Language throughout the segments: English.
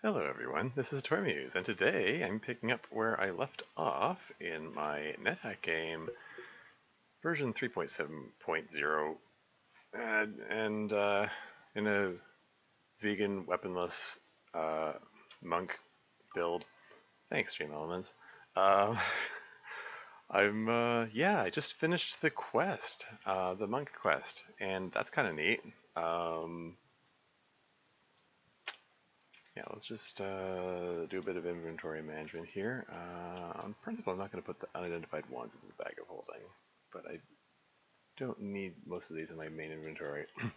Hello everyone, this is Tormuse, and today I'm picking up where I left off in my Nethack game, version 3.7.0, and in a vegan, weaponless monk build. Thanks, Stream Elements. Uh, I just finished the quest, the monk quest, and that's kind of neat. Um, Yeah, let's just do a bit of inventory management here. On principle, I'm not going to put the unidentified wands into the bag of holding, but I don't need most of these in my main inventory. I've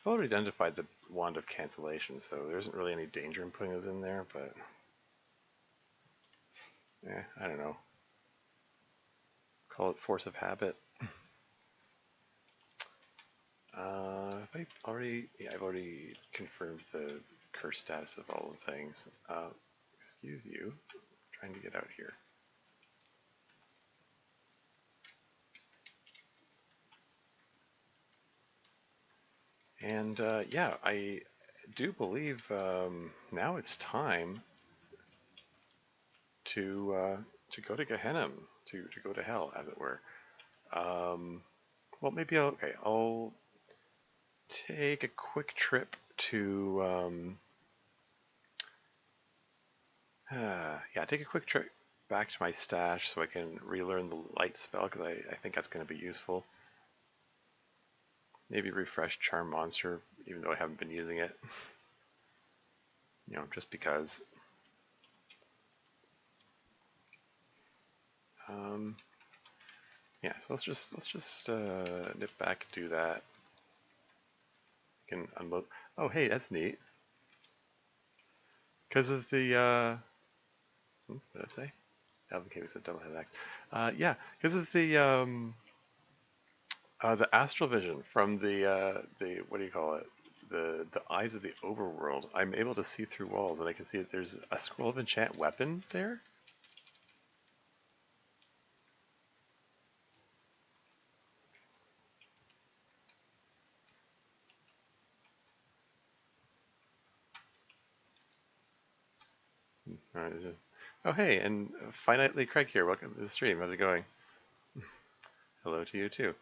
already identified the wand of cancellation, so there isn't really any danger in putting those in there, but I don't know. Call it force of habit. I've already confirmed the curse status of all the things. Excuse you, I'm trying to get out here. And yeah, I do believe now it's time to go to Gehennom, to go to hell, as it were. Well, maybe I'll take a quick trip to yeah, take a quick trip back to my stash so I can relearn the light spell because I think that's going to be useful. Maybe refresh Charm Monster, even though I haven't been using it. You know, just because. Yeah, so let's just nip back and do that. I can unload. Oh, hey, that's neat. Because of the what did I say? Alvin Cave said double-headed axe. Yeah, because of the astral vision from the what do you call it? The eyes of the overworld. I'm able to see through walls, and I can see that there's a scroll of enchant weapon there. Oh, hey, and finitely Craig here. Welcome to the stream. How's it going? Hello to you too.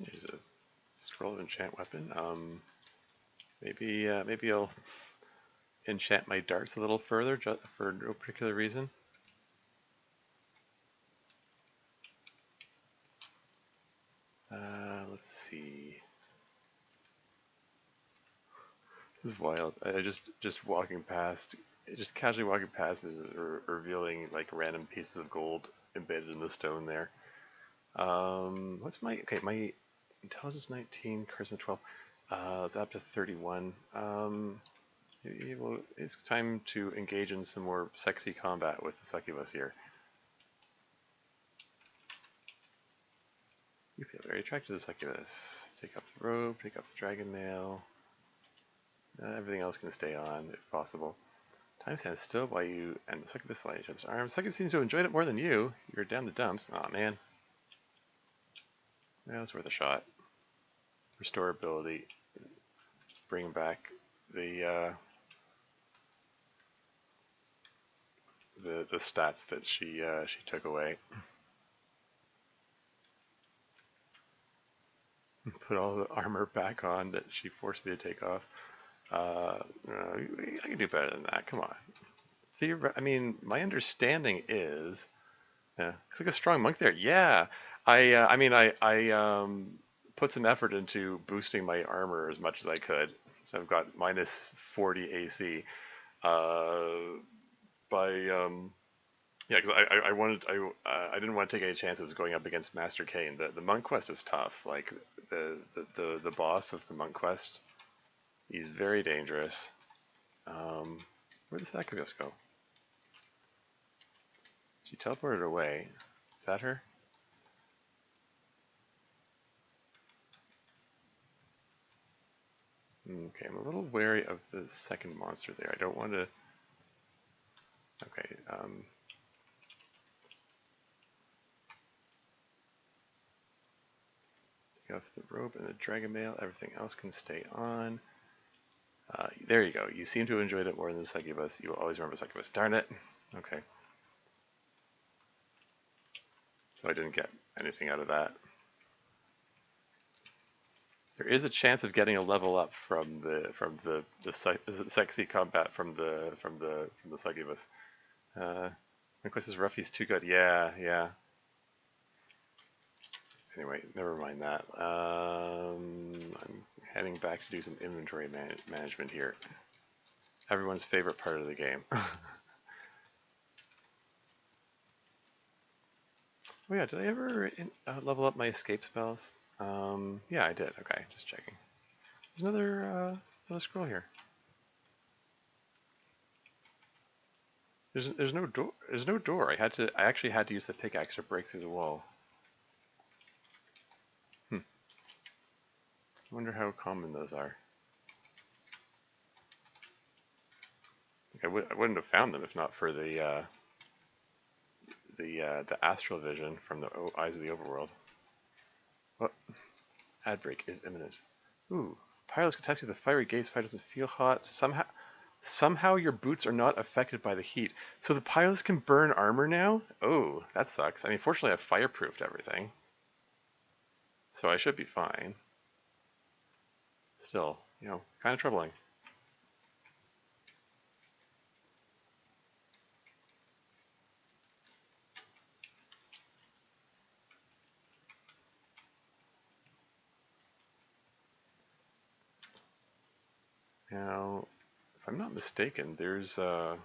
Here's a scroll of enchant weapon. Maybe I'll enchant my darts a little further for no particular reason. Let's see. This is wild. I just walking past, just casually walking past, is revealing like random pieces of gold embedded in the stone there. What's my my intelligence 19, charisma 12. It's up to 31. Well, it's time to engage in some more sexy combat with the succubus here. You feel very attracted to the succubus. Take off the robe, take off the dragon mail. Everything else can stay on if possible. Time stands still while you and the succubus slide each other's arms. Succubus seems to have enjoyed it more than you. You're down the dumps. Aw, man. That was worth a shot. Restore ability. Bring back the stats that she took away. Put all the armor back on that she forced me to take off. I can do better than that. Come on. I mean, my understanding is, looks like a strong monk there. Yeah, I put some effort into boosting my armor as much as I could. So I've got minus 40 AC. By yeah, because I didn't want to take any chances going up against Master Kane. The monk quest is tough. Like the boss of the monk quest, he's very dangerous. Where does Sacrifice go? She teleported away. Is that her? Okay, I'm a little wary of the second monster there. I don't want to... Okay, take off the robe and the dragon mail. Everything else can stay on. There you go. You seem to have enjoyed it more than the succubus. You will always remember succubus. Darn it. Okay. So I didn't get anything out of that. There is a chance of getting a level up from the sexy combat from the succubus. Request Ruffy's too good. Yeah. Anyway, never mind that. I'm heading back to do some inventory management here. Everyone's favorite part of the game. Oh yeah, did I ever level up my escape spells? Yeah, I did. Okay, just checking. There's another scroll here. There's no door. There's no door. I actually had to use the pickaxe to break through the wall. I wonder how common those are. I wouldn't have found them if not for the astral vision from the eyes of the overworld. What? Ad break is imminent. Ooh, pilots can test you with a fiery gaze if it doesn't feel hot. Somehow your boots are not affected by the heat. So the pilots can burn armor now? Oh, that sucks. I mean, fortunately I've fireproofed everything. So I should be fine. Still, kind of troubling. Now, if I'm not mistaken, there's an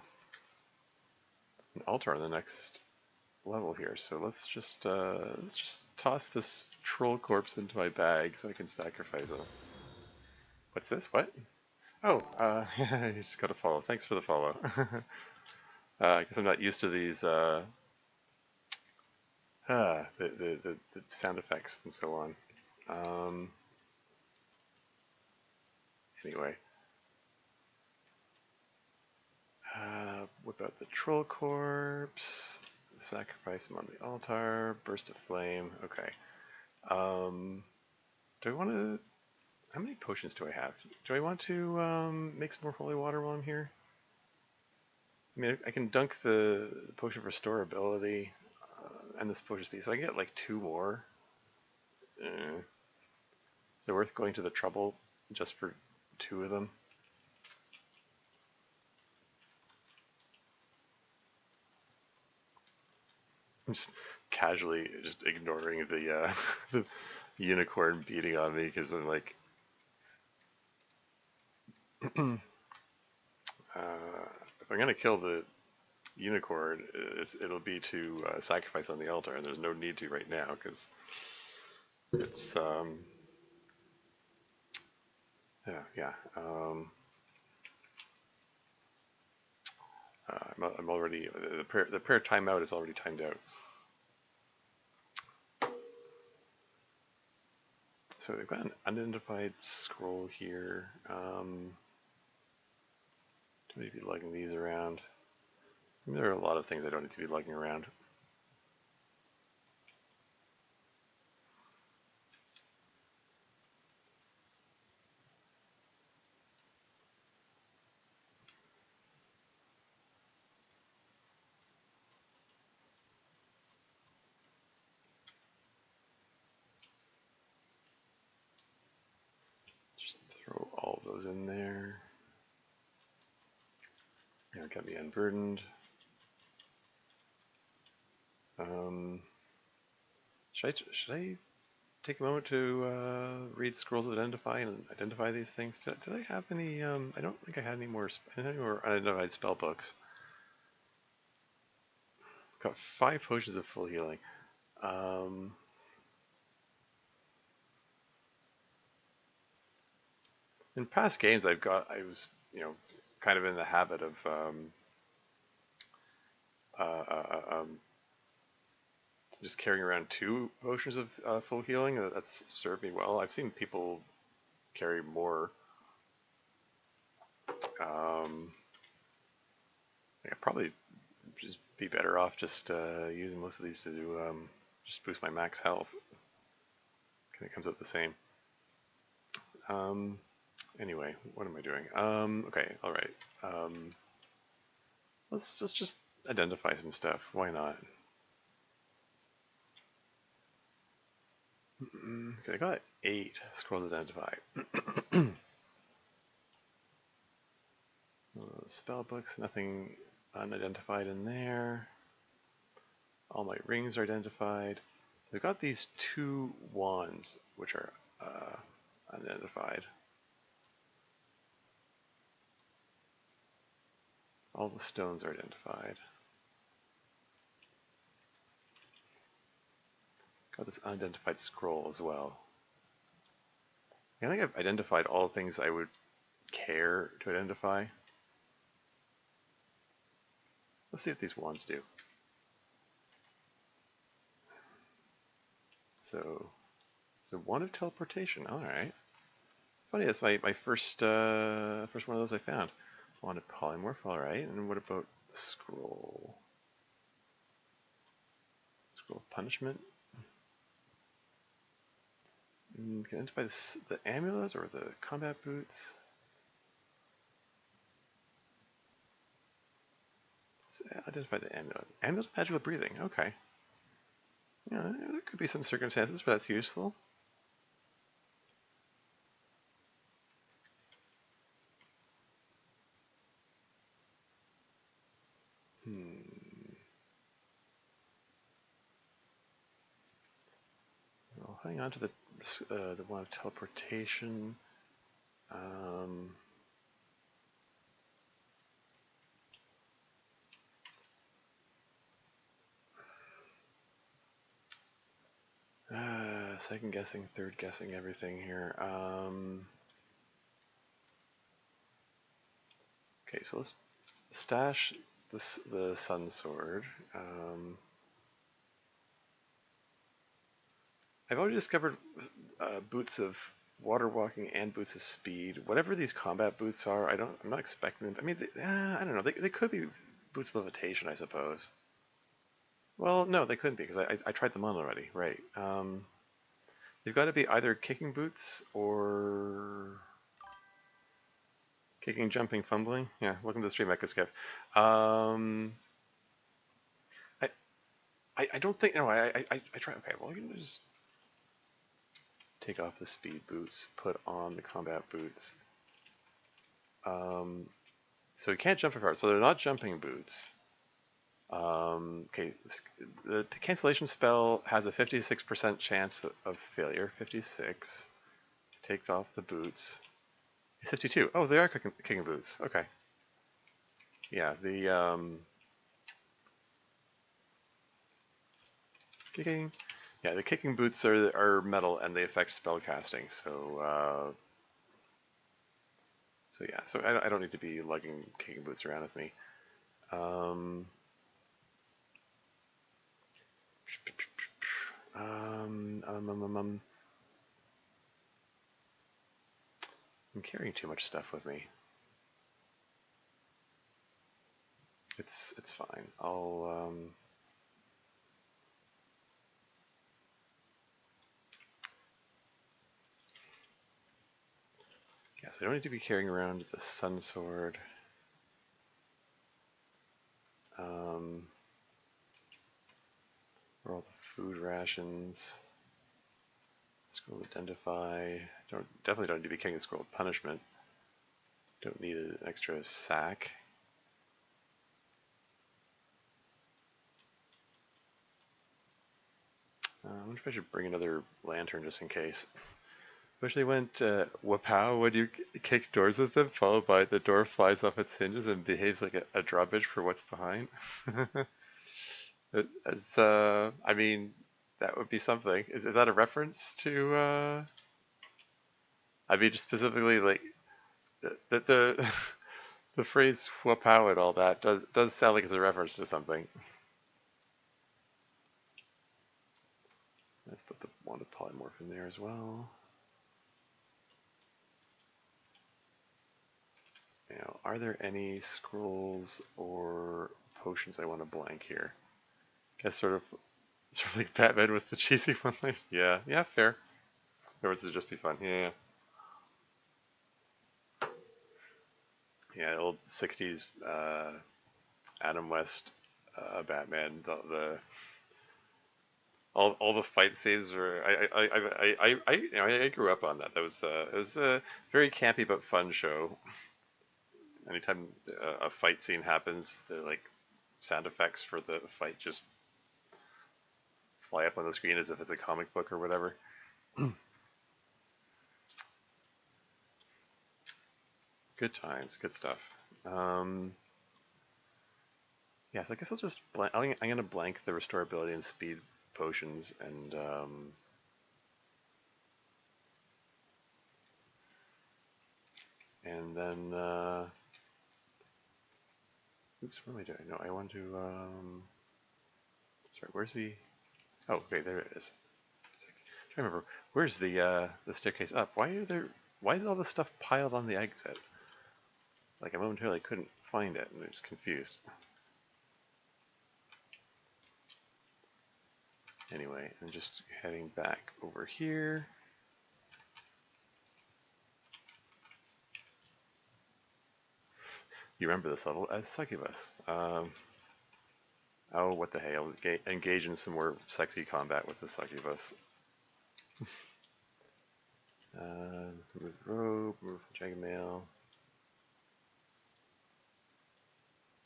altar on the next level here. So let's just toss this troll corpse into my bag so I can sacrifice him. What's this? What? Oh, you just got a follow. Thanks for the follow. I guess I'm not used to these the sound effects and so on. Anyway. Whip out the troll corpse, sacrifice him on the altar, burst of flame. Okay. Do I want to? How many potions do I have? Do I want to make some more holy water while I'm here? I mean, I can dunk the potion of restorability and this potion speed, so I can get like 2 more. Is it worth going to the trouble just for 2 of them? I'm just casually just ignoring the the unicorn beating on me because I'm like, if I'm gonna kill the unicorn, it'll be to sacrifice on the altar, and there's no need to right now because it's yeah. I'm already the prayer timeout is already timed out. So they've got an unidentified scroll here. Do I need to be lugging these around? I mean, there are a lot of things I don't need to be lugging around. Just throw all those in there. Yeah, got me unburdened. Should I take a moment to read scrolls of identify and identify these things? Did I have any? I don't think I had any more unidentified spell books. Got 5 potions of full healing. In past games, I was kind of in the habit of just carrying around 2 potions of full healing. That's served me well. I've seen people carry more. I probably just be better off just using most of these to do just boost my max health. It comes out the same. Anyway, what am I doing? Okay, all right. Let's just identify some stuff. Why not? Okay, I got 8 scrolls identified. Spell books, nothing unidentified in there. All my rings are identified. So I've got these 2 wands, which are unidentified. All the stones are identified. Got this unidentified scroll as well. I think I've identified all the things I would care to identify. Let's see what these wands do. So wand of teleportation. All right. Funny, that's my first one of those I found. Wand of polymorph. All right. And what about the scroll? Scroll of punishment. Can I identify the amulet or the combat boots? Let's identify the amulet. Amulet of magical breathing. Okay. Yeah, there could be some circumstances where that's useful. I'll hang on to the one of teleportation. Second guessing, third guessing everything here. Okay, so let's stash the sun sword. I've already discovered boots of water walking and boots of speed. Whatever these combat boots are, I'm not expecting them. I mean, I don't know. They could be boots of levitation, I suppose. Well, no, they couldn't be because I tried them on already. Right. They've got to be either kicking boots or kicking, jumping, fumbling. Yeah. Welcome to the stream, Echoskip. I don't think. No, I try. Okay. Well, you can just take off the speed boots, put on the combat boots. So you can't jump very far. So they're not jumping boots. Okay, the cancellation spell has a 56% chance of failure. 56. Take off the boots. 52. Oh, they are kicking boots. Okay. Yeah, the kicking. Yeah, the kicking boots are metal and they affect spell casting. So yeah. So I don't need to be lugging kicking boots around with me. I'm carrying too much stuff with me. It's fine. I'll yeah, so I don't need to be carrying around the sun sword. Where all the food rations. Scroll identify. Definitely don't need to be carrying the scroll of punishment. Don't need an extra sack. I wonder if I should bring another lantern just in case. Especially went wapow when you kick doors with them, followed by the door flies off its hinges and behaves like a drawbridge for what's behind. I mean, that would be something. Is that a reference to? I mean, just specifically like the the phrase "wapow" and all that does sound like it's a reference to something. Let's put the wand of polymorph in there as well. Now, are there any scrolls or potions I want to blank here? Guess sort of like Batman with the cheesy one. Yeah, fair. Or would it just be fun? Yeah, yeah. Old '60s Adam West Batman. All the fight scenes were I grew up on that. That was it was a very campy but fun show. Anytime a fight scene happens, the like sound effects for the fight just fly up on the screen as if it's a comic book or whatever. Good times, good stuff. Um, yeah, so I guess I'll just I'm gonna blank the restorability and speed potions and then oops, what am I doing? No, I want to sorry, where's the oh okay, there it is. I'm trying to remember where's the staircase up? Why is all this stuff piled on the exit? Like I momentarily couldn't find it and I was confused. Anyway, I'm just heading back over here. You remember this level as Succubus. Oh, what the hell? Engage in some more sexy combat with the Succubus. Remove the robe, remove the dragon mail.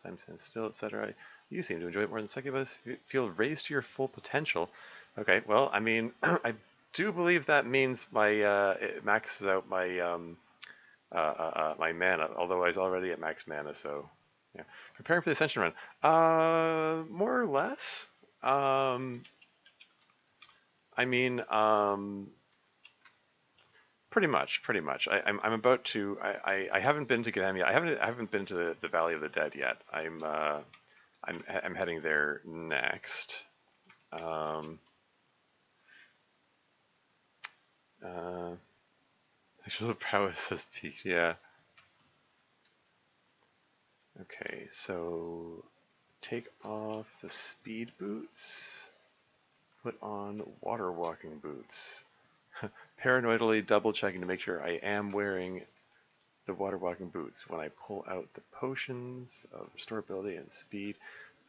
Time stands still, etc. You seem to enjoy it more than Succubus. You feel raised to your full potential. Okay, well, I mean, I do believe that means my it maxes out my mana, although I was already at max mana, so yeah. Preparing for the Ascension run. More or less. I mean, pretty much, pretty much. I'm about to. I haven't been to Gehennom yet. I haven't been to the Valley of the Dead yet. I'm heading there next. Um, Actual prowess has peaked. Yeah. Okay, so take off the speed boots. Put on water walking boots. Paranoidally double checking to make sure I am wearing the water walking boots when I pull out the potions of restorability and speed.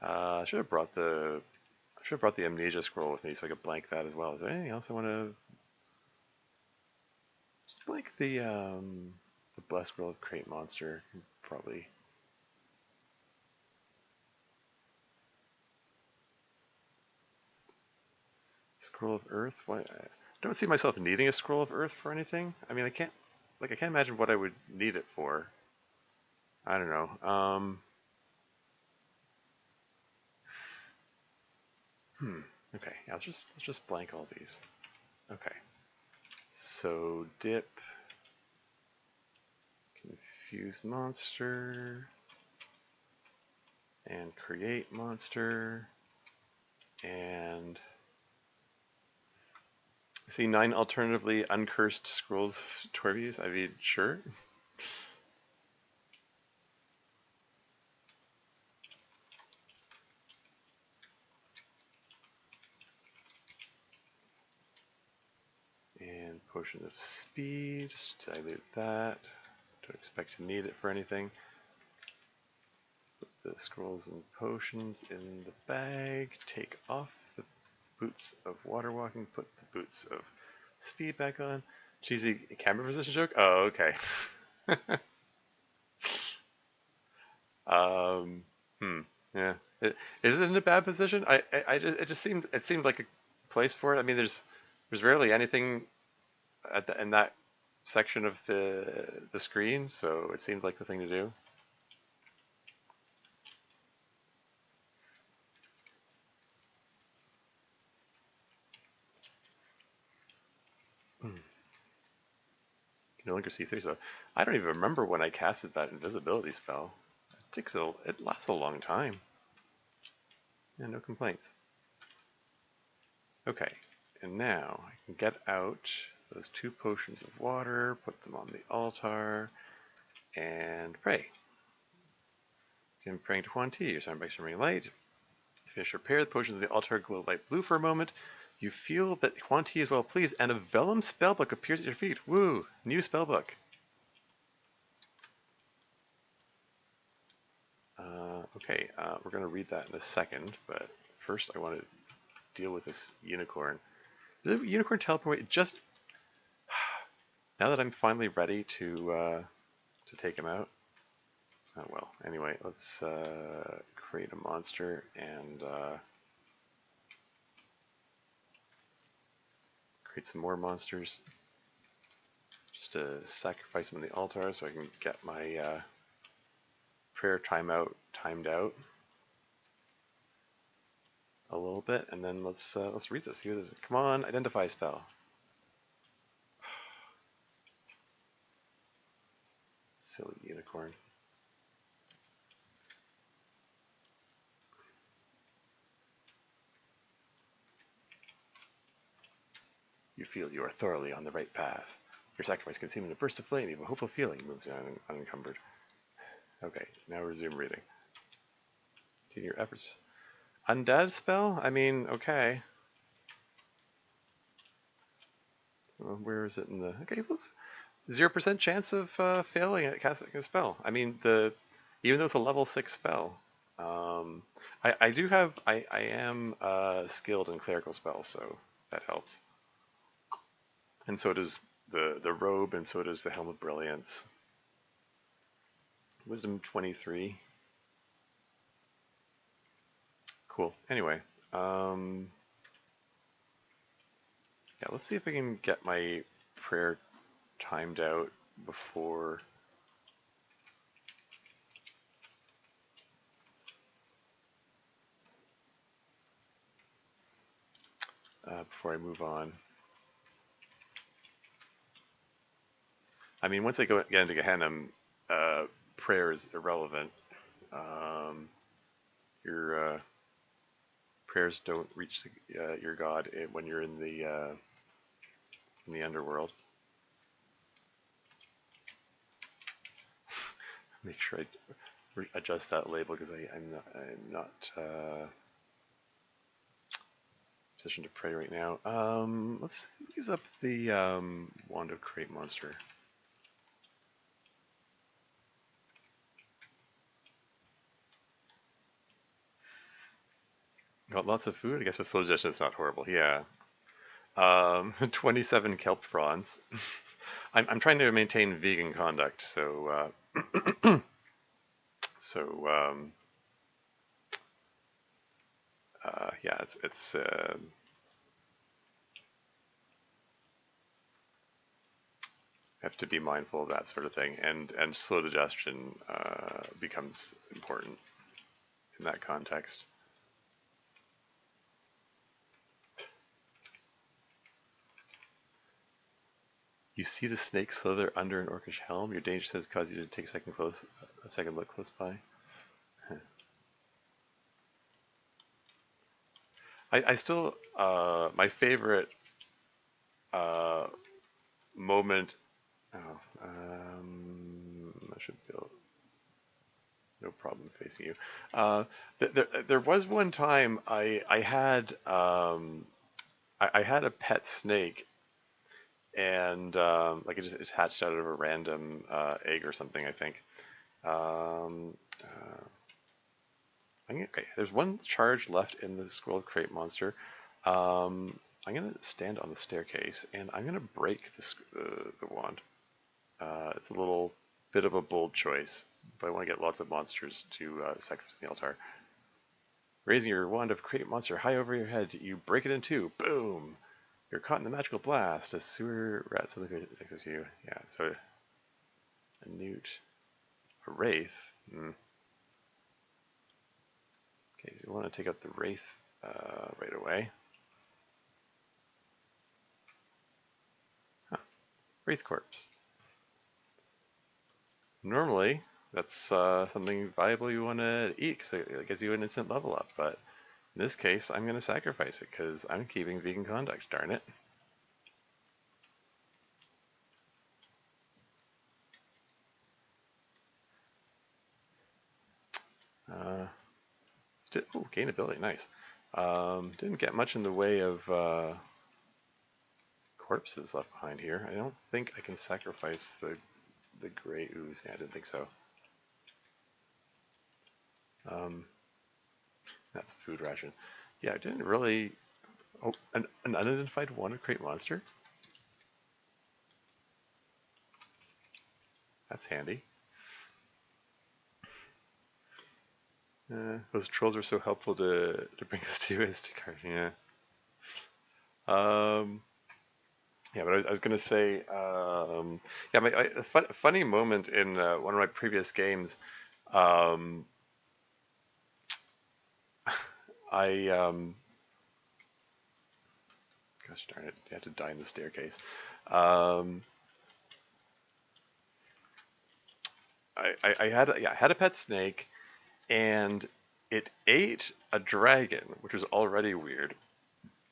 I should have brought the amnesia scroll with me so I could blank that as well. Is there anything else I want to just blank the blessed scroll of crate monster? Probably. Scroll of Earth? Why? I don't see myself needing a Scroll of Earth for anything. I mean, I can't imagine what I would need it for. I don't know. Okay, yeah, let's just blank all these. Okay. So dip, confuse monster, and create monster, and see 9 alternatively uncursed scrolls of Torvius. I mean, sure. And potion of speed, just dilute that. Don't expect to need it for anything. Put the scrolls and potions in the bag. Take off the boots of water walking. Put the boots of speed back on. Cheesy camera position joke? Oh, okay. um, yeah. Is it in a bad position? It seemed like a place for it. I mean, there's rarely anything in that section of the screen, so it seemed like the thing to do. You no longer see through. So I don't even remember when I casted that invisibility spell. It lasts a long time. Yeah, no complaints. Okay, and now I can get out those 2 potions of water, put them on the altar, and pray. Begin praying to Huan Ti. Your sound by shimmering light. Finish repair. The potions of the altar glow light blue for a moment. You feel that Huan Ti is well pleased, and a vellum spellbook appears at your feet. Woo! New spellbook. Okay, we're going to read that in a second, but first I want to deal with this unicorn. The unicorn teleport away. Just now that I'm finally ready to take him out. Oh well. Anyway, let's create a monster and create some more monsters. Just to sacrifice them on the altar so I can get my prayer timed out a little bit, and then let's read this. Here, this. Come on, identify spell. Silly unicorn. You feel you are thoroughly on the right path. Your sacrifice can seem in a burst of flame, even a hopeful feeling moves you unencumbered. Okay, now resume reading. Continue your efforts. Undead spell? I mean, okay. Well, where is it in the... Okay, well, 0% chance of failing at casting a spell. I mean, even though it's a level 6 spell. I am skilled in clerical spells, so that helps. And so does the robe, and so does the Helm of Brilliance. Wisdom 23. Cool. Anyway, yeah, let's see if I can get my prayer timed out before I move on. I mean, once I get into Gehennom, prayer is irrelevant. Your prayers don't reach your god when you're in the underworld. Make sure I adjust that label because I'm not positioned to pray right now. Let's use up the Wand of Create Monster. Got lots of food. I guess with soul digestion it's not horrible. Yeah. 27 kelp prawns. I'm trying to maintain vegan conduct, so yeah, it's have to be mindful of that sort of thing, and slow digestion becomes important in that context. You see the snake slither under an orcish helm. Your danger says cause you to take a second look close by. I still my favorite moment. Oh, I should be able, no problem facing you. There was one time I had I had a pet snake, and like it just hatched out of a random egg or something, I think. Okay, there's one charge left in the Scroll of Create monster. I'm going to stand on the staircase, and I'm going to break the wand. It's a little bit of a bold choice, but I want to get lots of monsters to sacrifice the altar. Raising your wand of Create monster high over your head, you break it in two. Boom! You're caught in the magical blast. A sewer rat suddenly exits you. Yeah, so a newt, a wraith. Okay, so we want to take out the wraith right away. Huh. Wraith corpse. Normally, that's something valuable you want to eat because it gives you an instant level up, but in this case, I'm going to sacrifice it because I'm keeping vegan conduct, darn it. Oh, gain ability, nice. Didn't get much in the way of corpses left behind here. I don't think I can sacrifice the gray ooze. Yeah, I didn't think so. That's a food ration. Yeah, I didn't really. Oh, an unidentified one crate monster. That's handy. Those trolls were so helpful to bring us to Instacart. Yeah. Yeah, but I was gonna say, yeah, a funny moment in one of my previous games. Um, I gosh darn it, I had to die in the staircase. Um, I had a pet snake, and it ate a dragon, which was already weird.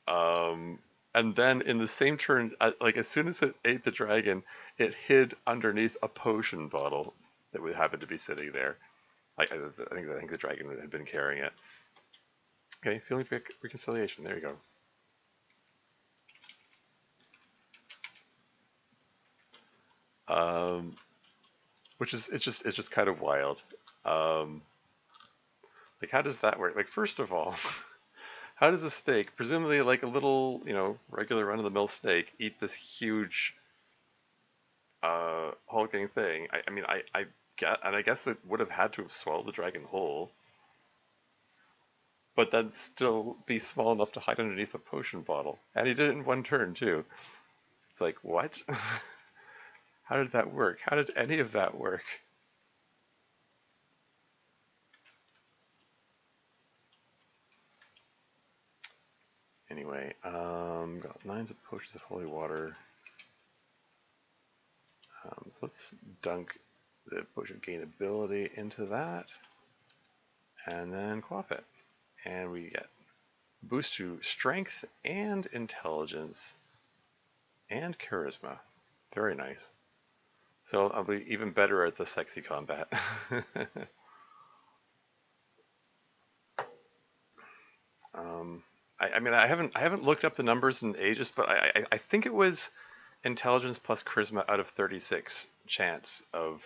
Um, and then in the same turn, like as soon as it ate the dragon, it hid underneath a potion bottle that would happen to be sitting there. I think the dragon had been carrying it. Okay, feeling for reconciliation. There you go. Um, which is it's just kind of wild. Um, like how does that work? Like first of all, how does a snake, presumably like a little regular run of the mill snake, eat this huge hulking thing? I mean I get, and I guess it would have had to have swallowed the dragon whole, but then still be small enough to hide underneath a potion bottle. And he did it in one turn too. It's like what? How did that work? How did any of that work? Anyway, got 9 of potions of holy water. So let's dunk the potion of gain ability into that, and then quaff it. And we get boost to strength and intelligence and charisma. Very nice. So I'll be even better at the sexy combat. um, I mean, I haven't looked up the numbers in ages, but I think it was intelligence plus charisma out of 36 chance of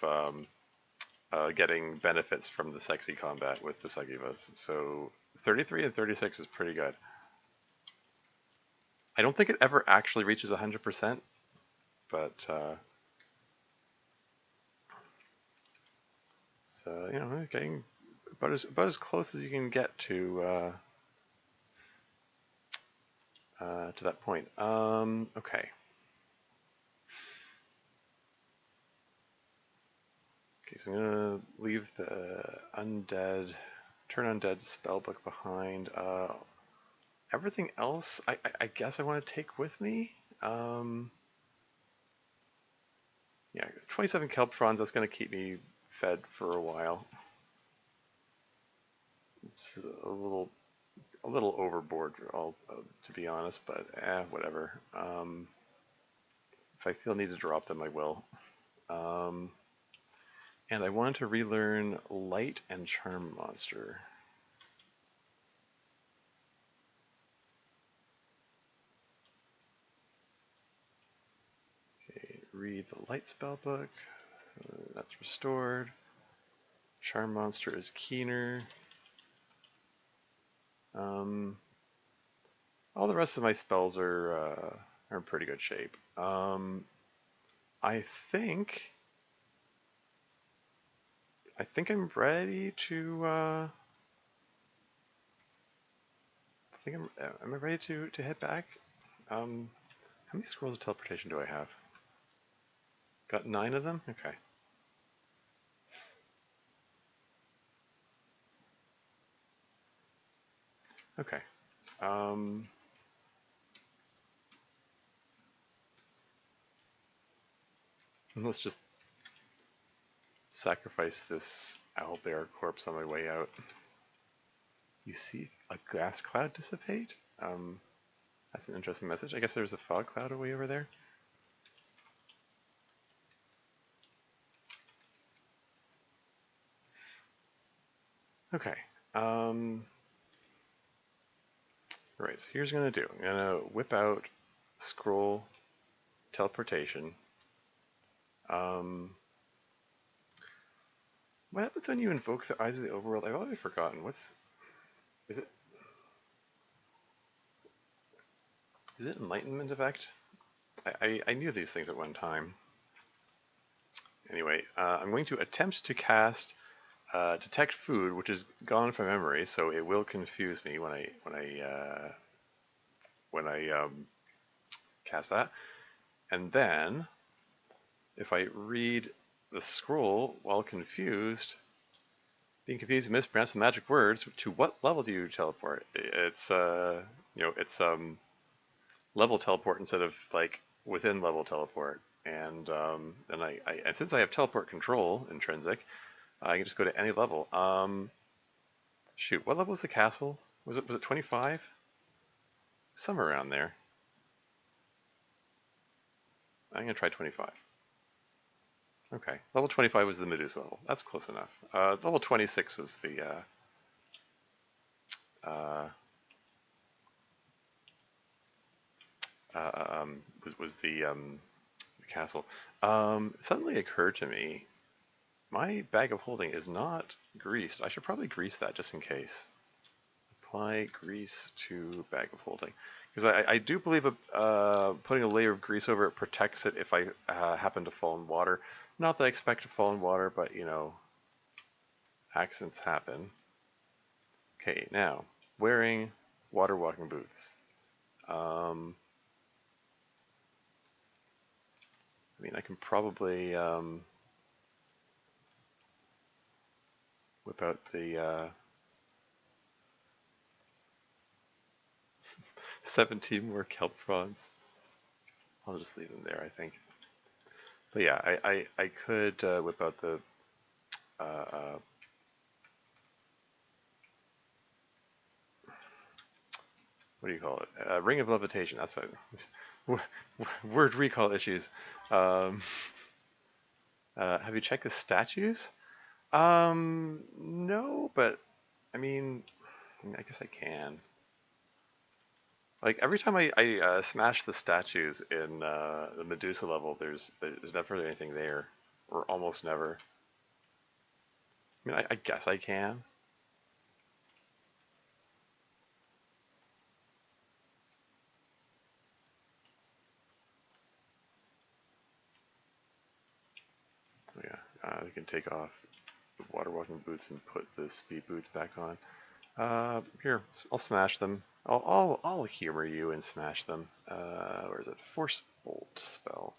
getting benefits from the sexy combat with the Sagivas. So 33 and 36 is pretty good. I don't think it ever actually reaches 100%, but so getting about as close as you can get to that point. Okay. Okay, so I'm gonna leave the turn undead spellbook behind. Everything else, I guess I want to take with me. Yeah, 27 kelp fronds. That's gonna keep me fed for a while. It's a little overboard, to be honest, but whatever. If I feel need to drop them, I will. And I wanted to relearn Light and Charm Monster. Okay, read the Light spellbook. That's restored. Charm Monster is keener. All the rest of my spells are in pretty good shape. I think I'm ready to. Am I ready to head back? How many scrolls of teleportation do I have? Got 9 of them. Okay. Okay. Let's just sacrifice this owlbear corpse on my way out. You see a gas cloud dissipate? That's an interesting message. I guess there's a fog cloud way over there. Okay. Right, so here's what I'm going to do. I'm going to whip out scroll teleportation. What happens when you invoke the eyes of the overworld? I've already forgotten. Is it enlightenment effect? I knew these things at one time. Anyway, I'm going to attempt to cast detect food, which is gone from memory, so it will confuse me when I cast that. And then, if I read the scroll while confused, being confused and mispronouncing magic words, to what level do you teleport? It's it's level teleport instead of like within level teleport. And and since I have teleport control intrinsic, I can just go to any level. Shoot, what level was the castle? Was it 25? Somewhere around there. I'm gonna try 25. Okay, level 25 was the Medusa level. That's close enough. Level 26 was the uh, the castle. It suddenly occurred to me, my bag of holding is not greased. I should probably grease that just in case. Apply grease to bag of holding. Because I do believe putting a layer of grease over it protects it if I happen to fall in water. Not that I expect to fall in water, but you know, accidents happen. Okay, now, wearing water walking boots. I mean, I can probably whip out the 17 more kelp prawns. I'll just leave them there, I think. But yeah, I could whip out the what do you call it? Ring of Levitation. That's what word recall issues. Um, have you checked the statues? No, but I mean, I guess I can. Like every time I smash the statues in the Medusa level, there's never really anything there, or almost never. I mean, I guess I can. Oh, yeah, we can take off the water walking boots and put the speed boots back on. Here, I'll smash them. I'll humor you and smash them. Where is it? Force bolt spell.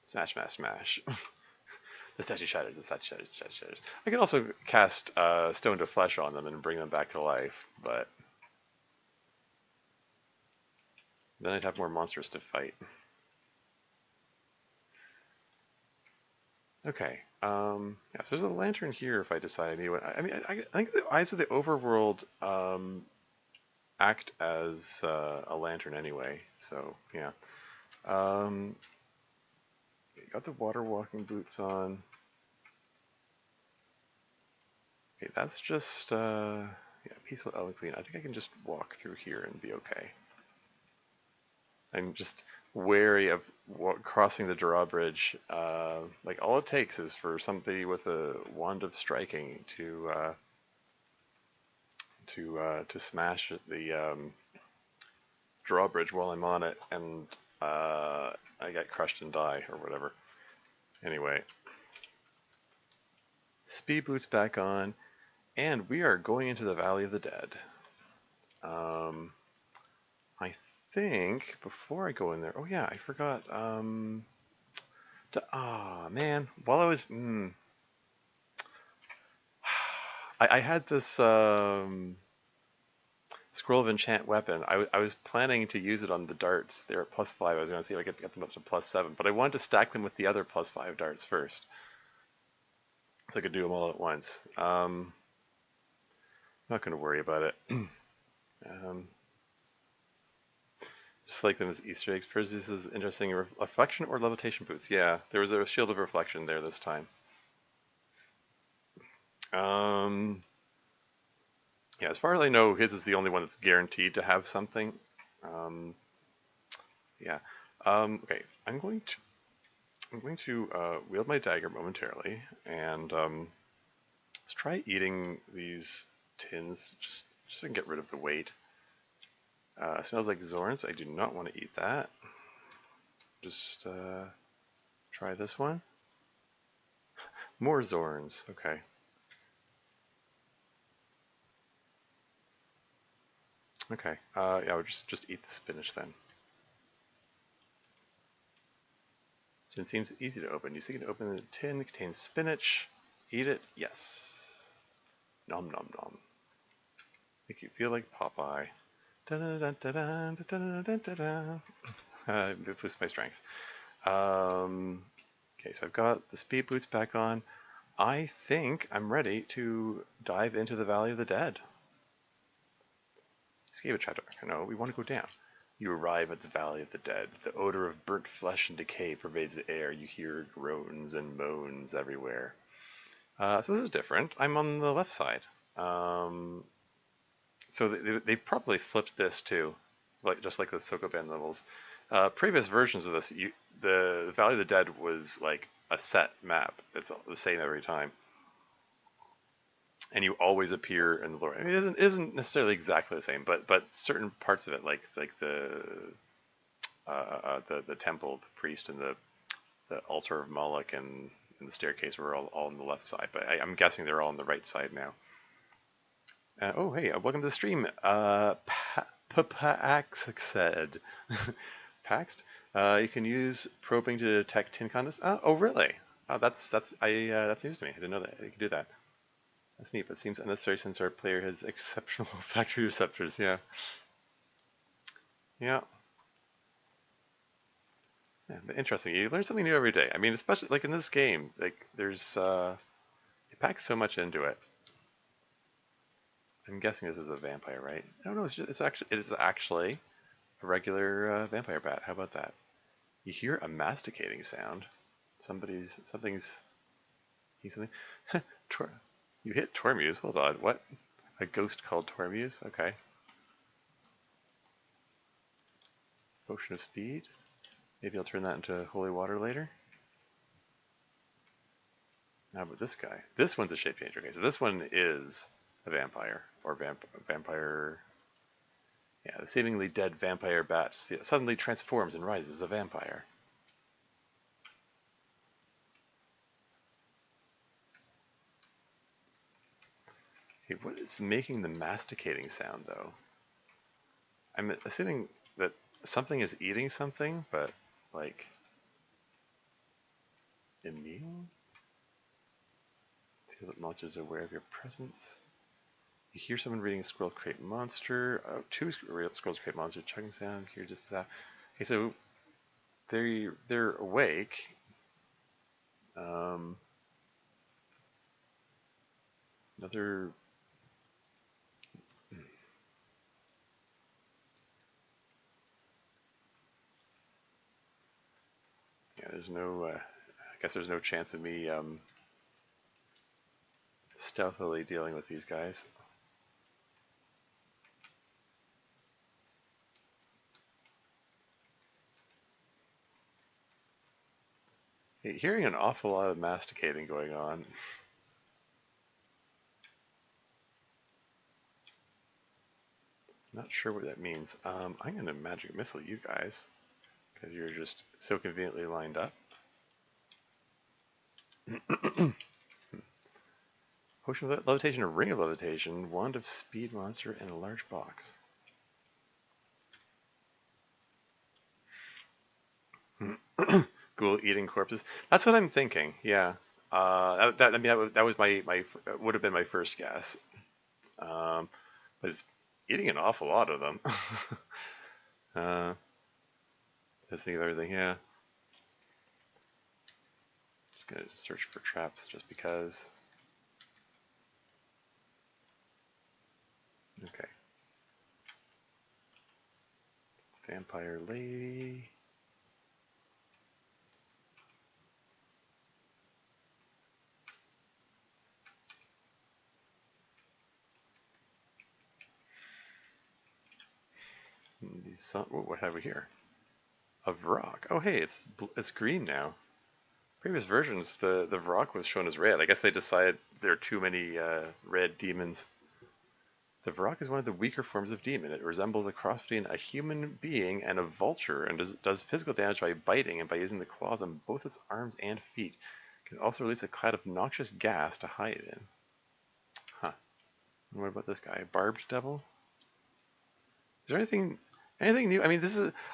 Smash, smash, smash. The statue shatters. The statue shatters. The statue shatters. I can also cast stone to flesh on them and bring them back to life, but then I'd have more monsters to fight. Okay. Yeah, so there's a lantern here if I decide I need one. I mean, I think the Eyes of the Overworld act as a lantern anyway. So yeah. Got the water walking boots on. Okay, that's just yeah, peaceful Eloquine. I think I can just walk through here and be okay. I'm just wary of crossing the drawbridge. Like all it takes is for somebody with a wand of striking to smash the drawbridge while I'm on it, and I get crushed and die or whatever. Anyway, speed boots back on, and we are going into the Valley of the Dead. I think before I go in there, oh yeah, I forgot. Man, while I was, I had this Scroll of Enchant weapon. I was planning to use it on the darts. They're at +5. I was going to see if I could get them up to +7, but I wanted to stack them with the other +5 darts first, so I could do them all at once. Not going to worry about it. Just like them as Easter eggs. Perseus is interesting. Reflection or levitation boots? Yeah, there was a shield of reflection there this time. Yeah, Yeah, as far as I know, his is the only one that's guaranteed to have something. Yeah. Okay, I'm going to wield my dagger momentarily, and let's try eating these tins just so I can get rid of the weight. Smells like Zorns. I do not want to eat that. Just try this one. More Zorns. Okay. Okay. Yeah, I'll just eat the spinach then. Tin seems easy to open. You see, you can open the tin. It contains spinach. Eat it. Yes. Nom nom nom. Make you feel like Popeye. Boost my strength. Okay, so I've got the speed boots back on. I think I'm ready to dive into the Valley of the Dead. Escape a chapter. No, we want to go down. You arrive at the Valley of the Dead. The odor of burnt flesh and decay pervades the air. You hear groans and moans everywhere. So this is different. I'm on the left side. So they probably flipped this too, just like the Sokoban levels. Previous versions of this, the Valley of the Dead was like a set map. It's the same every time, and you always appear in the lore. I mean, it isn't necessarily exactly the same, but certain parts of it, like the temple, the priest, and the altar of Moloch and the staircase were all on the left side. But I'm guessing they're all on the right side now. Oh, hey, welcome to the stream. Paxed. Paxed? You can use probing to detect tin conduits. Oh, really? Oh, that's news to me. I didn't know that you could do that. That's neat, but seems unnecessary since our player has exceptional factory receptors. Yeah. Yeah. Yeah, but interesting. You learn something new every day. I mean, especially like in this game, like there's it packs so much into it. I'm guessing this is a vampire, right? I don't know. It is actually a regular vampire bat. How about that? You hear a masticating sound. Something's he's something. You hit Tormuse. Hold on. What? A ghost called Tormuse? Okay. Potion of speed. Maybe I'll turn that into holy water later. How about this guy? This one's a shape changer. Okay, so this one is a vampire or vampire. Yeah, the seemingly dead vampire bat suddenly transforms and rises a vampire. Okay, what is making the masticating sound though? I'm assuming that something is eating something, but like immune? Feel that monsters are aware of your presence. You hear someone reading a Scroll Create Monster. Oh, two Scrolls Create Monster chugging sound. Here, just that. Okay, so they're awake. Another. Yeah, there's no. I guess there's no chance of me stealthily dealing with these guys. Hearing an awful lot of masticating going on. Not sure what that means. I'm going to magic missile you guys because you're just so conveniently lined up. Potion of levitation, a ring of levitation, wand of speed monster, and a large box. Ghoul eating corpses. That's what I'm thinking. Yeah. That was my would have been my first guess. Was eating an awful lot of them. Just think of everything. Yeah. Just gonna search for traps just because. Okay. Vampire lady. What have we here? A Vrock. Oh, hey, it's green now. Previous versions, the Vrock was shown as red. I guess they decided there are too many red demons. The Vrock is one of the weaker forms of demon. It resembles a cross between a human being and a vulture, and does physical damage by biting and by using the claws on both its arms and feet. It can also release a cloud of noxious gas to hide in. Huh. And what about this guy? Barbed Devil? Is there anything new? I mean,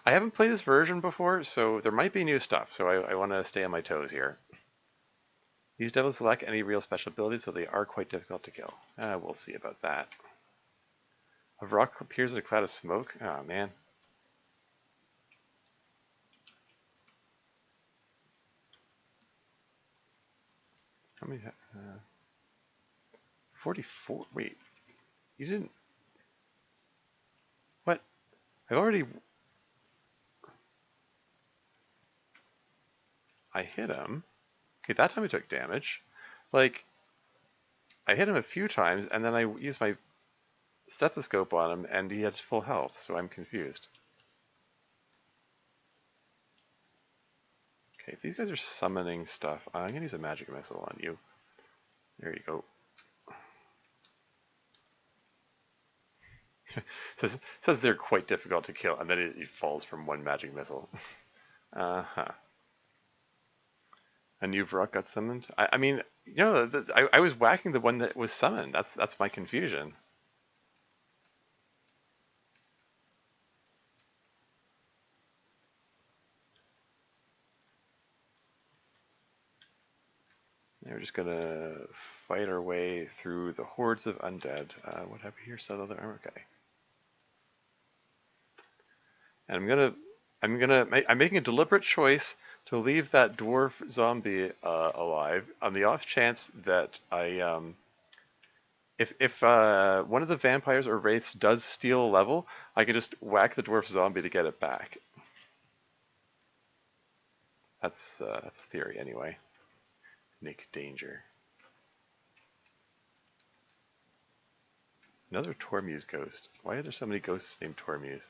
I haven't played this version before, so there might be new stuff. So I want to stay on my toes here. These devils lack any real special abilities, so they are quite difficult to kill. We'll see about that. A rock appears in a cloud of smoke. Oh man. How many? 44. Wait, you didn't. What? I've already. I hit him. Okay, that time I took damage. Like, I hit him a few times, and then I used my stethoscope on him, and he had full health, so I'm confused. Okay, if these guys are summoning stuff, I'm going to use a magic missile on you. There you go. says they're quite difficult to kill, and then it falls from one magic missile. Uh-huh. A new Varrock got summoned? I mean, you know, I was whacking the one that was summoned. That's my confusion. Now we're just gonna fight our way through the hordes of undead. What have we here? Set other armor. Okay. And I'm making a deliberate choice to leave that dwarf zombie alive on the off chance that if one of the vampires or wraiths does steal a level, I can just whack the dwarf zombie to get it back. That's a theory anyway. Nick Danger. Another Tormuse ghost. Why are there so many ghosts named Tormuse?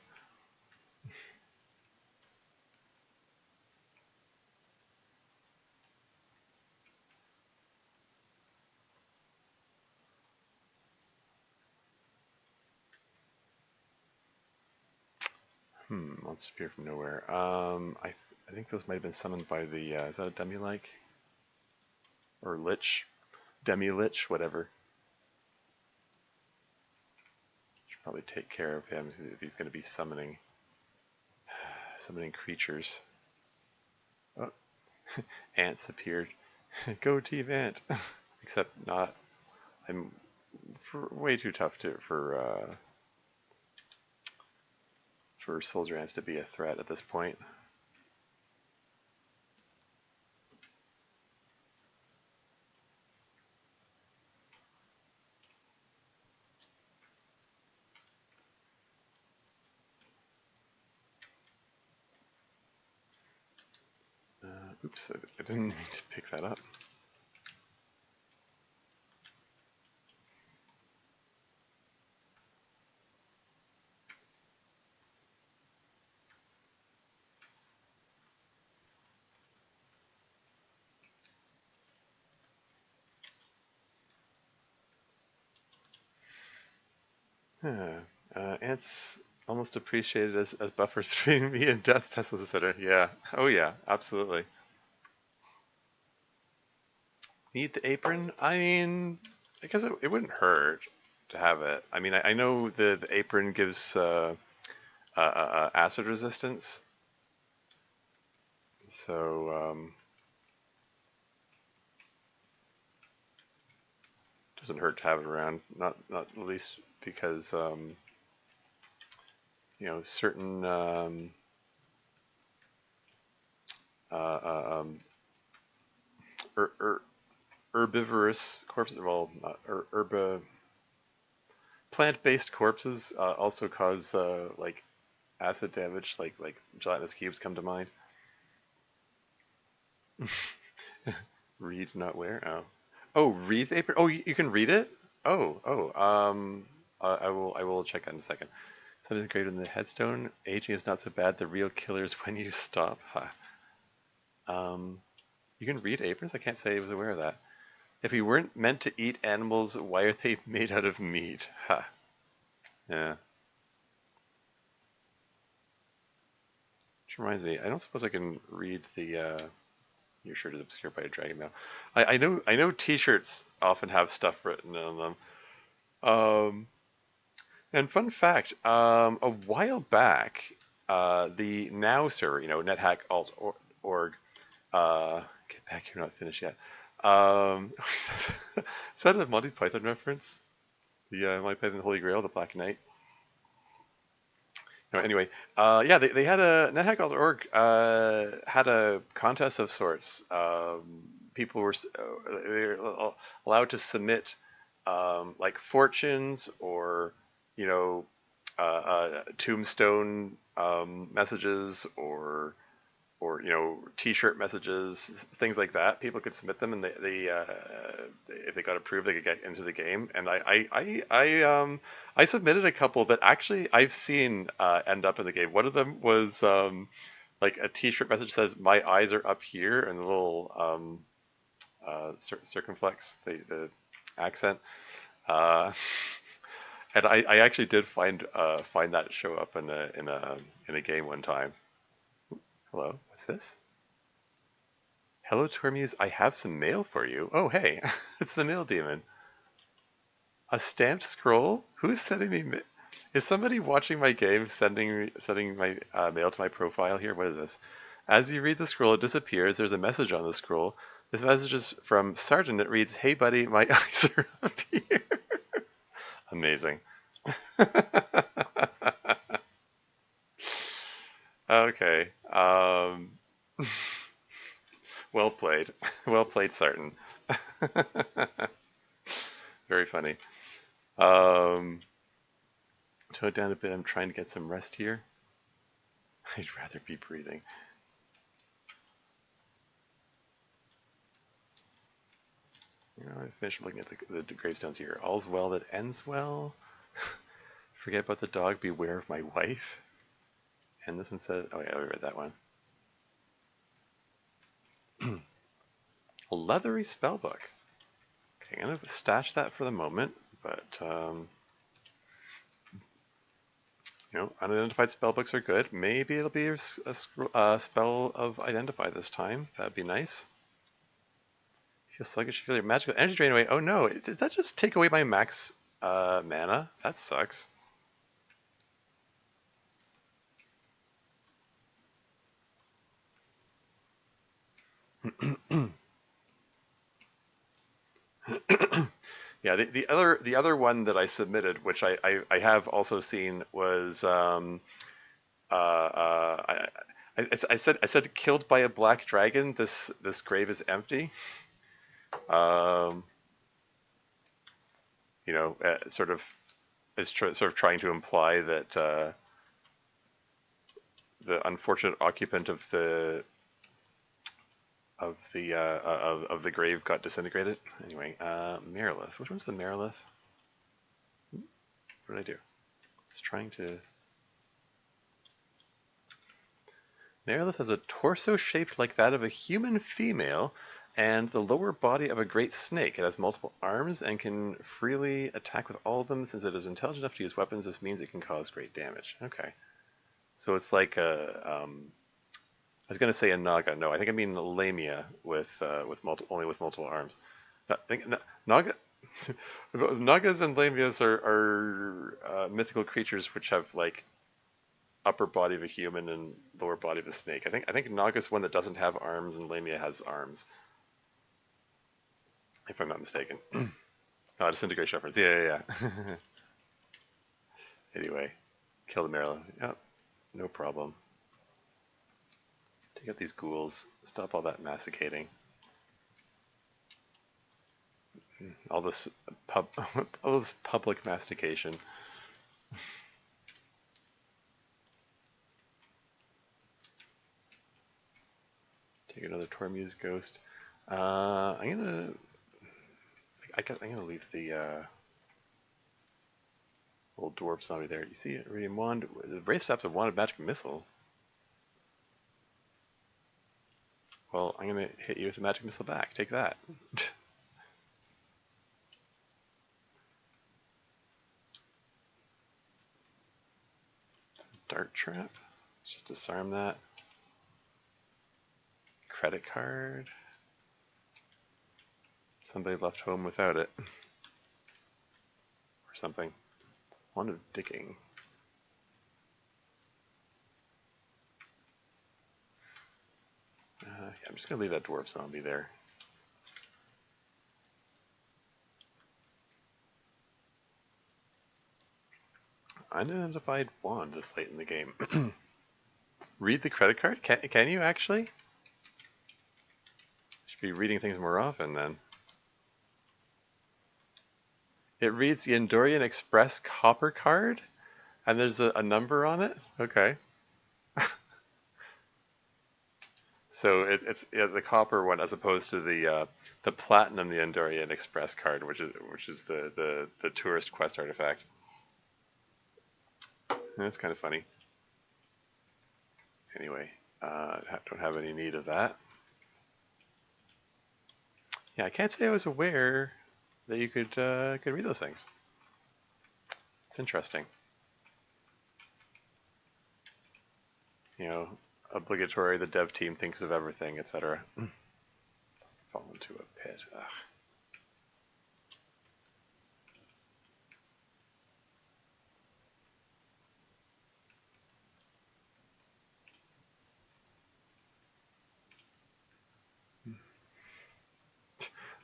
Monsters appear from nowhere. I think those might have been summoned by the, is that a demi-like? Or lich? Demi-lich, whatever. Should probably take care of him if he's going to be summoning creatures. Oh, ants appeared. Go Team Ant! Except not. I'm way too tough for soldier ants to be a threat at this point. Oops, I didn't mean to pick that up. Ants almost appreciated as buffers between me and Death Pestilence Center. Yeah. Oh yeah, absolutely. Need the apron? I mean, I guess it wouldn't hurt to have it. I mean, I know the apron gives acid resistance, so doesn't hurt to have it around. Not at least because you know, certain herbivorous corpses, well, plant-based corpses also cause like acid damage, like gelatinous cubes come to mind. Read, not wear. Oh, read the apron. Oh, you can read it. I will check that in a second. Something's greater than the headstone. Aging is not so bad. The real killer is when you stop. Huh. You can read aprons? I can't say I was aware of that. If we weren't meant to eat animals, why are they made out of meat? Huh. Yeah. Which reminds me, I don't suppose I can read the your shirt is obscured by a dragon mail. I know t-shirts often have stuff written on them. Um, and fun fact, a while back, the now server, Nethack alt org, get back here, not finished yet. Is that a Monty Python reference? The Monty Python Holy Grail, the Black Knight. No, anyway, yeah, they had NetHack.org had a contest of sorts. People were they were allowed to submit like fortunes or you know tombstone messages or T-shirt messages, things like that. People could submit them, and they if they got approved, they could get into the game. And I submitted a couple that actually I've seen end up in the game. One of them was like a T-shirt message says "My eyes are up here," and the little circumflex, the accent. Uh, and I actually did find that show up in a game one time. Hello, what's this? Hello, Tormuse. I have some mail for you. Oh, hey, it's the mail demon. A stamped scroll? Who's sending me? Is somebody watching my game sending my mail to my profile here? What is this? As you read the scroll, it disappears. There's a message on the scroll. This message is from Sergeant. It reads, "Hey, buddy, my eyes are up here." Amazing. Okay. Well played. Well played, Sarton. Very funny. Tone it down a bit. I'm trying to get some rest here. I'd rather be breathing. I finished looking at the gravestones here. All's well that ends well. Forget about the dog. Beware of my wife. And this one says, oh yeah, I read that one. A leathery spellbook. Okay, I'm going to stash that for the moment, but unidentified spellbooks are good. Maybe it'll be a spell of identify this time. That'd be nice. Feel sluggish, you feel your magical energy drain away. Oh no, did that just take away my max mana? That sucks. Yeah, the other one that I submitted, which I have also seen, was I said killed by a black dragon. This grave is empty. Sort of is sort of trying to imply that the unfortunate occupant of the grave got disintegrated. Anyway, Marilith. Which one's the Marilith? What did I do? It's trying to. Marilith has a torso shaped like that of a human female and the lower body of a great snake. It has multiple arms and can freely attack with all of them. Since it is intelligent enough to use weapons, this means it can cause great damage. Okay. So it's like a. I was going to say a Naga. No, I think I mean Lamia with multiple arms. I think Naga. Nagas and Lamias are mythical creatures which have like upper body of a human and lower body of a snake. I think Naga's one that doesn't have arms and Lamia has arms, if I'm not mistaken. Disintegration reference. Yeah. Anyway, kill the Maryland. Yep, no problem. Take out these ghouls. Stop all that masticating. All this public mastication. Take another Tormuse ghost. I'm gonna leave the Little dwarf zombie there. You see it? Radiant wand. The Wraith Sap's a wanded magic missile. Well, I'm gonna hit you with a magic missile back. Take that. Dart trap. Let's just disarm that. Credit card. Somebody left home without it. Or something. Wand of digging. Yeah, I'm just gonna leave that dwarf zombie there. Unidentified wand this late in the game. Read the credit card? Can you actually? Should be reading things more often then. It reads the Yendorian Express copper card, and there's a number on it. Okay. So it's the copper one as opposed to the platinum Yendorian Express card, which is the tourist quest artifact. And that's kind of funny. Anyway, don't have any need of that. Yeah, I can't say I was aware that you could read those things. It's interesting. You know, obligatory. The dev team thinks of everything, etc. Fall into a pit. Ugh.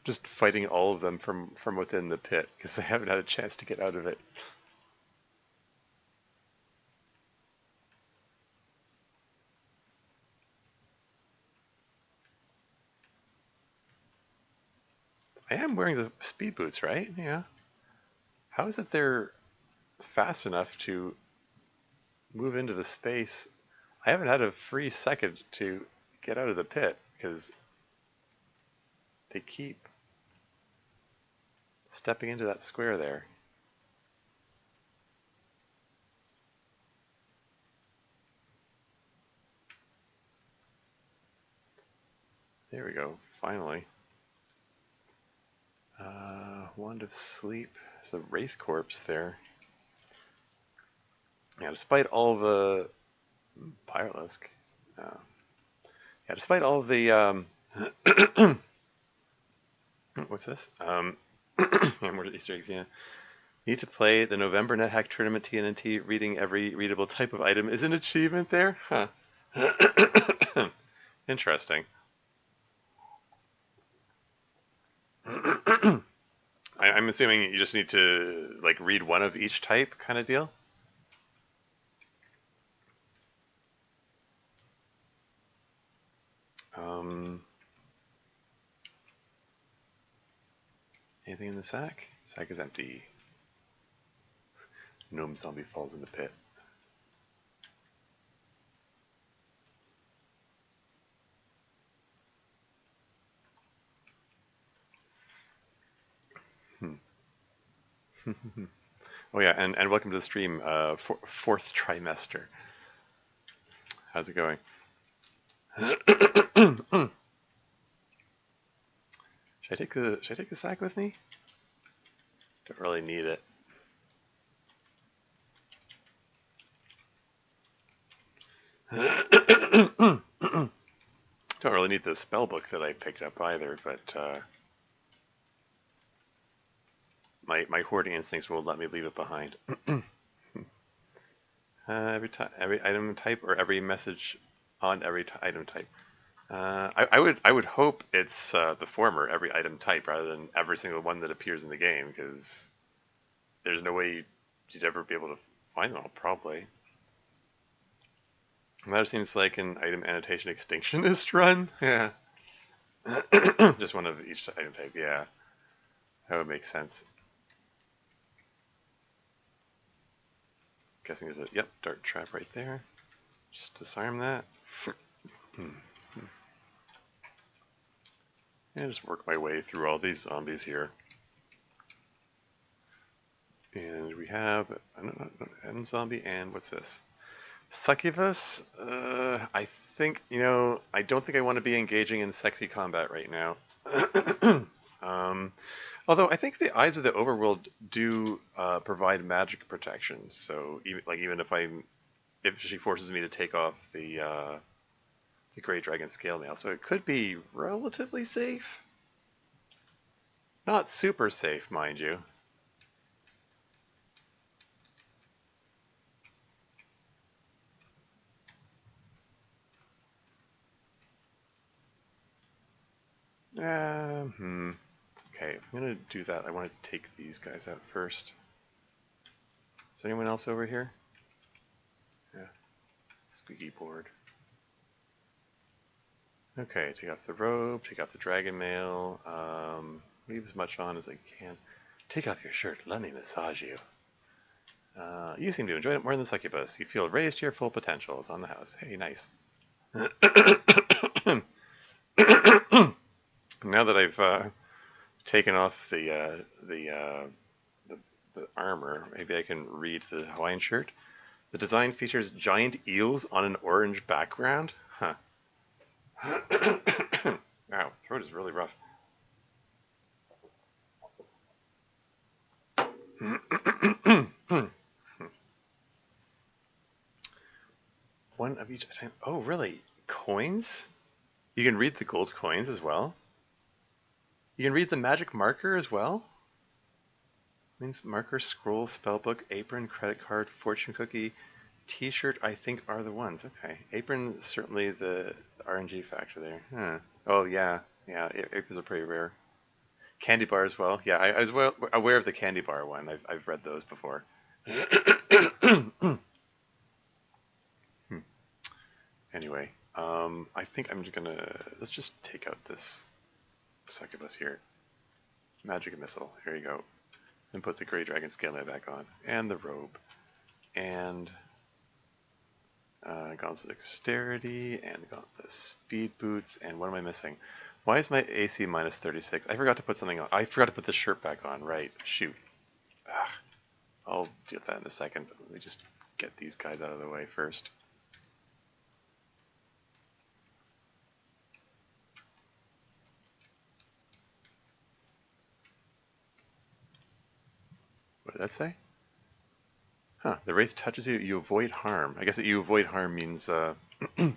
Just fighting all of them from within the pit because I haven't had a chance to get out of it. I am wearing the speed boots, right? Yeah. How is it they're fast enough to move into the space? I haven't had a free second to get out of the pit because they keep stepping into that square there. There we go, finally. Wand of Sleep. There's a Wraith Corpse there. Yeah, despite all the... Pyralisk. Yeah, despite all the... what's this? More Easter eggs, yeah. You need to play the November Nethack Tournament TNT. Reading every readable type of item is an achievement there? Huh. Interesting. I'm assuming you just need to like read one of each type kind of deal? Anything in the sack? Sack is empty. Gnome zombie falls in the pit. Oh yeah, and welcome to the stream, fourth trimester. How's it going? Should I take the sack with me? Don't really need it. Don't really need the spell book that I picked up either, but my hoarding instincts won't let me leave it behind. Every item type or every message on every item type. I would hope it's the former, every item type, rather than every single one that appears in the game, because there's no way you'd ever be able to find them all, probably. That seems like an item annotation extinctionist run. Yeah. Just one of each item type, yeah. That would make sense. Guessing there's a, yep, dart trap right there. Just disarm that. And just work my way through all these zombies here. And we we have? An zombie, and what's this? Succubus? I think, I don't think I want to be engaging in sexy combat right now. um, Although I think the Eyes of the Overworld do provide magic protection, so even if she forces me to take off the Great Dragon Scale Mail, so it could be relatively safe. Not super safe, mind you. Okay, if I'm gonna do that, I want to take these guys out first. Is there anyone else over here? Yeah, squeaky board. Okay, take off the robe, take off the dragon mail, leave as much on as I can. Take off your shirt, let me massage you. You seem to enjoy it more than the succubus. You feel raised to your full potential. It's on the house. Hey, nice. Now that I've taken off the armor, maybe I can read the Hawaiian shirt. The design features giant eels on an orange background. Huh. Wow, throat is really rough. One of each time. Oh, really? Coins? You can read the gold coins as well? You can read the magic marker as well? Means marker, scroll, spellbook, apron, credit card, fortune cookie, t-shirt, I think are the ones. Okay. Apron, certainly the RNG factor there. Huh. Oh, yeah. Yeah, aprons are pretty rare. Candy bar as well. Yeah, I was well aware of the candy bar one. I've read those before. Anyway, I think I'm just gonna, let's just take out this succubus here. Magic missile. Here you go. And put the Great Dragon Scale back on. And the robe. And Gauntlet of Dexterity. And the Speed Boots. And what am I missing? Why is my AC minus 36? I forgot to put something on. I forgot to put the shirt back on. Right. Shoot. Ugh. I'll do that in a second. But let me just get these guys out of the way first. What did that say? Huh, the wraith touches you, you avoid harm. I guess that you avoid harm means you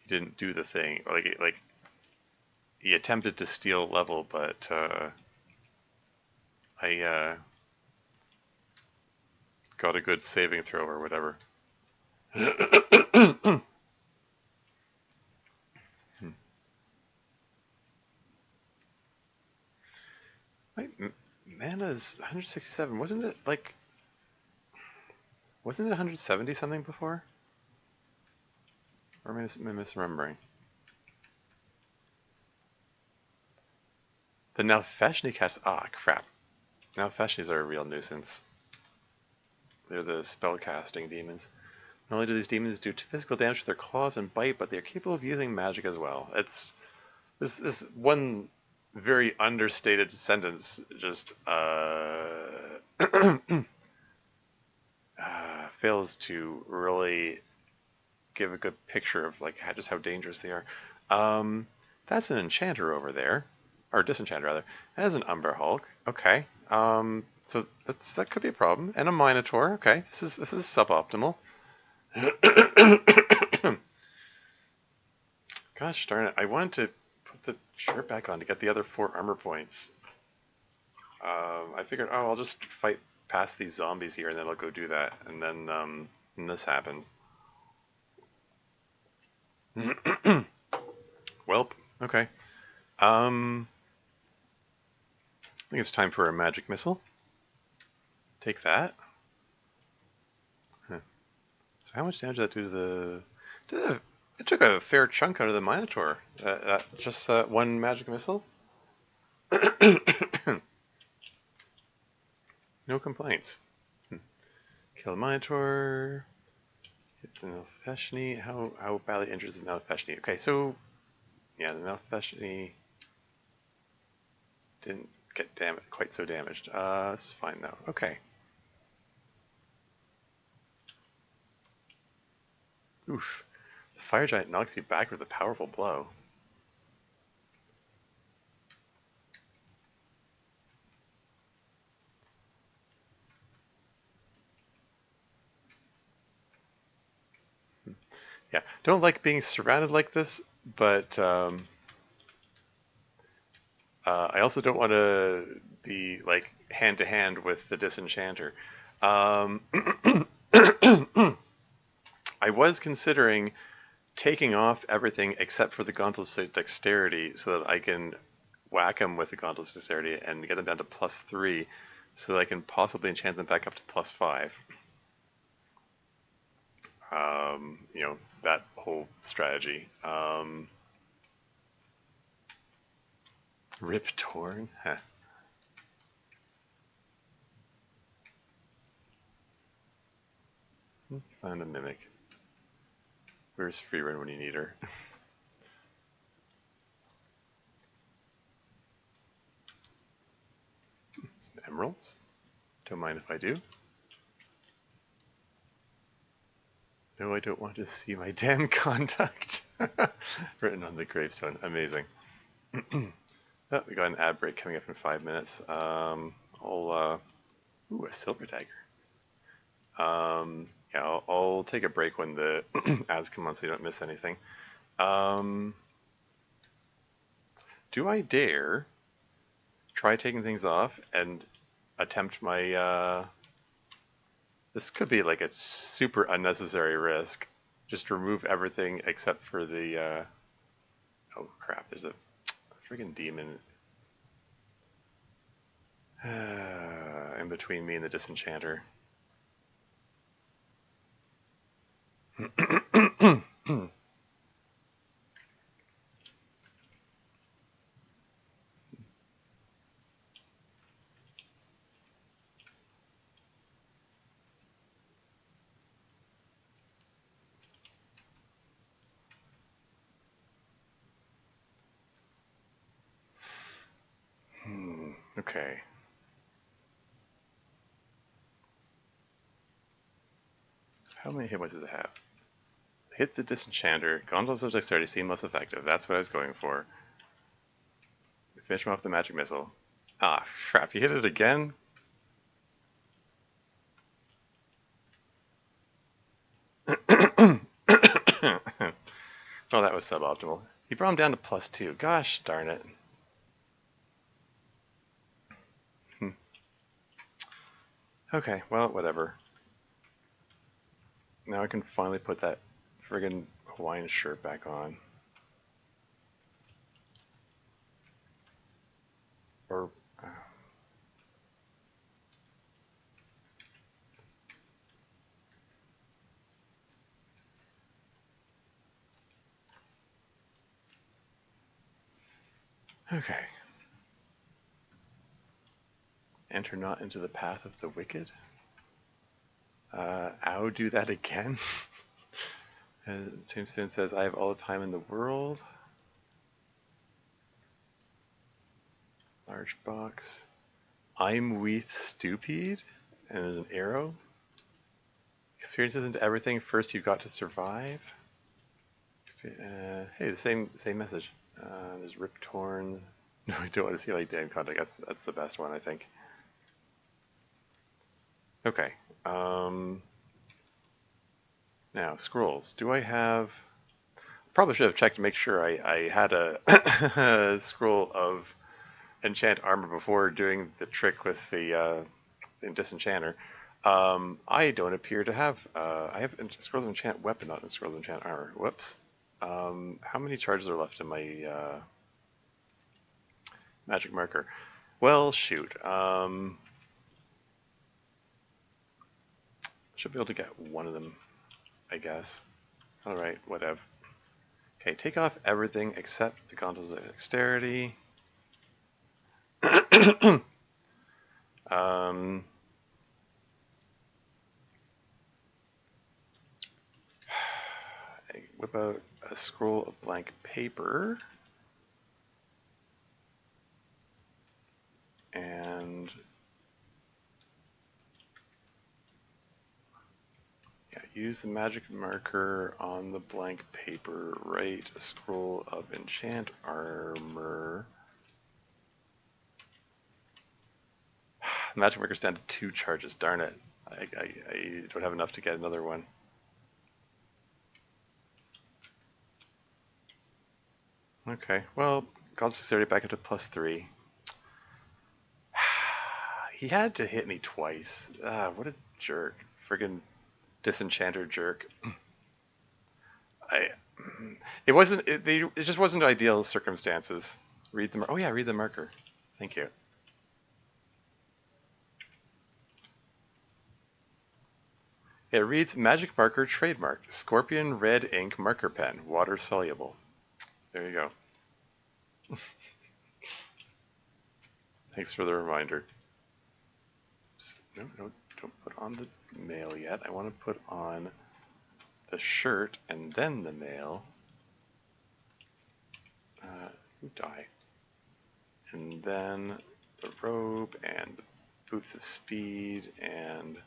didn't do the thing. Like he attempted to steal level, but I got a good saving throw or whatever. My mana's 167. Wasn't it 170 something before? Or am I misremembering? The Nalfashni cats. Ah, crap. Nalfashnis are a real nuisance. They're the spellcasting demons. Not only do these demons do physical damage with their claws and bite, but they're capable of using magic as well. It's this one very understated sentence just fails to really give a good picture of just how dangerous they are. That's an enchanter over there, or disenchanter rather. That is an Umber Hulk. Okay. So that could be a problem. And a Minotaur. Okay, this is suboptimal. Gosh darn it! I wanted to put the shirt back on to get the other 4 armor points. I figured, oh, I'll just fight past these zombies here, and then I'll go do that, and then this happens. Welp. Okay. I think it's time for a magic missile. Take that. Huh. So how much damage did that do to the... It took a fair chunk out of the Minotaur. Just that one magic missile? No complaints. Kill the Minotaur. Hit the Nalfashni. How badly injures the Nalfashni? Okay, so... Yeah, the Nalfashni didn't get quite so damaged. This is fine though. Okay. Oof. The fire giant knocks you back with a powerful blow. Yeah, don't like being surrounded like this, but I also don't want to be like hand to hand with the disenchanter. Um, I was considering taking off everything except for the Gauntlet's dexterity so that I can whack them with the Gauntlet's dexterity and get them down to +3 so that I can possibly enchant them back up to +5. You know, that whole strategy. Rip Torn? Huh. Find a Mimic. Where's Free Run when you need her? Some emeralds. Don't mind if I do. No, I don't want to see my damn conduct. Written on the gravestone. Amazing. Oh, we got an ad break coming up in 5 minutes. Ooh, a silver dagger. Yeah, I'll take a break when the ads come on so you don't miss anything. Do I dare try taking things off and attempt my, this could be like a super unnecessary risk. Just remove everything except for the, oh crap, there's a friggin' demon in between me and the disenchanter. Okay. So how many hit points does it have? Hit the disenchanter. Gauntlets of dexterity seem less effective. That's what I was going for. Finish him off the magic missile. Ah, crap. You hit it again? Oh, that was suboptimal. He brought him down to +2. Gosh darn it. Okay, well, whatever. Now I can finally put that friggin' Hawaiian shirt back on. Or... okay. Enter not into the path of the wicked? Ow, do that again? Tombstone says, I have all the time in the world. Large box. I'm weath stupid. And there's an arrow. Experiences into everything. First you've got to survive. Hey, the same message. There's Rip Torn. No, I don't want to see like damn contact. That's the best one, I think. Okay. Now scrolls. Do I have? Probably should have checked to make sure I had a scroll of enchant armor before doing the trick with the disenchanter. I don't appear to have. I have scrolls of enchant weapon, not in scrolls of enchant armor. Whoops. How many charges are left in my magic marker? Well, shoot. Should be able to get one of them, I guess. Alright, whatever. Okay, take off everything except the gauntlets of dexterity. I whip out a scroll of blank paper. Use the magic marker on the blank paper. Write a scroll of enchant armor. Magic marker's down to 2 charges. Darn it. I don't have enough to get another one. Okay, well, God's Dexterity back up to +3. He had to hit me twice. What a jerk. Friggin' disenchanter jerk. It just wasn't ideal circumstances. Read the, oh yeah, read the marker. Thank you. It reads Magic Marker Trademark, Scorpion Red Ink Marker Pen, water soluble. There you go. Thanks for the reminder. No, don't put on the mail yet. I want to put on the shirt and then the mail. Die. And then the robe and the boots of speed and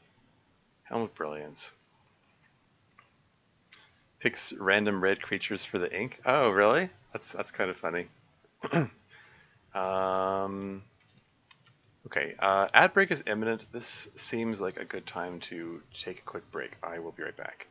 helm of brilliance. Picks random red creatures for the ink. Oh, really? That's kind of funny. Okay, ad break is imminent. This seems like a good time to take a quick break. I will be right back.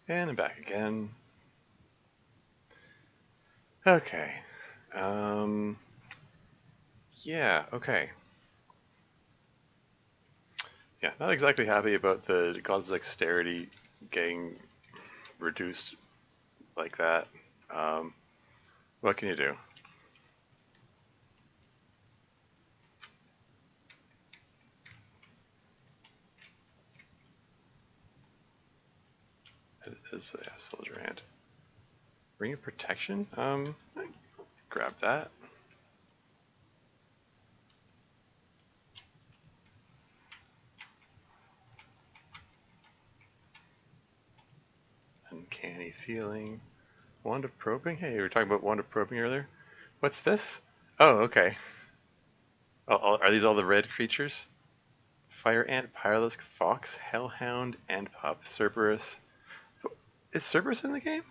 And I'm back again. Okay. Yeah, okay. Yeah, not exactly happy about the God's Dexterity getting reduced like that. Um, what can you do? It is a soldier hand. Ring of Protection? Grab that. Uncanny Feeling. Wand of Probing? Hey, we were talking about Wand of Probing earlier. What's this? Oh, okay. Are these all the red creatures? Fire Ant, Pyralisk, Fox, Hellhound, and Pup. Cerberus. Is Cerberus in the game?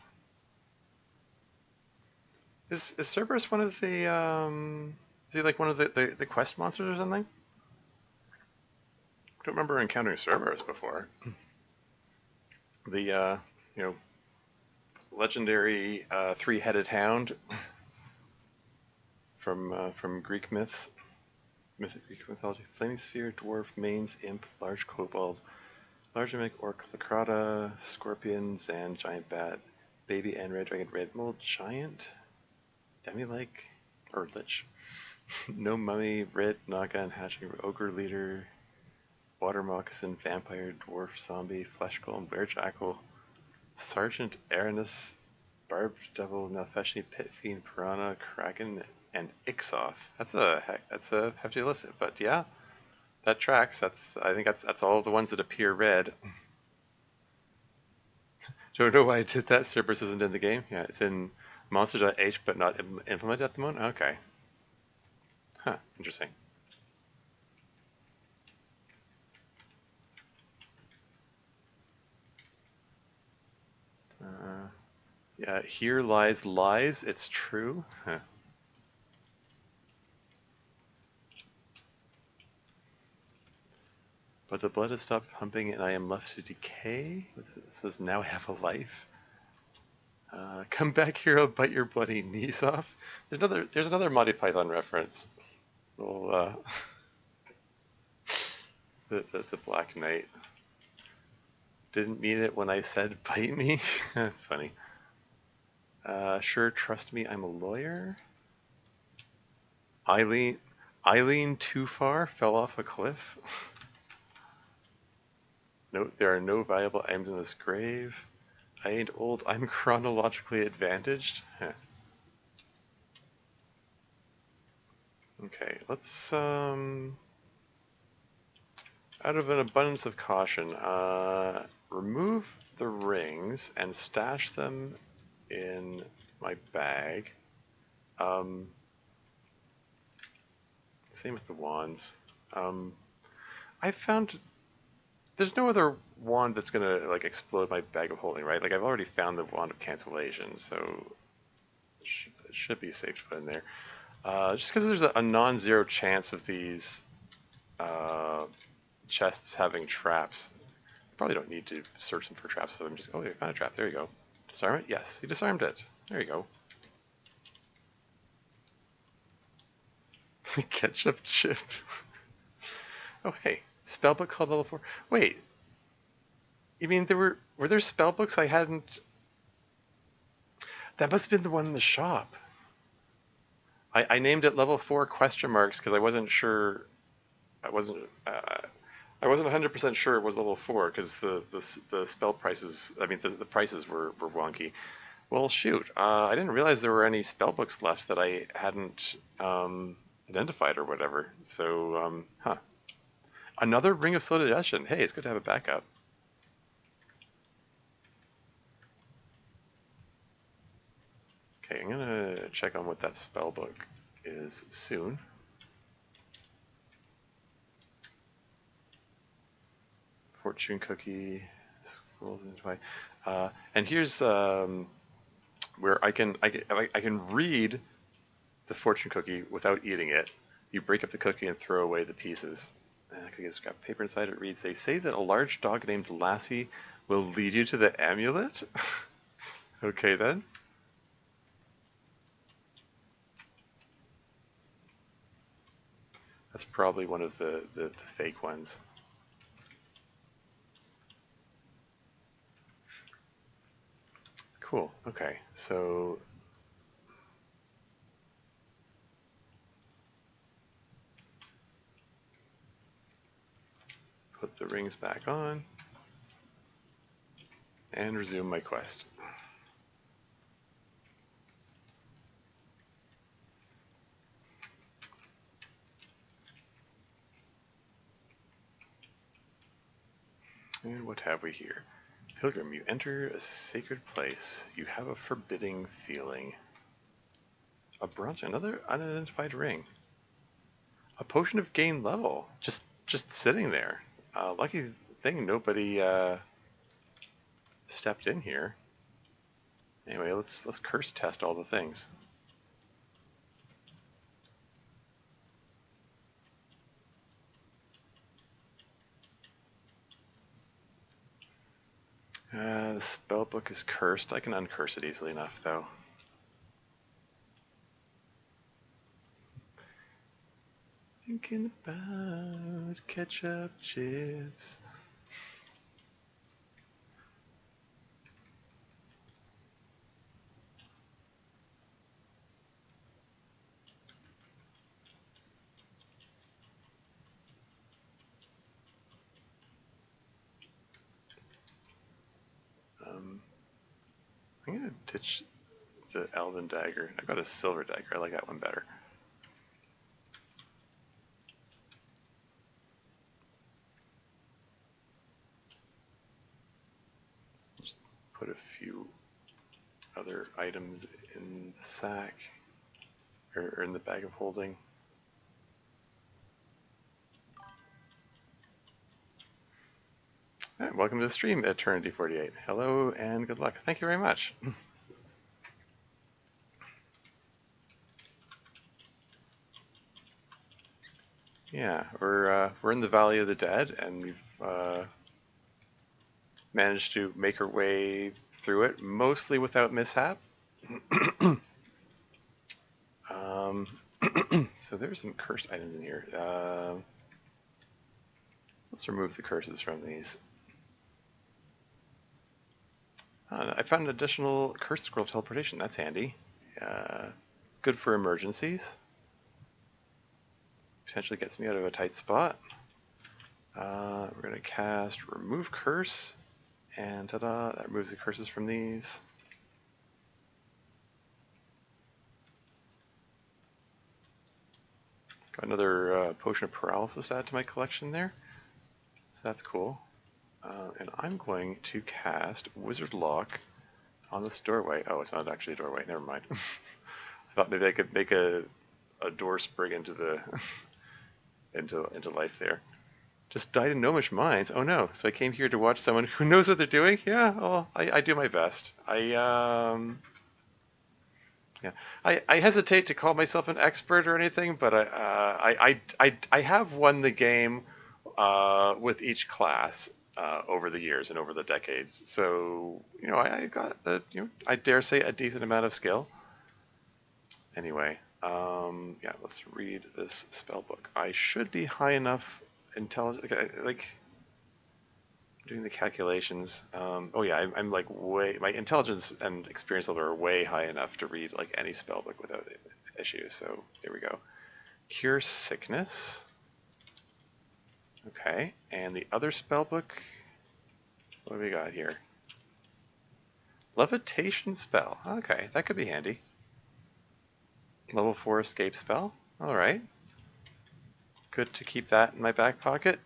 Is Cerberus one of the is he like one of the quest monsters or something? I don't remember encountering Cerberus before. The you know, legendary three-headed hound from Greek myths, Greek mythology. Flaming sphere, dwarf, mains, imp, large kobold, large mimic, orc, lacrata, scorpion, zan, giant bat, baby and red dragon, red mole, giant, demi-like, or lich. No mummy, red naga and hatching, ogre leader, water moccasin, vampire, dwarf, zombie, flesh golem, bear-jackal, sergeant, Aranis, barbed devil, Nalfeshni, pit fiend, piranha, kraken, and Ixoth. That's a hefty list, but yeah, that tracks. I think that's all the ones that appear red. Don't know why I did that. Cerberus isn't in the game. Yeah, it's in monster.h, but not implemented at the moment. Okay. Huh. Interesting. Yeah, here lies lies. It's true. Huh. But the blood has stopped pumping and I am left to decay. It says now I have a life. Come back here, I'll bite your bloody knees off. There's another Monty Python reference. Well, the Black Knight. Didn't mean it when I said bite me. Funny. Sure, trust me, I'm a lawyer. Eileen too far, fell off a cliff. No, there are no valuable items in this grave. I ain't old, I'm chronologically advantaged. Huh. Okay, let's, out of an abundance of caution, remove the rings and stash them in my bag. Same with the wands. I found there's no other wand that's gonna like explode my bag of holding, right? Like I've already found the wand of cancellation, so it should be safe to put in there. Just because there's a non-zero chance of these chests having traps. Probably don't need to search them for traps, so I'm just, oh, I found a trap, there you go. Disarm it? Yes, he disarmed it. There you go. Ketchup chip. Oh, hey, spellbook called level 4. Wait, you mean were there spellbooks I hadn't? That must have been the one in the shop. I named it level 4 question marks because I wasn't sure. I wasn't. I wasn't 100% sure it was level 4 because the spell prices. I mean the prices were wonky. Well, shoot. I didn't realize there were any spell books left that I hadn't identified or whatever. So, huh. Another Ring of Slow Digestion. Hey, it's good to have a backup. Okay, I'm gonna check on what that spell book is soon. Fortune Cookie scrolls into my, and here's where I can read the fortune cookie without eating it. You break up the cookie and throw away the pieces. And the cookie has got paper inside. It reads, "They say that a large dog named Lassie will lead you to the amulet? Okay then. That's probably one of the fake ones. Cool. Okay, so put the rings back on and resume my quest. And what have we here? Pilgrim, you enter a sacred place. You have a forbidding feeling. A bronze, another unidentified ring. A potion of gain level. Just sitting there. Lucky thing nobody stepped in here. Anyway, let's curse test all the things. The spell book is cursed. I can uncurse it easily enough, though. Thinking about ketchup chips. I'm gonna ditch the Elven dagger. I got a silver dagger. I like that one better. Just put a few other items in the sack or in the bag of holding. All right, welcome to the stream, Eternity48. Hello and good luck. Thank you very much. Yeah, we're in the Valley of the Dead, and we've managed to make our way through it, mostly without mishap. So there's some cursed items in here. Let's remove the curses from these. I found an additional cursed scroll of teleportation. That's handy. It's good for emergencies. Potentially gets me out of a tight spot. We're going to cast Remove Curse, and ta-da, that removes the curses from these. Got another Potion of Paralysis to add to my collection there, so that's cool. And I'm going to cast Wizard Lock on this doorway. Oh, it's not actually a doorway, never mind. I thought maybe I could make a door spring into the into life there. Just died in Gnomish Mines. Oh no! So I came here to watch someone who knows what they're doing. Yeah, well, I do my best. Yeah, I hesitate to call myself an expert or anything, but I have won the game with each class over the years and over the decades. So I got I dare say a decent amount of skill. Anyway, yeah, let's read this spell book. I should be high enough intelligence, like doing the calculations. Oh yeah, I'm like my intelligence and experience level are way high enough to read like any spell book without issue. So there we go. Cure sickness. Okay, and the other spell book. What do we got here? Levitation spell. Okay, that could be handy. Level 4 escape spell. Alright. Good to keep that in my back pocket.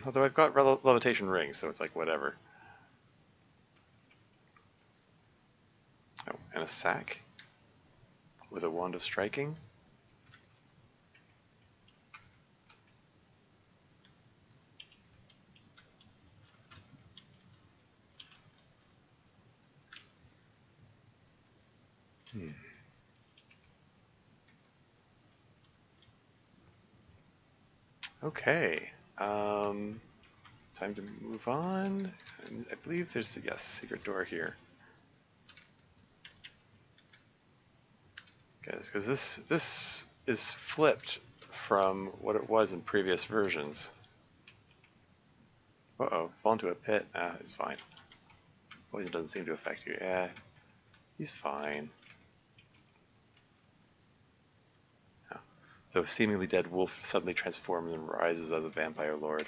Although I've got levitation rings, so it's like whatever. Oh, and a sack with a wand of striking. Okay. time to move on. And I believe there's, yes, secret door here. Because this is flipped from what it was in previous versions. Uh-oh, fall into a pit. Ah, it's fine. Poison doesn't seem to affect you. Yeah, he's fine. Oh. So a seemingly dead wolf suddenly transforms and rises as a vampire lord.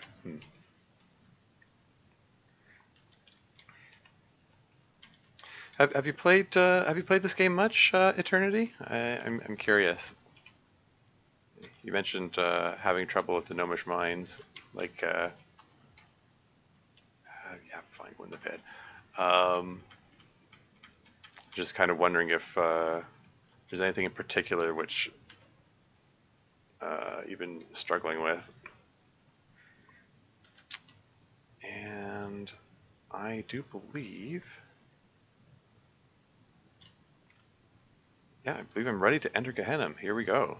Have you played this game much, Eternity? I'm curious. You mentioned having trouble with the gnomish mines, like yeah, fine, go in the pit. Just kind of wondering if there's anything in particular which you've been struggling with. And I do believe, yeah, I believe I'm ready to enter Gehennom. Here we go.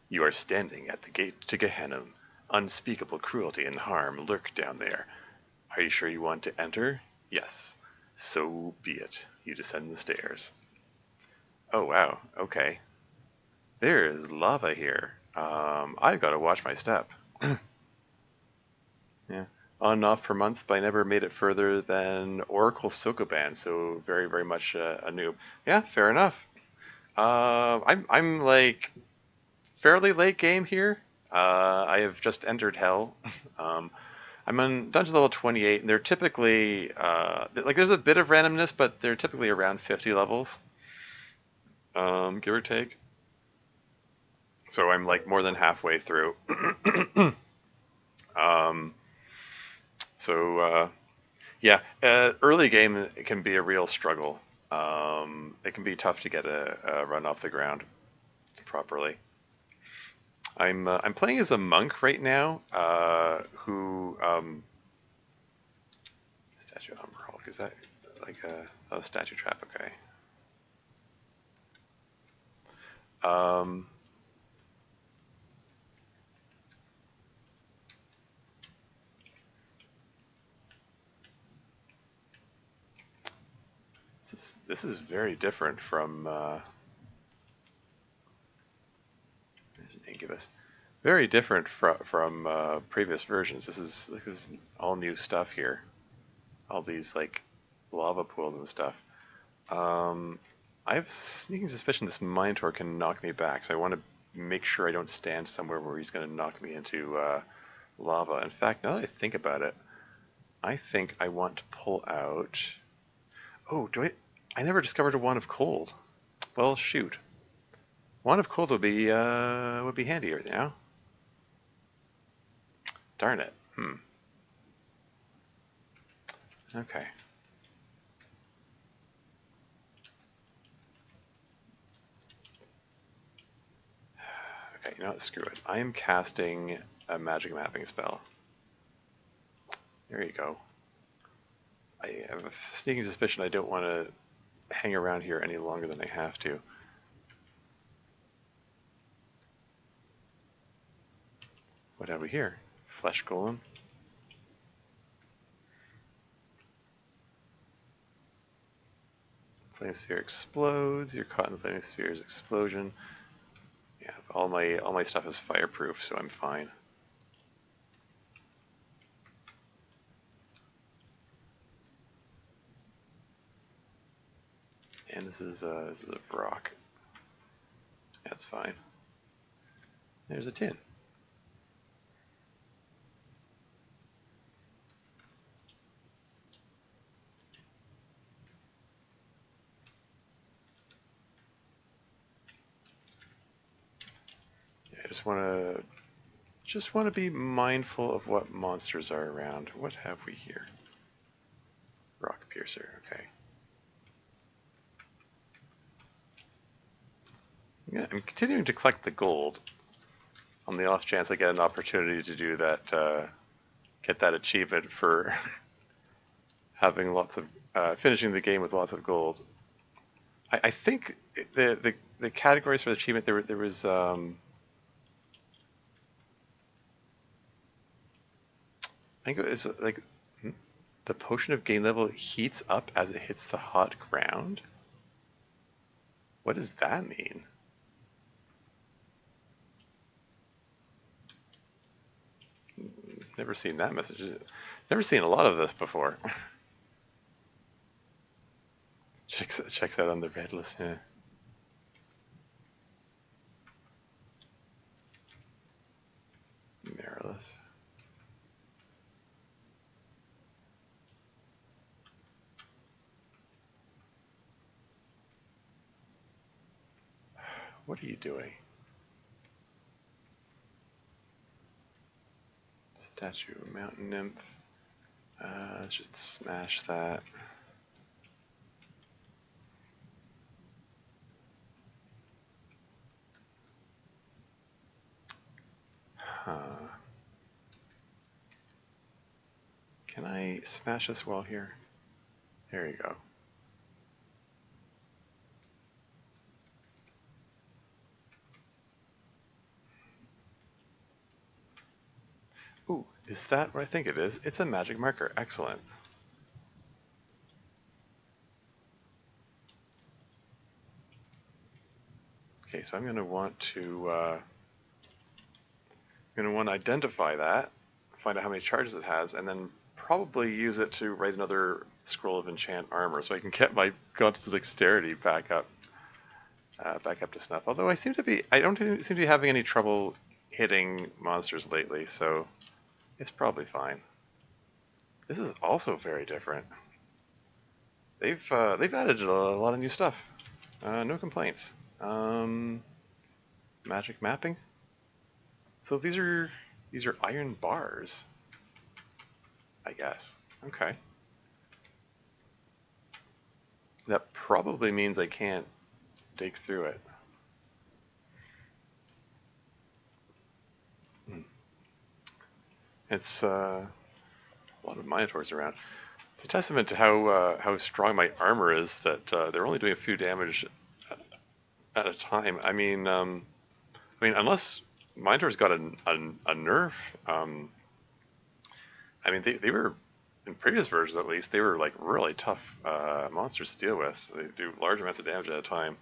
You are standing at the gate to Gehennom. Unspeakable cruelty and harm lurk down there. Are you sure you want to enter? Yes. So be it. You descend the stairs. Oh wow, okay. There is lava here. I've got to watch my step. Yeah. On and off for months, but I never made it further than Oracle Sokoban, so very, very much a noob. Yeah, fair enough. I'm like fairly late game here. I have just entered Hell. I'm on dungeon level 28, and they're typically like there's a bit of randomness, but they're typically around 50 levels, give or take. So I'm like more than halfway through. Yeah, early game it can be a real struggle. It can be tough to get a run off the ground properly. I'm playing as a monk right now, who statue Umber Hulk, is that like a statue trap? Okay. This is very different from Incubus. Very different from previous versions. This is all new stuff here. All these like lava pools and stuff. I have a sneaking suspicion this Minotaur can knock me back, so I want to make sure I don't stand somewhere where he's going to knock me into lava. In fact, now that I think about it, I think I want to pull out... Oh, I never discovered a Wand of Cold. Well, shoot. Wand of Cold would be handier, you know? Darn it. Okay. Okay, you know what? Screw it. I am casting a magic mapping spell. There you go. I have a sneaking suspicion I don't want to hang around here any longer than I have to. What have we here? Flesh Golem. Flame Sphere explodes. You're caught in the Flame Sphere's explosion. Yeah, all my stuff is fireproof, so I'm fine. And this is a rock. That's fine. There's a tin. Yeah, I just want to be mindful of what monsters are around. What have we here? Rock Piercer. Okay. Yeah, I'm continuing to collect the gold on the off chance I get an opportunity to do that, get that achievement for having lots of, finishing the game with lots of gold. I think the categories for the achievement, there was, I think it's like the potion of gain level heats up as it hits the hot ground. What does that mean? Never seen that message. Never seen a lot of this before. Checks out on the red list. Yeah. Mirrorless. What are you doing? Statue, mountain nymph. Let's just smash that. Huh. Can I smash this wall here? There you go. Ooh, is that what I think it is? It's a magic marker. Excellent. Okay, so I'm going to want to identify that, find out how many charges it has, and then probably use it to write another scroll of enchant armor, so I can get my Goddess of Dexterity back up to snuff. Although I don't seem to be having any trouble hitting monsters lately, so it's probably fine. This is also very different. They've added a lot of new stuff. No complaints. Magic mapping. So these are iron bars, I guess. Okay. That probably means I can't dig through it. It's a lot of Minotaurs around. It's a testament to how strong my armor is that they're only doing a few damage at a time. I mean, unless Minotaurs got a nerf. I mean, they were in previous versions at least. They were like really tough monsters to deal with. They do large amounts of damage at a time.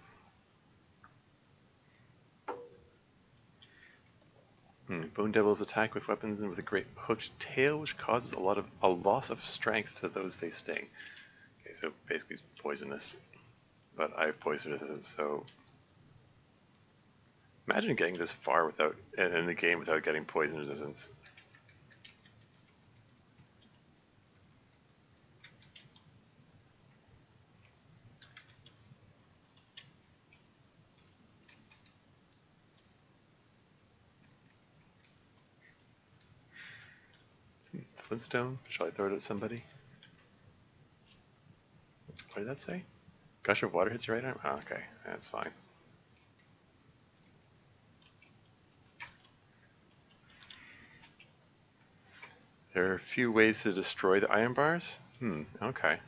Bone Devils attack with weapons and with a great hooked tail, which causes a loss of strength to those they sting. Okay, so basically it's poisonous, but I have poison resistance, so imagine getting this far in the game without getting poison resistance. Flintstone? Shall I throw it at somebody? What did that say? Gush of water hits your right arm? Oh, okay, that's fine. There are a few ways to destroy the iron bars? Okay.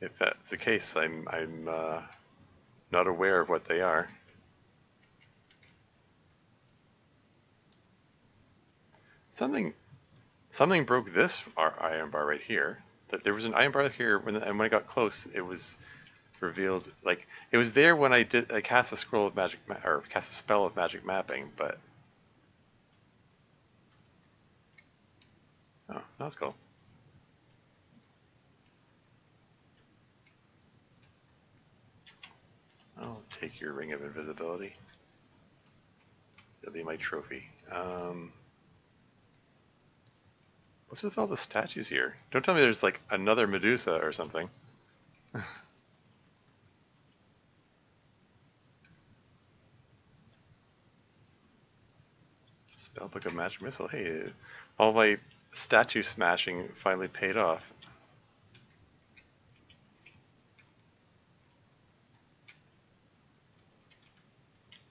If that's the case, I'm not aware of what they are. Something broke this iron bar right here. That there was an iron bar here, and when I got close, it was revealed. Like it was there when I cast a scroll of magic or cast a spell of magic mapping, but oh, that's cool. I'll take your ring of invisibility. It'll be my trophy. What's with all the statues here? Don't tell me there's like another Medusa or something. Spellbook of Magic Missile. Hey, all my statue smashing finally paid off.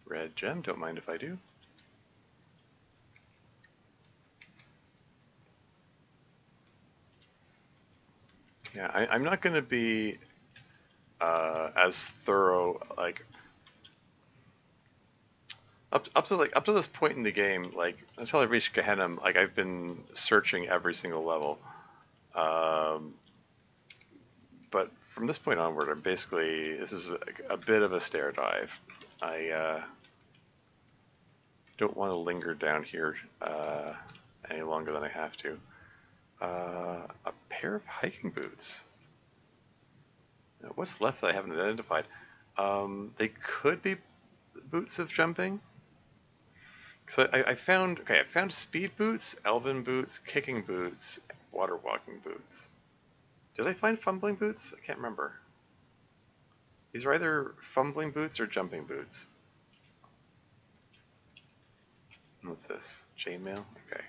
Red gem, don't mind if I do. Yeah, I'm not going to be as thorough, like, up to this point in the game, like until I reached Gehennom, like I've been searching every single level. Um, but from this point onward, I'm basically this is a bit of a stair dive. I don't want to linger down here any longer than I have to. A pair of hiking boots. Now, what's left that I haven't identified? They could be boots of jumping. So I found I found speed boots, elven boots, kicking boots, water walking boots. Did I find fumbling boots? I can't remember. These are either fumbling boots or jumping boots. What's this? Chainmail? Okay.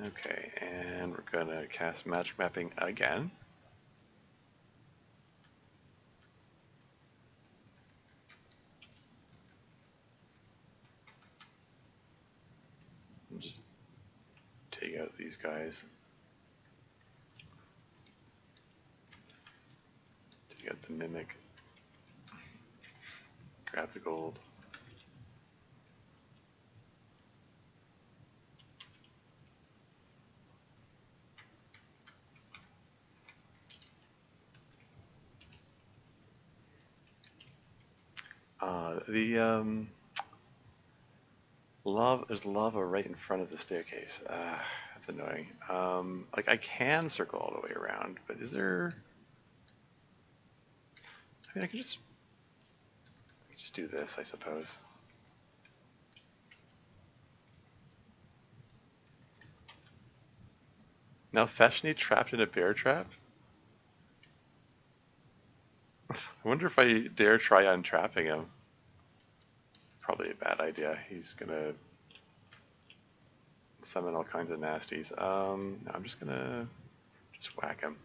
Okay, and we're gonna cast magic mapping again. And just take out these guys. Take out the mimic. Grab the gold. There's lava right in front of the staircase. That's annoying. Like I can circle all the way around, but is there? I mean, I could just do this, I suppose. Now Feshni trapped in a bear trap? I wonder if I dare try untrapping him. It's probably a bad idea. He's gonna summon all kinds of nasties. No, I'm just gonna whack him.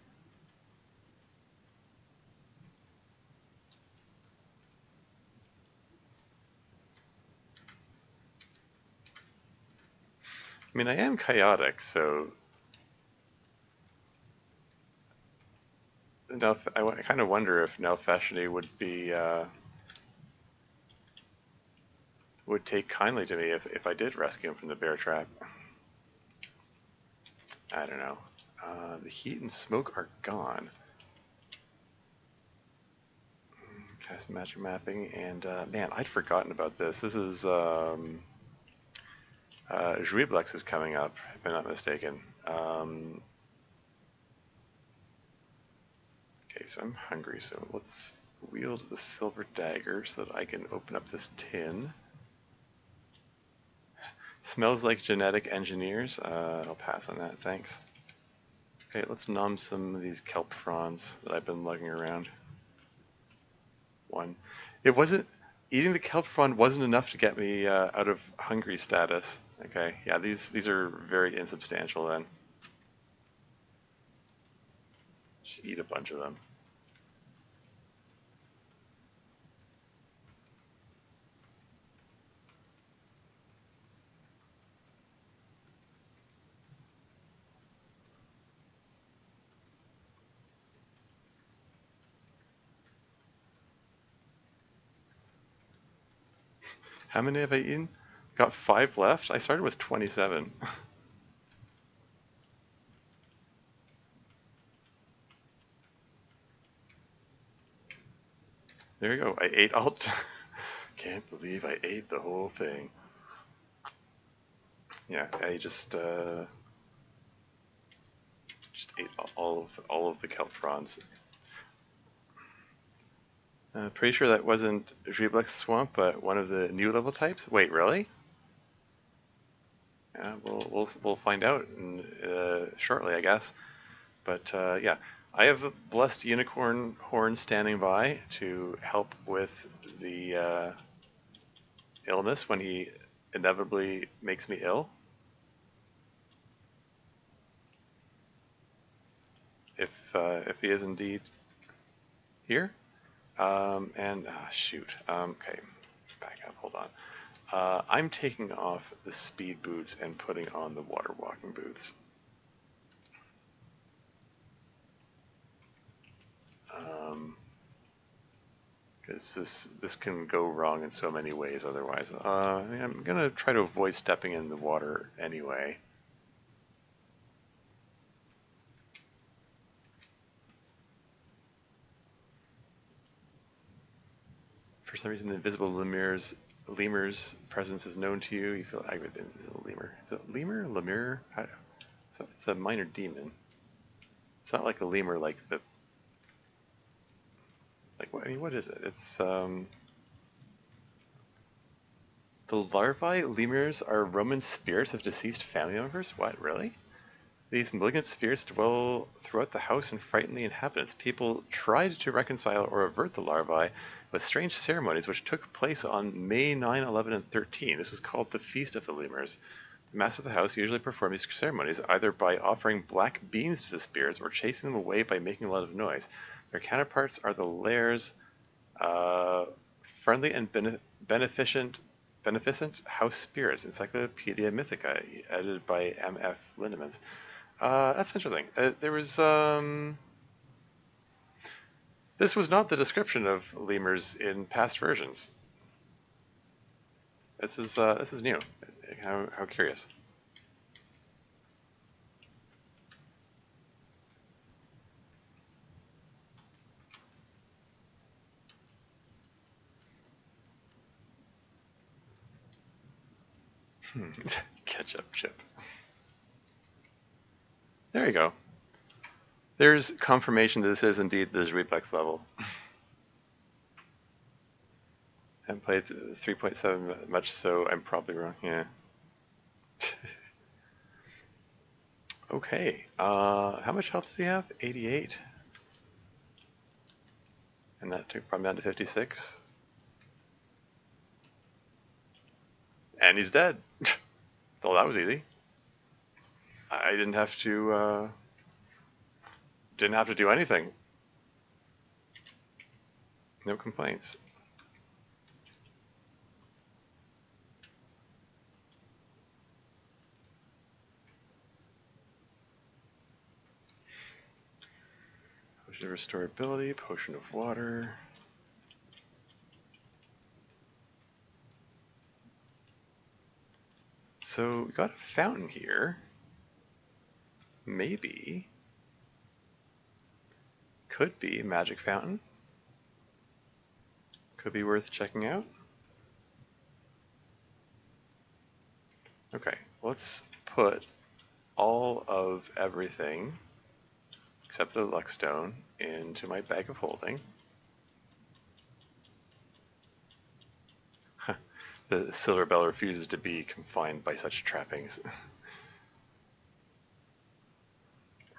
I mean, I am chaotic, so now I kind of wonder if now Feshni would take kindly to me if I did rescue him from the bear trap. I don't know. The heat and smoke are gone. Cast magic mapping, and man, I'd forgotten about this. This is Jueblex is coming up, if I'm not mistaken. Okay, so I'm hungry, so let's wield the silver dagger so that I can open up this tin. Smells like genetic engineers. I'll pass on that, thanks. Okay, let's nom some of these kelp fronds that I've been lugging around. One. It wasn't, eating the kelp frond wasn't enough to get me out of hungry status. Okay, yeah, these are very insubstantial then. Just eat a bunch of them. How many have I eaten? Got 5 left? I started with 27. There you go. I ate all. Can't believe I ate the whole thing. Yeah, I just ate all of the kelp fronds. Pretty sure that wasn't Jueblex Swamp, but one of the new level types. Wait, really? Yeah, we'll find out shortly, I guess. But yeah, I have a blessed unicorn horn standing by to help with the illness when he inevitably makes me ill. If he is indeed here. Shoot. Okay, back up. Hold on. I'm taking off the speed boots and putting on the water walking boots. because this can go wrong in so many ways otherwise. I mean, I'm gonna try to avoid stepping in the water anyway. For some reason, the invisible lemur's presence is known to you. You feel aggravated with the invisible lemur. Is it lemur? Lemur? It's a minor demon. It's not like a lemur, like the. Like, I mean, what is it? It's the larvae lemurs are Roman spirits of deceased family members. What, really? These malignant spirits dwell throughout the house and frighten the inhabitants. People tried to reconcile or avert the larvae with strange ceremonies which took place on May 9, 11, and 13. This was called the Feast of the Lemurs. The master of the house usually performed these ceremonies either by offering black beans to the spirits or chasing them away by making a lot of noise. Their counterparts are the lairs, friendly and beneficent house spirits. Encyclopedia Mythica, edited by M.F. Lindemans. That's interesting. This was not the description of lemurs in past versions. This is new. How curious. Ketchup chip. There you go. There's confirmation that this is indeed the Reflex level. I haven't played 3.7 much, so I'm probably wrong. Yeah. Okay. How much health does he have? 88. And that took him down to 56. And he's dead. Well, that was easy. I didn't have to do anything. No complaints. Potion of restorability, potion of water. So we got a fountain here. Maybe. Could be magic fountain. Could be worth checking out. Okay, let's put all of everything except the luckstone into my bag of holding. The silver bell refuses to be confined by such trappings.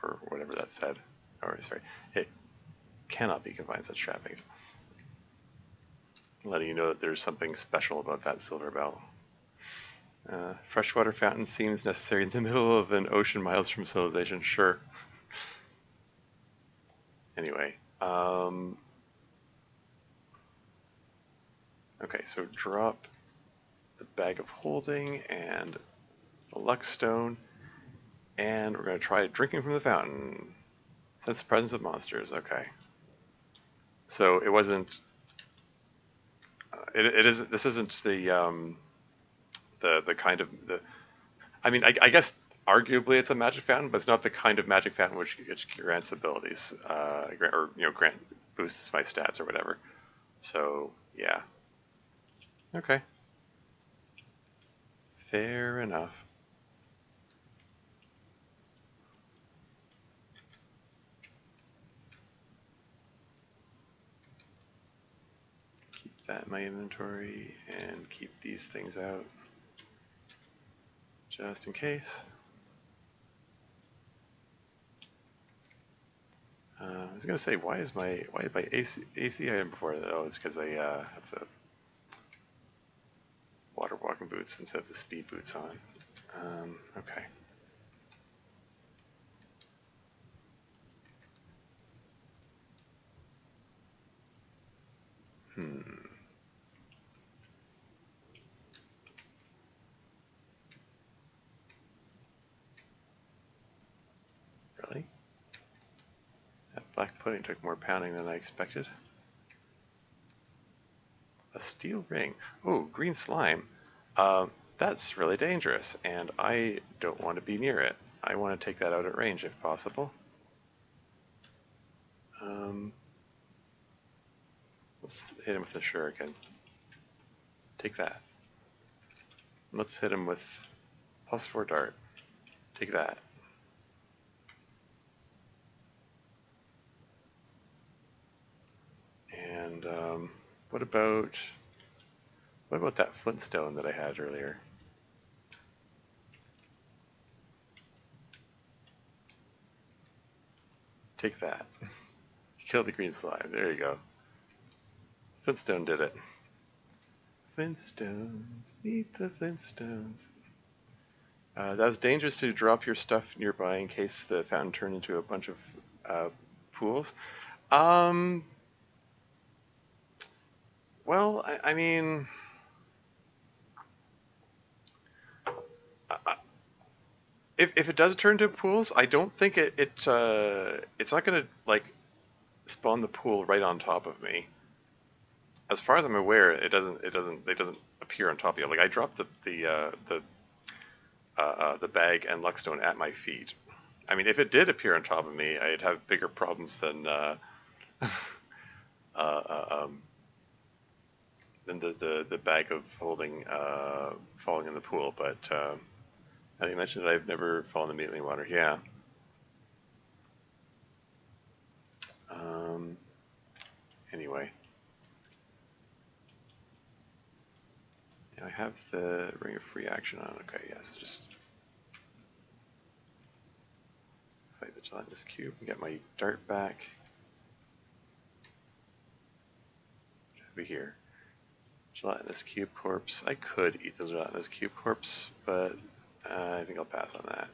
Or whatever that said. Oh, sorry. It cannot be confined such trappings. Letting you know that there's something special about that silver bell. Freshwater fountain seems necessary in the middle of an ocean miles from civilization. Sure. Anyway. Okay, so drop the bag of holding and the luckstone. And we're going to try drinking from the fountain. Sense the presence of monsters. Okay. So it wasn't. It isn't. This isn't the kind of the. I mean, I guess arguably it's a magic fountain, but it's not the kind of magic fountain which grants abilities, or grant boosts my stats or whatever. So yeah. Okay. Fair enough. Keep that in my inventory and keep these things out just in case. I was gonna say, why is my AC item before that? Oh, it's because I have the water walking boots instead of the speed boots on. Okay. Really? That black pudding took more pounding than I expected. A steel ring. Oh, green slime. That's really dangerous, and I don't want to be near it. I want to take that out at range if possible. Let's hit him with the shuriken. Take that. Let's hit him with +4 dart. Take that. And what about that flintstone that I had earlier? Take that. Kill the green slime. There you go. Flintstone did it. Flintstones, meet the Flintstones. That was dangerous to drop your stuff nearby in case the fountain turned into a bunch of pools. Well, I mean, if it does turn into pools, I don't think it's not gonna like spawn the pool right on top of me. As far as I'm aware, it doesn't appear on top of you. Like I dropped the bag and luckstone at my feet. I mean, if it did appear on top of me, I'd have bigger problems than the bag of holding falling in the pool. But as you mentioned, I've never fallen immediately in water. Yeah. Anyway. Yeah, I have the Ring of Free Action on. Okay, yes, just fight the gelatinous cube and get my dart back. Over here. Gelatinous cube corpse. I could eat the gelatinous cube corpse, but I think I'll pass on that.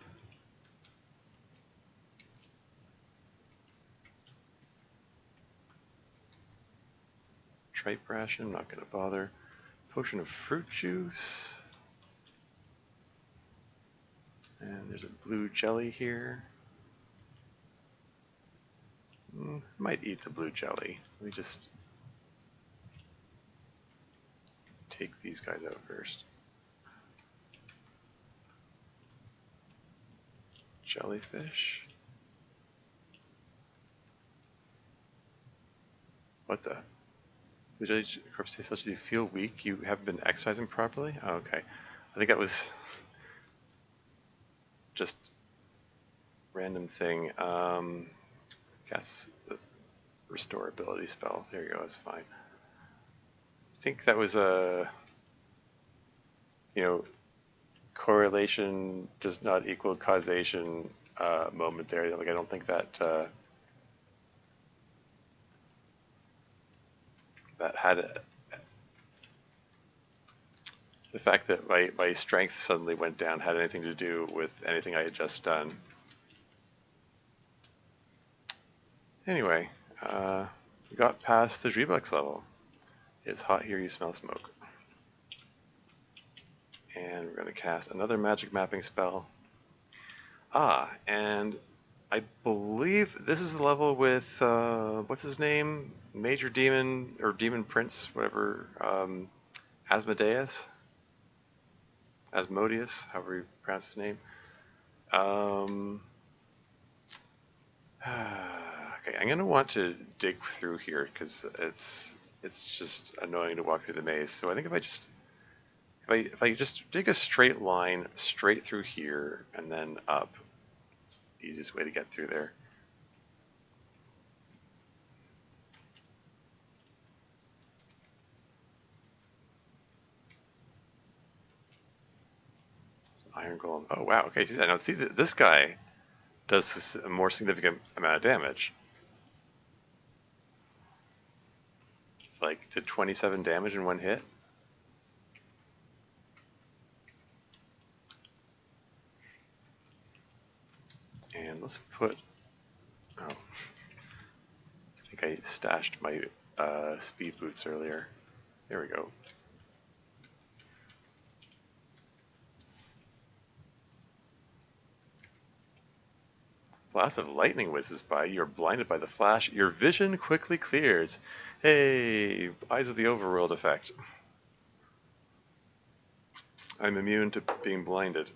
Tripe ration, not going to bother. Potion of fruit juice. And there's a blue jelly here. Might eat the blue jelly. Let me just take these guys out first. Jellyfish. What the? The jelly corpse tastes such that you feel weak. You haven't been exercising properly? Oh, okay. I think that was just random thing. Cast the restore ability spell. There you go. That's fine. I think that was a, correlation does not equal causation moment there. Like I don't think that that had the fact that my strength suddenly went down had anything to do with anything I had just done. Anyway, we got past the Dreebux level. It's hot here, you smell smoke. And we're going to cast another magic mapping spell. And I believe this is the level with, what's his name? Major Demon, or Demon Prince, whatever, Asmodeus, however you pronounce his name. Okay, I'm going to want to dig through here because it's just annoying to walk through the maze. So I think if I just dig a straight line straight through here and then up, it's the easiest way to get through there. Iron Golem. Oh wow. Okay. Now see this guy does a more significant amount of damage. It's like did 27 damage in one hit. And let's put. Oh, I think I stashed my speed boots earlier. There we go. Blast of lightning whizzes by. You're blinded by the flash. Your vision quickly clears. Hey, Eyes of the Overworld effect. I'm immune to being blinded.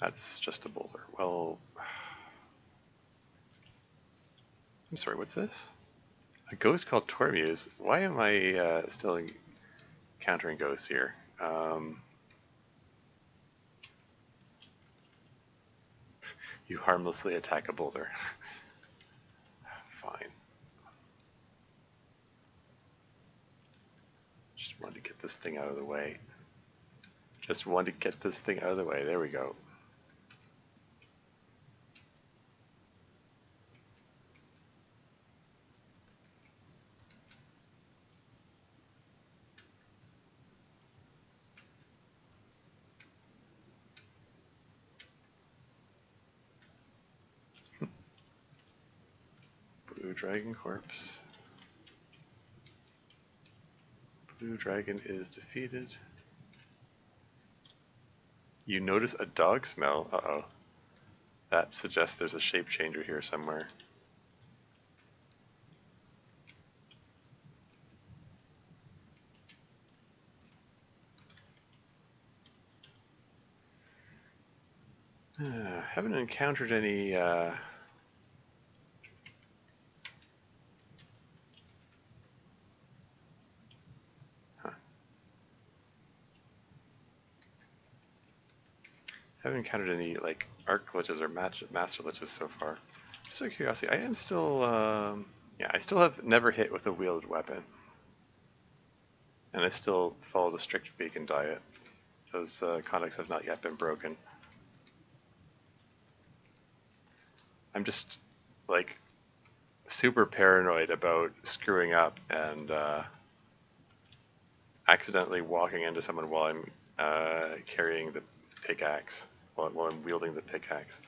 That's just a boulder. Well, I'm sorry, what's this? A ghost called Tormuse. Why am I still encountering ghosts here? You harmlessly attack a boulder. Fine. Just wanted to get this thing out of the way. Just wanted to get this thing out of the way. There we go. Blue Dragon Corpse. Blue Dragon is defeated. You notice a dog smell. Uh-oh. That suggests there's a shape changer here somewhere. Haven't encountered any haven't encountered any like arc glitches or master glitches so far. Just out of curiosity, I am still yeah, I still have never hit with a wielded weapon. And I still follow the strict vegan diet. Those contacts have not yet been broken. I'm just like super paranoid about screwing up and accidentally walking into someone while I'm carrying the pickaxe, while I'm wielding the pickaxe.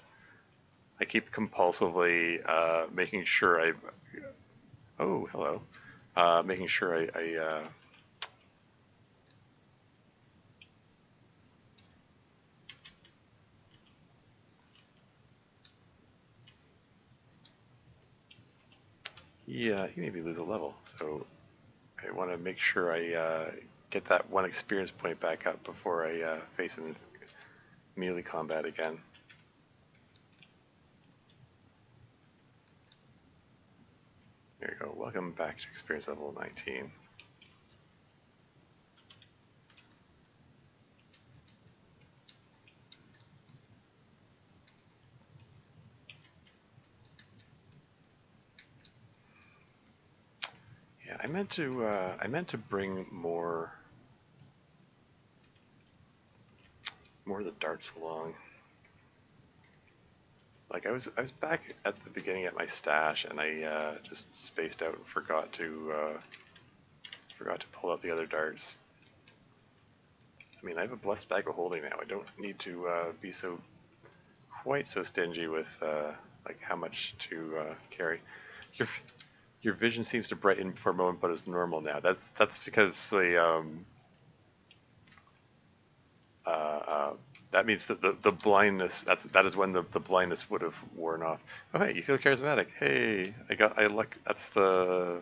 I keep compulsively making sure I... Oh, hello. Making sure I yeah, you maybe lose a level, so I want to make sure I get that one experience point back up before I face him in melee combat again. There you go. Welcome back to experience level 19. Yeah, I meant to bring more of the darts along. Like I was back at the beginning at my stash and I just spaced out and forgot to pull out the other darts. I mean, I have a blessed bag of holding now. I don't need to be quite so stingy with like how much to carry. Your vision seems to brighten for a moment, but is normal now. That's because the that means that the blindness, that is when the blindness would have worn off. Oh hey, you feel charismatic. Hey, I luck. That's the...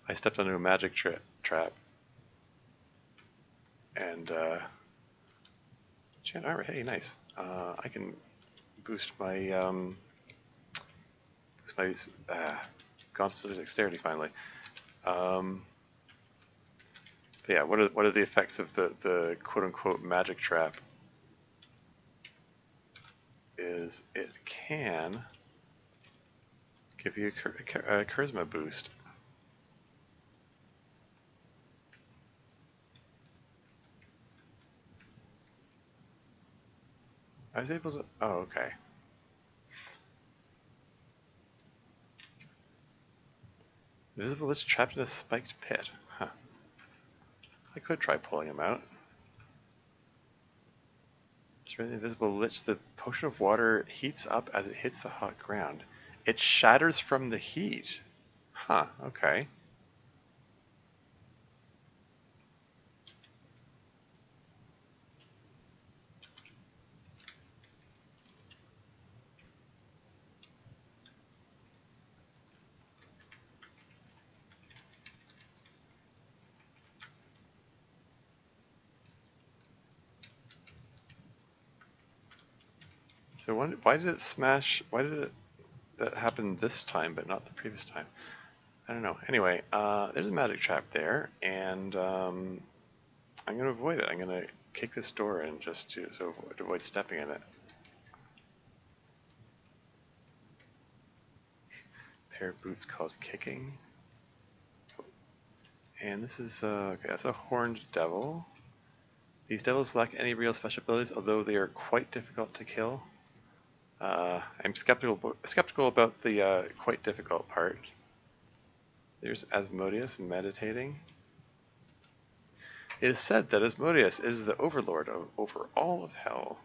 I stepped onto a magic trap. And enchant armor. Hey, nice. I can boost my constitution dexterity finally. But yeah, what are the effects of the quote unquote magic trap? Is it can give you a charisma boost. I was able to... Oh, okay. Invisible Lich trapped in a spiked pit. Huh. I could try pulling him out. Through the invisible lich, the potion of water heats up as it hits the hot ground. It shatters from the heat. Huh, okay. So why did it smash? Why did that happen this time, but not the previous time? I don't know. Anyway, there's a magic trap there, and I'm gonna avoid it. I'm gonna kick this door in just to avoid stepping in it. Pair of boots called kicking. And this is okay. That's a horned devil. These devils lack any real special abilities, although they are quite difficult to kill. I'm skeptical about the quite difficult part. There's Asmodeus meditating. It is said that Asmodeus is the overlord over all of hell.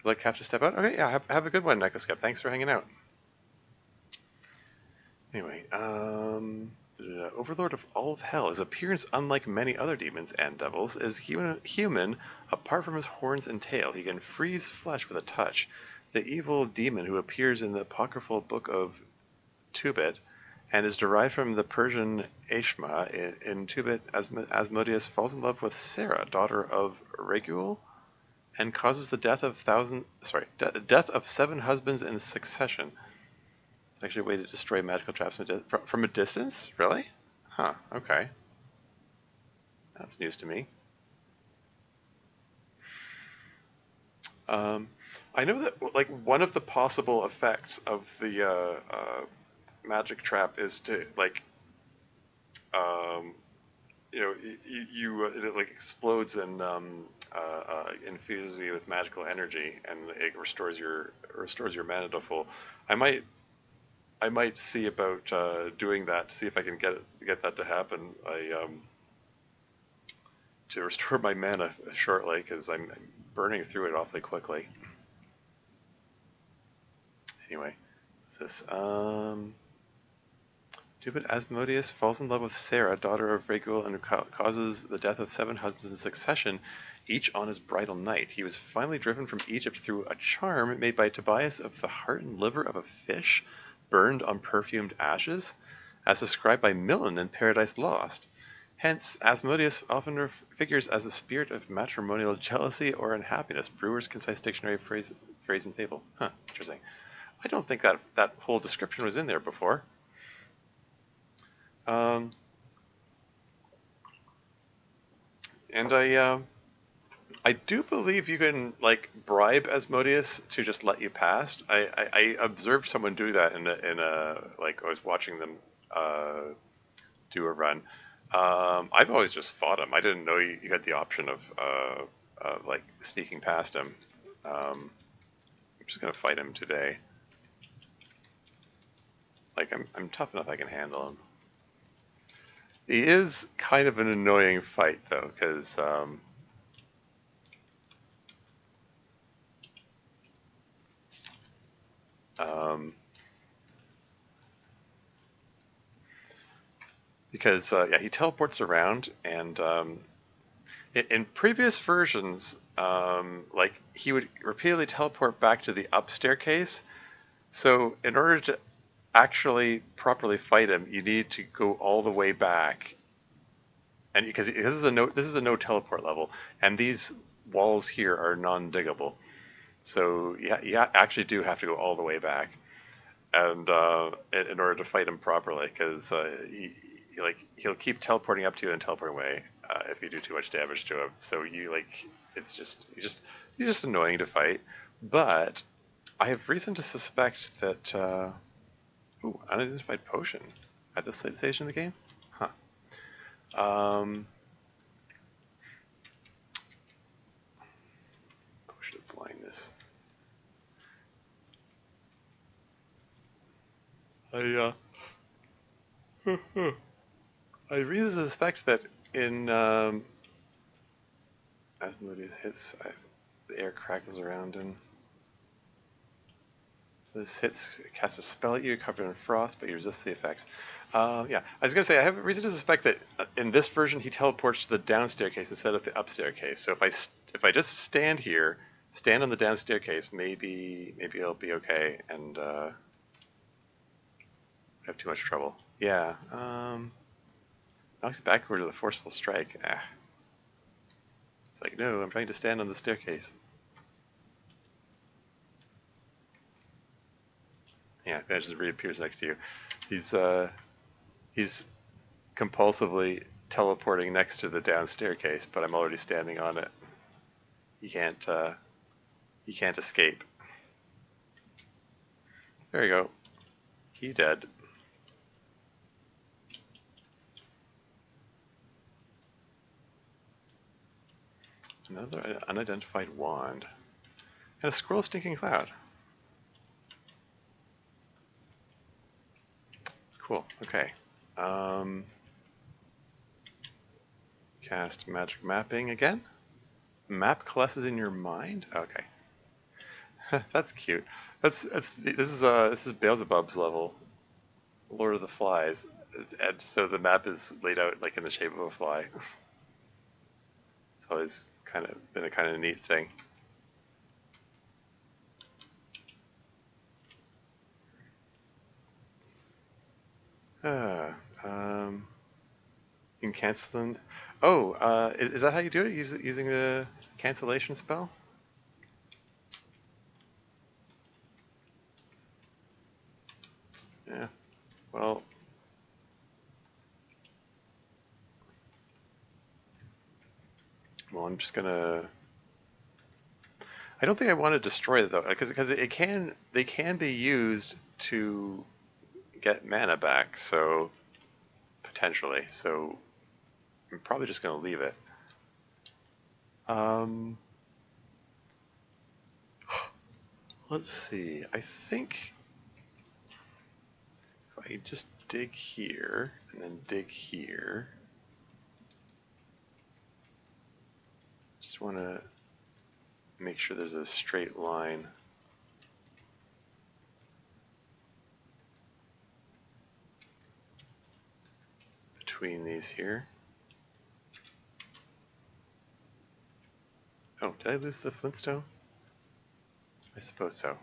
Like, have to step out? Okay, yeah, have a good one, Necoscep. Thanks for hanging out. Anyway, Overlord of all of hell. His appearance, unlike many other demons and devils, is human apart from his horns and tail. He can freeze flesh with a touch. The evil demon who appears in the apocryphal book of Tubit and is derived from the Persian Ashma. In Tubit, Asmodeus falls in love with Sarah, daughter of Regulul, and causes the death of death of 7 husbands in succession. It's actually a way to destroy magical traps from a distance? Really? Huh, okay. That's news to me. I know that like one of the possible effects of the magic trap is to like it like explodes and infuses you with magical energy and it restores your mana to full. I might see about doing that to see if I can get that to happen. To restore my mana shortly because I'm burning through it awfully quickly. Anyway, what's this? Stupid Asmodeus falls in love with Sarah, daughter of Regulul, and causes the death of 7 husbands in succession, each on his bridal night. He was finally driven from Egypt through a charm made by Tobias of the heart and liver of a fish, burned on perfumed ashes, as described by Milton in Paradise Lost. Hence, Asmodeus often figures as the spirit of matrimonial jealousy or unhappiness. Brewer's Concise Dictionary of Phrase and Fable. Huh, interesting. I don't think that whole description was in there before. And I do believe you can like bribe Asmodeus to just let you past. I observed someone do that in a like I was watching them do a run. I've always just fought him. I didn't know you had the option of like sneaking past him. I'm just gonna fight him today. Like I'm tough enough I can handle him. He is kind of an annoying fight though, because yeah, he teleports around, and in previous versions, like he would repeatedly teleport back to the up staircase. So in order to actually properly fight him, you need to go all the way back, and because this is a no teleport level, and these walls here are non-diggable. So you actually do have to go all the way back, and in order to fight him properly, because he'll keep teleporting up to you and teleporting away if you do too much damage to him. So he's just annoying to fight. But I have reason to suspect that unidentified potion at this station of the game, huh? Potion of blindness. I reason to suspect that in Asmodeus hits, the air crackles around him. So this hits casts a spell at you, covered in frost, but you resist the effects. Yeah, I was gonna say I have reason to suspect that in this version he teleports to the down staircase instead of the up staircase. So if I just stand here, stand on the down staircase, maybe it'll be okay and have too much trouble. Yeah. Knocks it backward with a forceful strike. It's like, no, I'm trying to stand on the staircase. Yeah, it just reappears next to you. He's compulsively teleporting next to the down staircase, but I'm already standing on it. He can't escape. There you go. He dead. Another unidentified wand. And a scroll stinking cloud. Cool. Okay. Cast magic mapping again. Map coalesces in your mind. Okay. That's cute. This is Beelzebub's level, Lord of the Flies, and so the map is laid out like in the shape of a fly. It's always kind of been a kind of neat thing. You can cancel them. Oh, is that how you do it? Using the cancellation spell? Yeah. Well, I'm just gonna. I don't think I want to destroy it though, because they can be used to get mana back. So potentially. So I'm probably just gonna leave it. Let's see. I think if I just dig here and then dig here, just want to make sure there's a straight line. Between these here. Oh, did I lose the flintstone? I suppose so.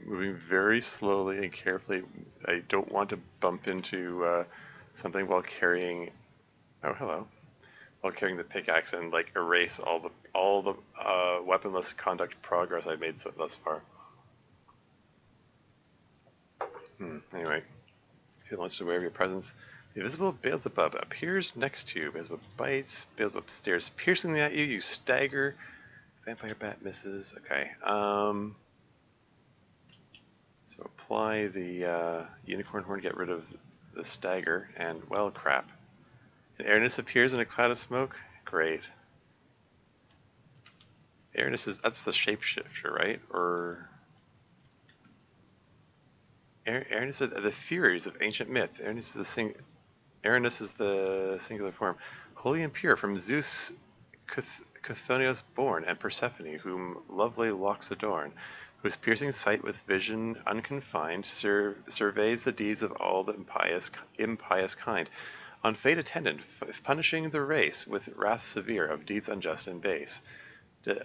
Moving very slowly and carefully. I don't want to bump into something while carrying. Oh, hello. While carrying the pickaxe and like erase all the weaponless conduct progress I've made thus far. Anyway, feel much aware of your presence. The invisible Beelzebub appears next to you. Beelzebub bites. Beelzebub stares piercingly at you. You stagger. Vampire bat misses. Okay. So apply the unicorn horn, get rid of the stagger, and well, crap. And airness appears in a cloud of smoke. Great. Airness that's the shapeshifter, right? Or Airness are the furies of ancient myth. Airness is the singular form. Holy and pure, from Zeus, Chthonios born, and Persephone, whom lovely locks adorn, whose piercing sight with vision unconfined surveys the deeds of all the impious kind. On fate attendant, punishing the race with wrath severe of deeds unjust and base.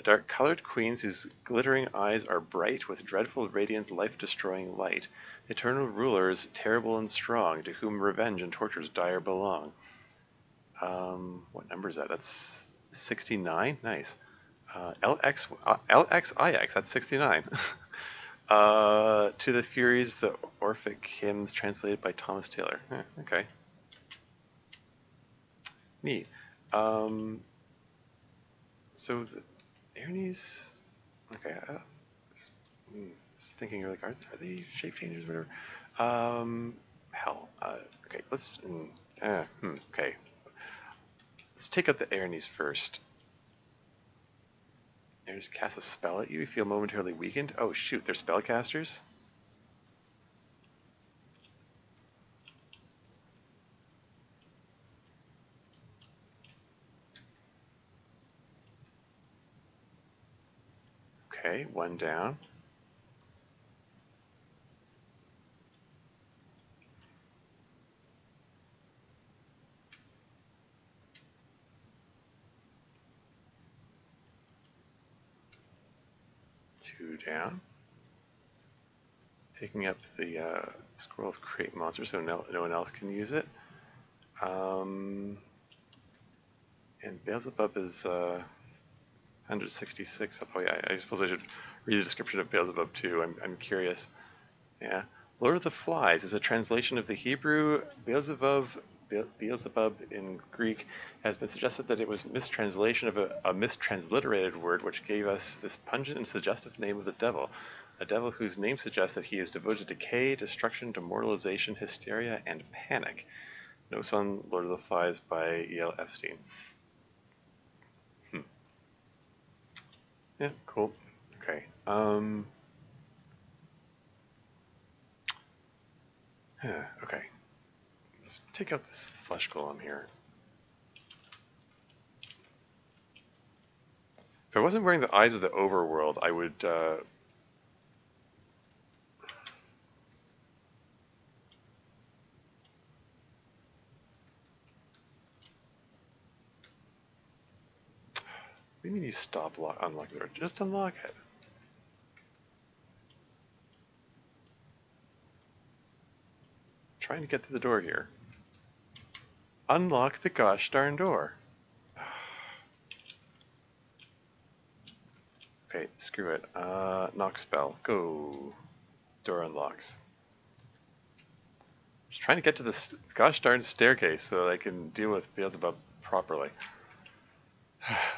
Dark-colored queens whose glittering eyes are bright with dreadful radiant life-destroying light. Eternal rulers, terrible and strong, to whom revenge and tortures dire belong. What number is that? That's 69? Nice. LXIX, that's 69. To the Furies, the Orphic hymns translated by Thomas Taylor. Okay. Neat. So the Airnies, okay, just thinking, like, are they shape changers or whatever? Hell, okay, okay. Let's take out the Airnies first. Airnies cast a spell at you, you feel momentarily weakened. Oh shoot, they're spellcasters? Okay, one down. 2 down. Picking up the Scroll of Create Monster so no one else can use it. And Beelzebub is 166. Oh yeah, I suppose I should read the description of Beelzebub too. I'm curious. Yeah. Lord of the Flies is a translation of the Hebrew Beelzebub. Beelzebub in Greek has been suggested that it was mistranslation of a mistransliterated word which gave us this pungent and suggestive name of the devil. A devil whose name suggests that he is devoted to decay, destruction, demoralization, hysteria, and panic. Notes on Lord of the Flies by E.L. Epstein. Yeah, cool. Okay. Okay. Let's take out this flesh golem here. If I wasn't wearing the Eyes of the Overworld, I would... What do you mean you stop unlock the door? Just unlock it. Trying to get through the door here. Unlock the gosh darn door. Okay, screw it. Knock spell. Go. Door unlocks. Just trying to get to this gosh darn staircase so that I can deal with Beelzebub properly.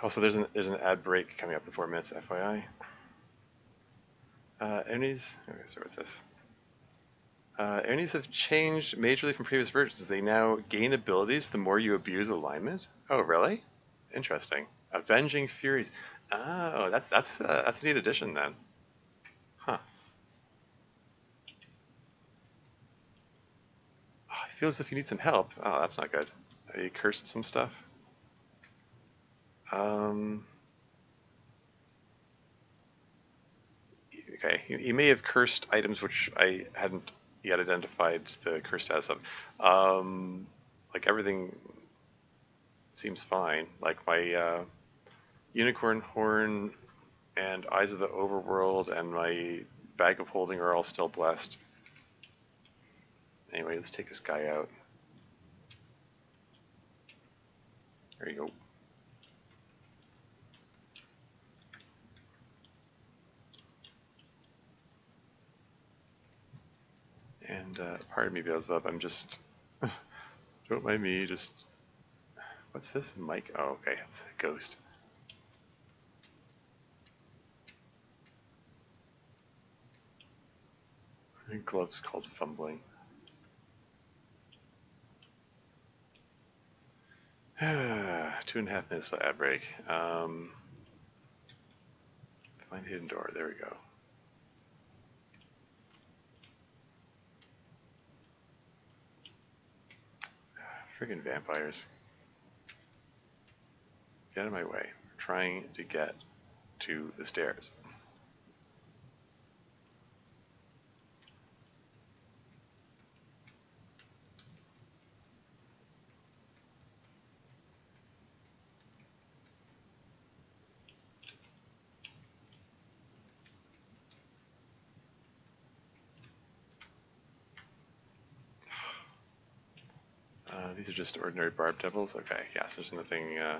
Also, there's an ad break coming up in 4 minutes, FYI. Enemies. Okay, so what's this? Enemies have changed majorly from previous versions. They now gain abilities the more you abuse alignment. Oh, really? Interesting. Avenging Furies. Oh, that's a neat addition then. Huh. Oh, it feels as if you need some help. Oh, that's not good. You cursed some stuff. Okay, he may have cursed items which I hadn't yet identified the curse status of. Like everything seems fine. Like my unicorn horn and Eyes of the Overworld and my bag of holding are all still blessed. Anyway, let's take this guy out. There you go. And pardon me, Beelzebub, I'm just... don't mind me, just... What's this? Mike? Oh, okay, it's a ghost. Gloves called fumbling. 2.5 minutes to ad break. Find hidden door. There we go. Friggin' vampires. Get out of my way. We're trying to get to the stairs. These are just ordinary barb devils? Okay, yes, there's nothing... I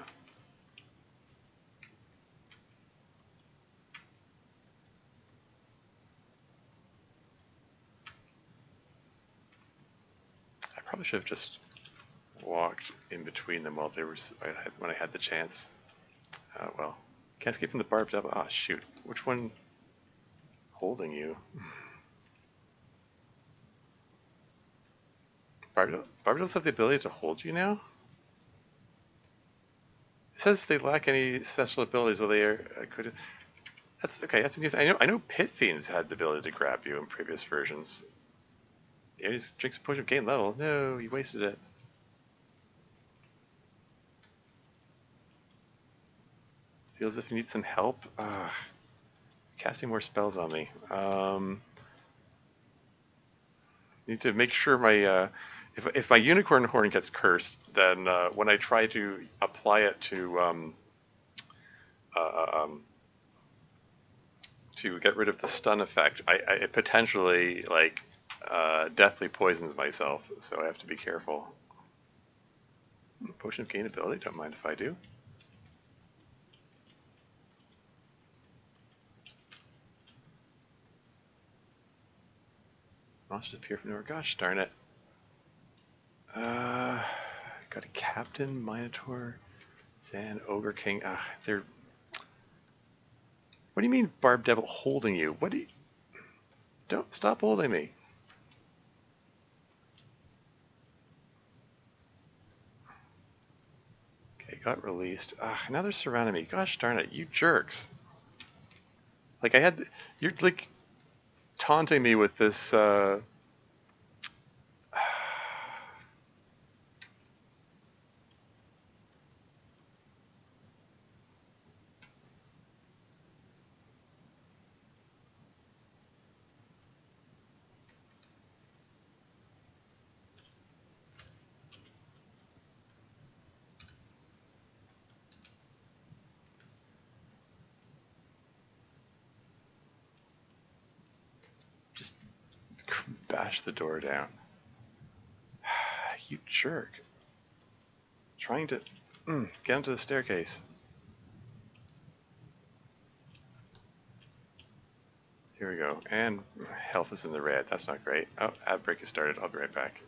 probably should have just walked in between them while they were... when I had the chance. Well, can't escape from the barb devil. Ah, shoot. Which one holding you? Barb devils have the ability to hold you now? It says they lack any special abilities, though they could. That's okay. That's a new thing. I know pit fiends had the ability to grab you in previous versions. Yeah, just drinks a potion of gain level. No, you wasted it. Feels as if you need some help. Casting more spells on me. Need to make sure my if my unicorn horn gets cursed, then when I try to apply it to to get rid of the stun effect, I potentially like deathly poisons myself, so I have to be careful. Potion of gain ability, don't mind if I do. Monsters appear from nowhere. Gosh darn it. Got a captain, Minotaur, Zan, Ogre King. They're. What do you mean, Barb Devil holding you? What do you? Don't stop holding me. Okay, got released. Now they're surrounding me. Gosh darn it, you jerks! Like you're like taunting me with this. Just bash the door down. You jerk! Trying to get onto the staircase. Here we go. And health is in the red. That's not great. Oh, ad break has started. I'll be right back.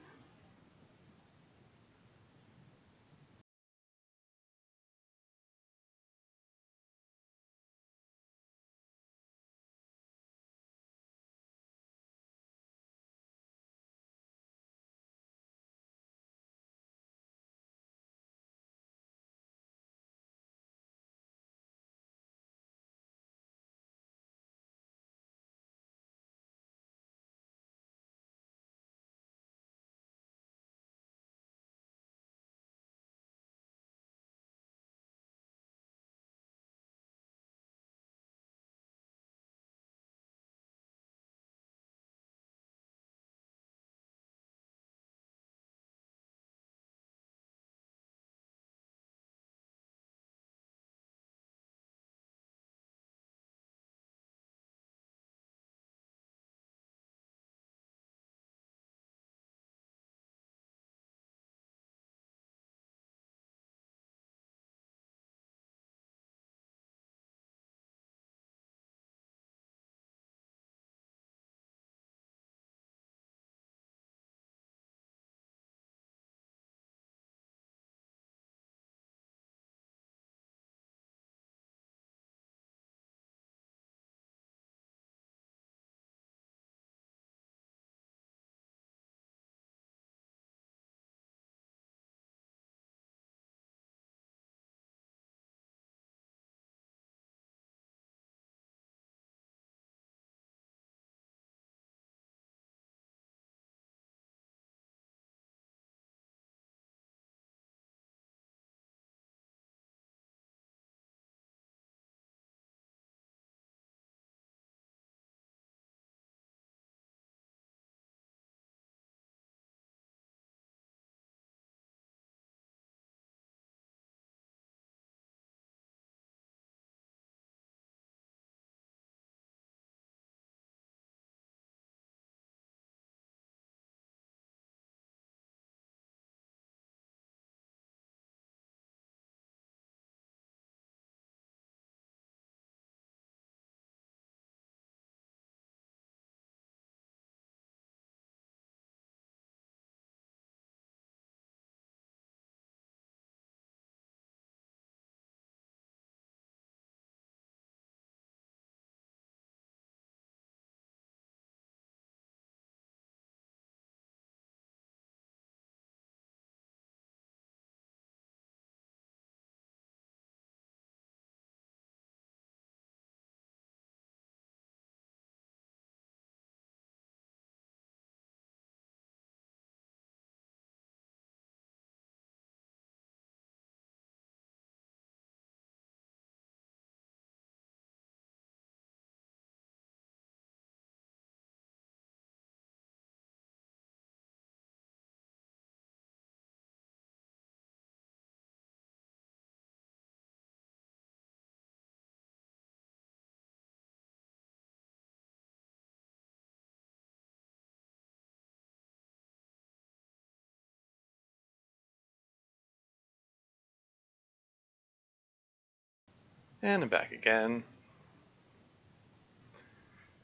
And I'm back again.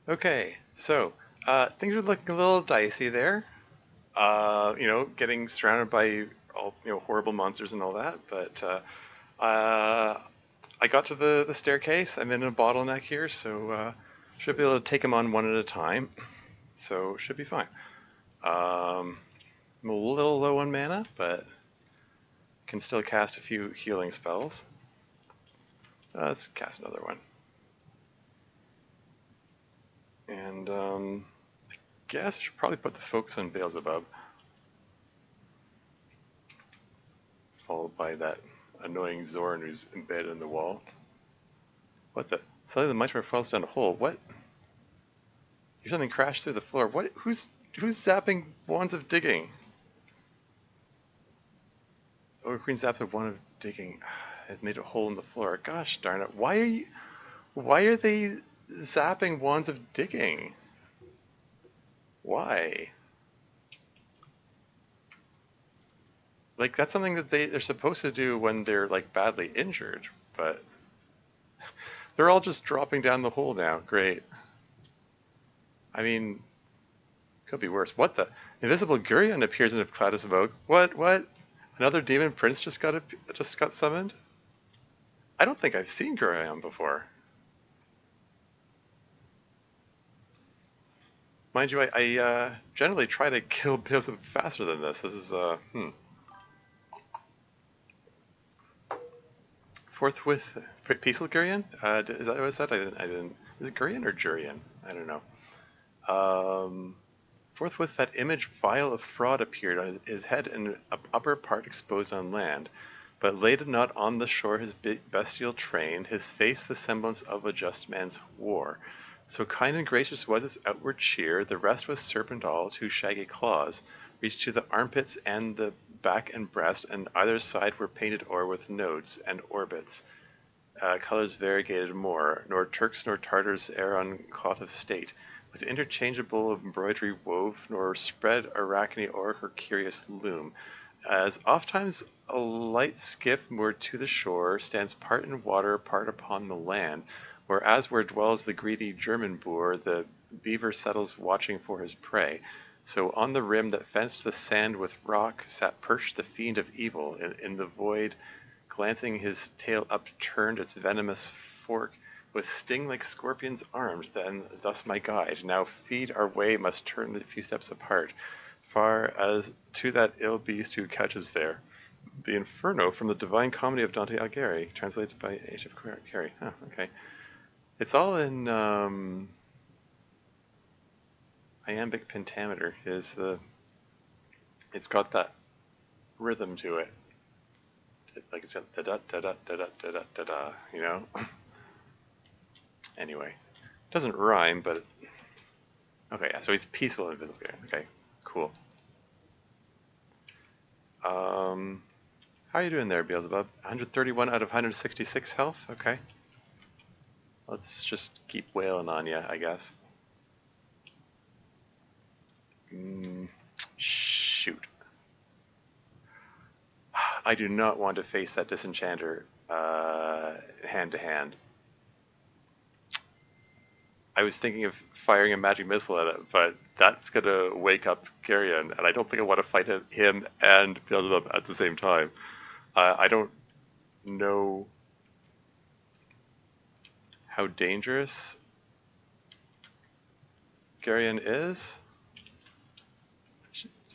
Okay, so things are looking a little dicey there. Getting surrounded by all horrible monsters and all that. But I got to the staircase. I'm in a bottleneck here, so should be able to take them on one at a time. So should be fine. I'm a little low on mana, but can still cast a few healing spells. Let's cast another one. And I guess I should probably put the focus on Beelzebub. Followed by that annoying Zorn who's embedded in the wall. What the? Suddenly the Mighty falls down a hole. What? Here's something crashed through the floor. What? Who's zapping wands of digging? Oh, Queen zaps a wand of digging. Has made a hole in the floor. Gosh darn it! Why are they zapping wands of digging? Why? Like, that's something that they're supposed to do when they're like badly injured, but they're all just dropping down the hole now. Great. I mean, could be worse. What the? Invisible Gurion appears in a cloud of smoke. What? Another demon prince just got summoned? I don't think I've seen Gurion before. Mind you, I generally try to kill Beelzebub faster than this. This is Forthwith Peaceful Gurion? Is that what it said? I didn't. Is it Gurion or Jurion? I don't know. Forthwith that image vial of fraud appeared on his head and upper part exposed on land, but laid not on the shore his bestial train, his face the semblance of a just man's war. So kind and gracious was his outward cheer, the rest was serpent all, two shaggy claws, reached to the armpits and the back and breast, and either side were painted o'er with nodes and orbits. Colors variegated more, nor Turks nor Tartars err on cloth of state, with interchangeable embroidery wove, nor spread Arachne o'er her curious loom. As ofttimes a light skiff moored to the shore stands part in water, part upon the land, whereas where dwells the greedy German boor, the beaver settles watching for his prey. So on the rim that fenced the sand with rock sat perched the fiend of evil in the void, glancing his tail upturned, its venomous fork with sting like scorpions armed. Then thus my guide, now feed our way must turn a few steps apart, far as to that ill beast who couches there. The Inferno from the Divine Comedy of Dante Alighieri, translated by H.F. Carey. Huh, okay. It's all in iambic pentameter. It's got that rhythm to it. Like it's got da da da da da da da da da, you know? Anyway, it doesn't rhyme, but okay, yeah, so he's peaceful and invisible. Okay, cool. How are you doing there, Beelzebub? 131 out of 166 health? Okay. Let's just keep wailing on you, I guess. Shoot. I do not want to face that Disenchanter hand to hand. I was thinking of firing a magic missile at it, but that's going to wake up Gurion, and I don't think I want to fight him and Beelzebub at the same time. I don't know how dangerous Gurion is.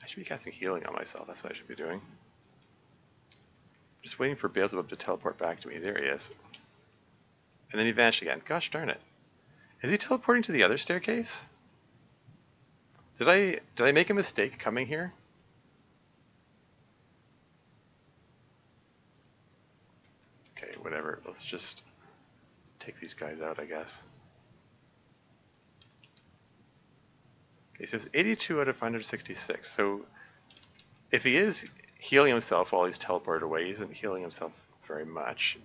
I should be casting healing on myself. That's what I should be doing. Just waiting for Beelzebub to teleport back to me. There he is. And then he vanished again. Gosh darn it. Is he teleporting to the other staircase? Did I make a mistake coming here? Okay, whatever. Let's just take these guys out, I guess. Okay, so it's 82 out of 166. So if he is healing himself while he's teleported away, he isn't healing himself very much.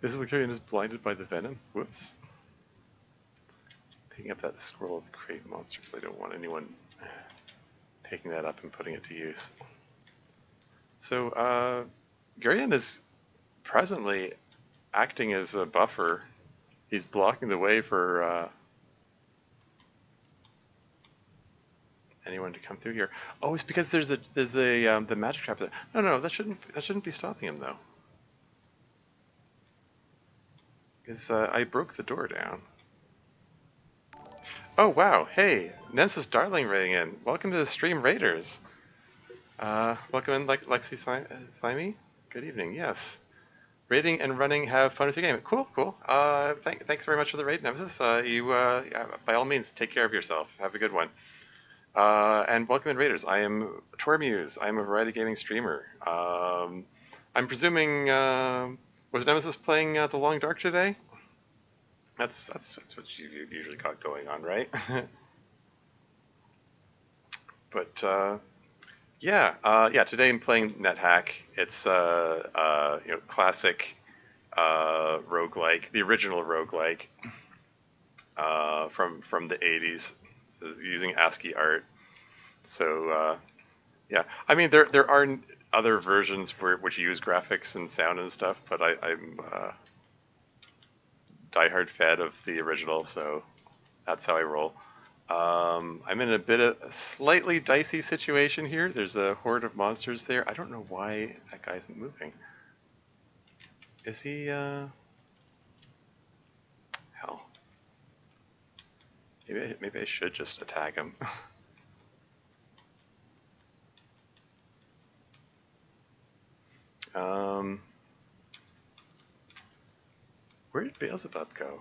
This Gurion is blinded by the venom. Whoops. picking up that scroll of crate monster because I don't want anyone taking that up and putting it to use. So, Gurion is presently acting as a buffer. He's blocking the way for anyone to come through here. Oh, it's because there's a the magic trap there. No, that shouldn't be stopping him though. Because I broke the door down. Oh wow, hey, Nensis Darling raiding in. Welcome to the stream, Raiders. Welcome in, Lexi Thymie. Good evening. Yes. Raiding and running, have fun with your game. Cool. Thanks very much for the raid, Nemesis. By all means, take care of yourself. Have a good one. And welcome in, Raiders. I am Tormuse. I am a variety gaming streamer. I'm presuming, was Nemesis playing The Long Dark today? That's what you usually got going on, right? But yeah. Today I'm playing Nethack. It's classic roguelike, the original roguelike from the 80s, so using ASCII art. So yeah, I mean there are other versions which use graphics and sound and stuff, but I'm diehard fan of the original, so that's how I roll. I'm in a slightly dicey situation here. There's a horde of monsters there. I don't know why that guy isn't moving. Is he, hell. Maybe I should just attack him. Where did Beelzebub go?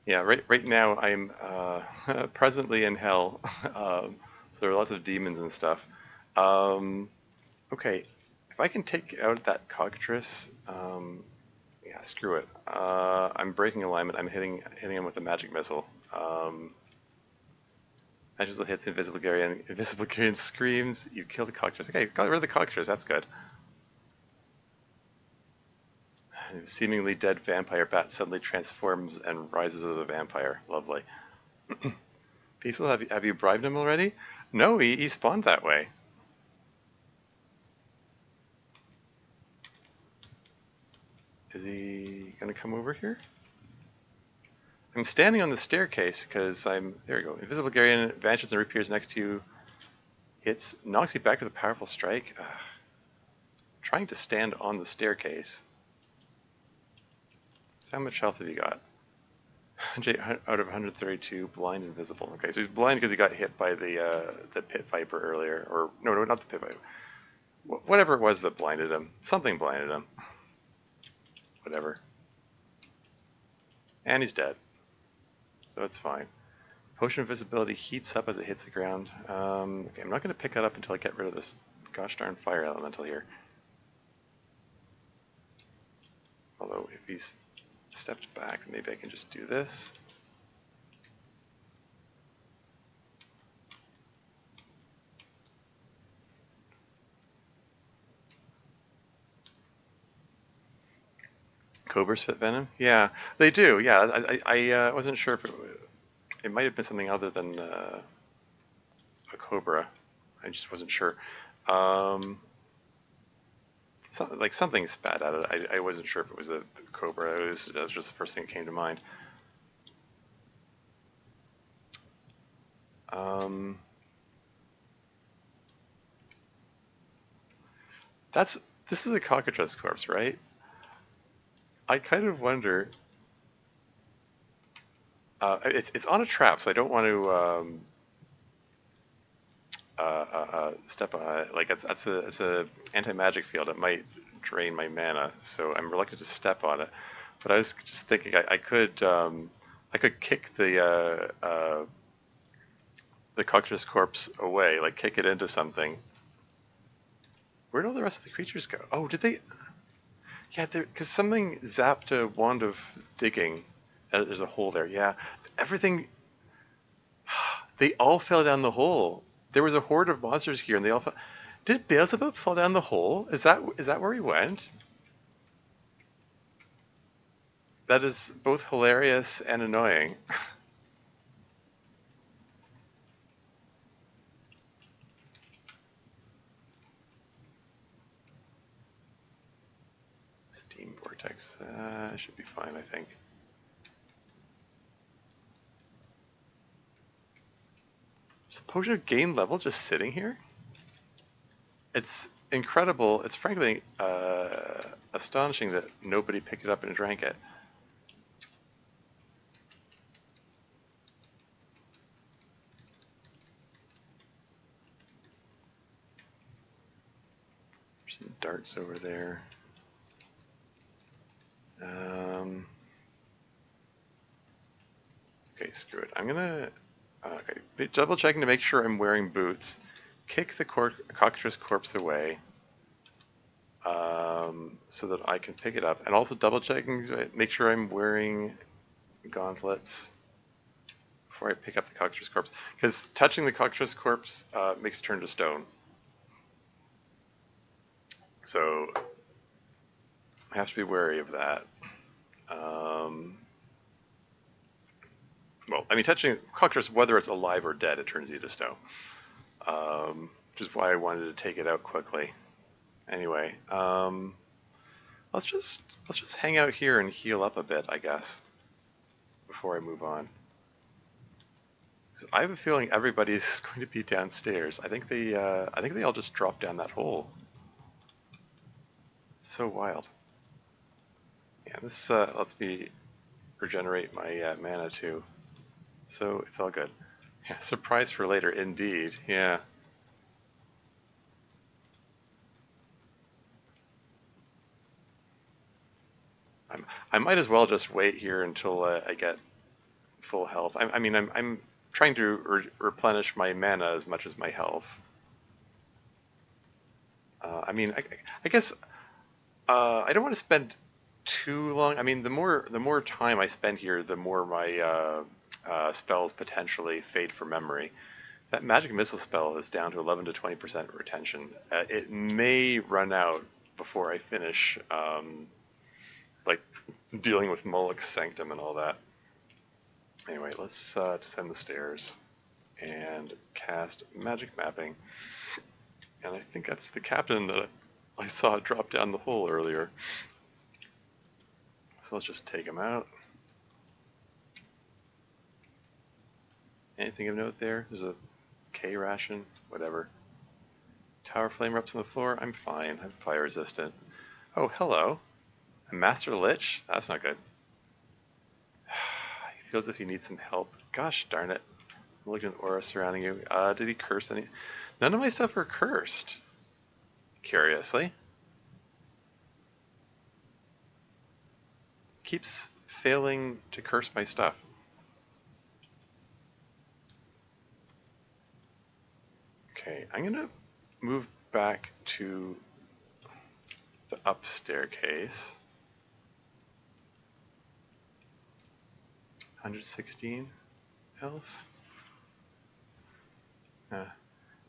Yeah, right now I'm presently in hell, so there are lots of demons and stuff. Okay, if I can take out that cockatrice, yeah, screw it. I'm breaking alignment. I'm hitting him with a magic missile. Magic missile hits Invisible Gurion. Invisible Gurion screams. You kill the cockatrice. Okay, got rid of the cockatrice. That's good. A seemingly dead vampire bat suddenly transforms and rises as a vampire. Lovely. Peaceful, have you bribed him already? No, he spawned that way. Is he gonna come over here? I'm standing on the staircase because there we go. Invisible Gurion vanishes and reappears next to you. Knocks you back with a powerful strike. Trying to stand on the staircase. So how much health have you got? Out of 132, blind, invisible. Okay, so he's blind because he got hit by the pit viper earlier, or no, not the pit viper. Whatever it was that blinded him. Something blinded him. Whatever. And he's dead. So it's fine. Potion of Visibility heats up as it hits the ground. Okay, I'm not going to pick that up until I get rid of this gosh darn fire elemental here. Although if he's stepped back, maybe I can just do this. Cobras spit venom? Yeah, they do. Yeah, I wasn't sure if it might have been something other than a cobra. I just wasn't sure. Something spat at it. I wasn't sure if it was a cobra. It was just the first thing that came to mind. This is a cockatrice corpse, right? I kind of wonder. It's on a trap, so I don't want to step on it. Like it's a anti-magic field. It might drain my mana, so I'm reluctant to step on it. But I was just thinking I could kick the cockatrice corpse away, like kick it into something. Where did all the rest of the creatures go? Oh, did they? Yeah, because something zapped a wand of digging. There's a hole there. Yeah, everything. They all fell down the hole. There was a horde of monsters here, and they all fell. Did Beelzebub fall down the hole? Is that where he went? That is both hilarious and annoying. Steam Vortex should be fine, I think. Is the potion of gain level just sitting here? It's incredible. It's frankly astonishing that nobody picked it up and drank it. There's some darts over there. Okay, screw it. I'm gonna double checking to make sure I'm wearing boots. Kick the cockatrice corpse away so that I can pick it up, and also double checking to make sure I'm wearing gauntlets before I pick up the cockatrice corpse, because touching the cockatrice corpse makes it turn to stone. So I have to be wary of that. Well, I mean, touching cockatrice, whether it's alive or dead, it turns you to stone. Which is why I wanted to take it out quickly. Anyway, let's just hang out here and heal up a bit, I guess, before I move on. I have a feeling everybody's going to be downstairs. I think they all just dropped down that hole. It's so wild. Yeah, this lets me regenerate my mana too, so it's all good. Yeah, surprise for later, indeed. Yeah. I might as well just wait here until I get full health. I mean, I'm trying to replenish my mana as much as my health. I mean, I guess I don't want to spend too long. I mean, the more time I spend here, the more my spells potentially fade from memory. That magic missile spell is down to 11 to 20% retention. It may run out before I finish, like dealing with Moloch's Sanctum and all that. Anyway, let's descend the stairs and cast magic mapping. And I think that's the captain that I saw drop down the hole earlier. So let's just take him out. Anything of note there? There's a K ration, whatever. Tower flame erupts on the floor. I'm fine. I'm fire resistant. Oh, hello. A Master Lich? That's not good. He feels as if he needs some help. Gosh darn it. Malignant aura surrounding you. Did he curse any? None of my stuff are cursed. Curiously. Keeps failing to curse my stuff. Okay, I'm gonna move back to the up staircase. 116 health.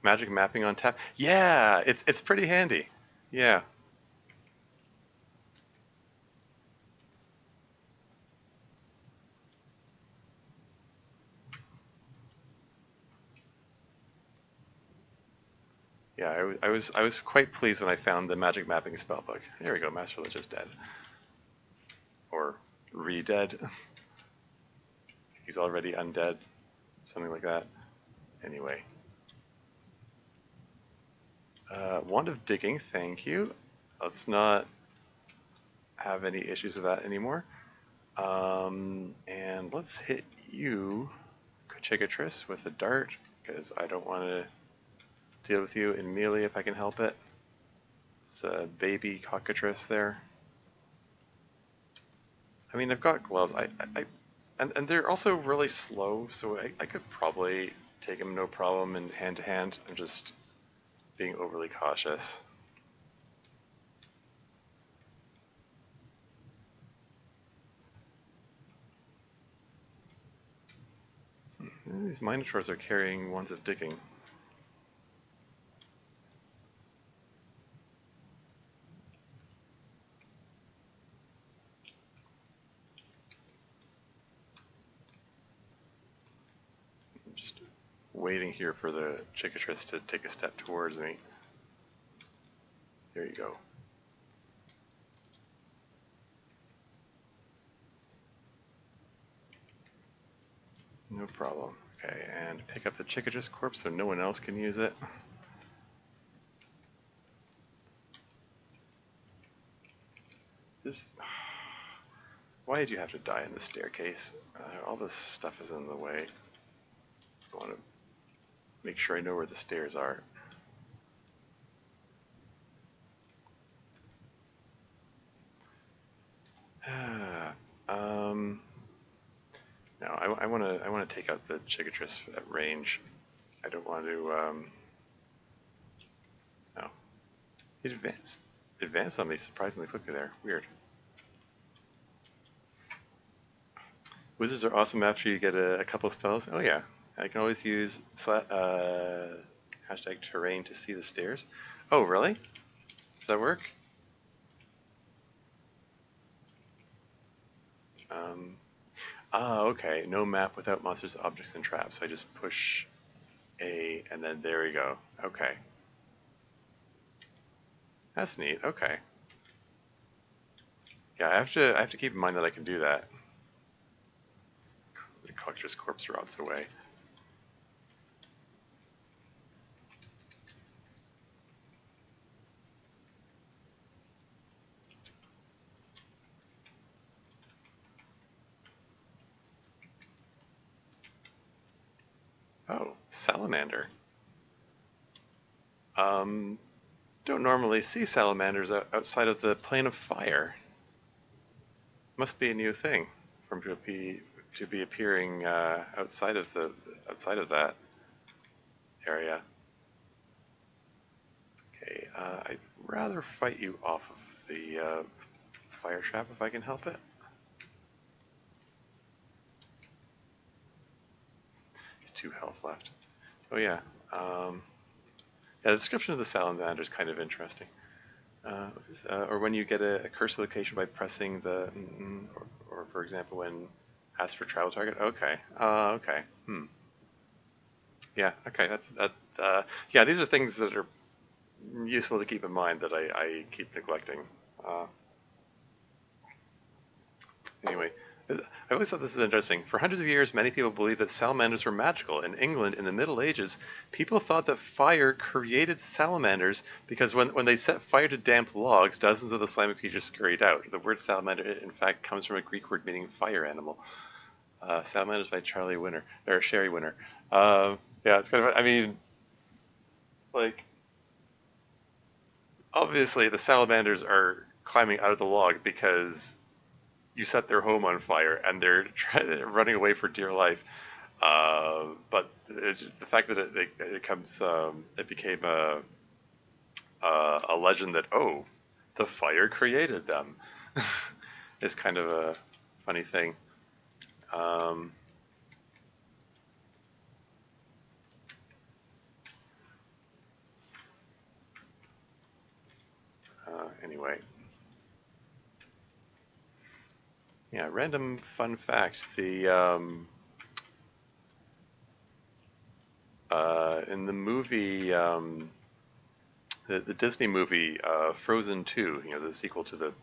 Magic mapping on tap. Yeah, it's pretty handy. Yeah. Yeah, I was quite pleased when I found the magic mapping spellbook. There we go, Master Lich is dead. Or re-dead. He's already undead. Something like that. Anyway. Wand of Digging, thank you. Let's not have any issues with that anymore. And let's hit you, Cockatrice, with a dart, because I don't want to deal with you in melee if I can help it. It's a baby cockatrice there. I mean, I've got gloves. And they're also really slow, so I could probably take them no problem in hand to hand. I'm just being overly cautious. These Minotaurs are carrying wands of digging. waiting here for the Cicatrice to take a step towards me. There you go. No problem. Okay, and pick up the Cicatrice corpse so no one else can use it. This... Why did you have to die in the staircase? All this stuff is in the way. I want to make sure I know where the stairs are. No, I want to take out the Cicatrice at range. I don't want to. No, he advanced on me surprisingly quickly there. Weird. Wizards are awesome after you get a couple spells. Oh yeah, I can always use hashtag terrain to see the stairs. Oh really? Does that work? Okay. No map without monsters, objects, and traps. So I just push A, and then there we go. Okay. That's neat. Okay. Yeah, I have to keep in mind that I can do that. The collector's corpse rots away. Oh, salamander. Don't normally see salamanders outside of the plane of fire. Must be a new thing for them to be appearing outside of that area. Okay, I'd rather fight you off of the fire trap if I can help it. There's 2 health left. Oh yeah. Yeah, the description of the salamander is kind of interesting. Or when you get a cursed location by pressing the, or for example, when asked for travel target. Okay. Okay. Yeah. Okay. Yeah, these are things that are useful to keep in mind that I keep neglecting. Anyway, I always thought this is interesting. For hundreds of years, many people believed that salamanders were magical. In England, in the Middle Ages, people thought that fire created salamanders because when they set fire to damp logs, dozens of the slimy creatures scurried out. The word salamander, in fact, comes from a Greek word meaning fire animal. Salamanders by Sherry Winter. Yeah, it's kind of, I mean, like, obviously the salamanders are climbing out of the log because you set their home on fire and they're running away for dear life. But the fact that it became a legend that, oh, the fire created them is kind of a funny thing. Anyway. Yeah, random fun fact. In the movie, the Disney movie Frozen 2, you know, the sequel to the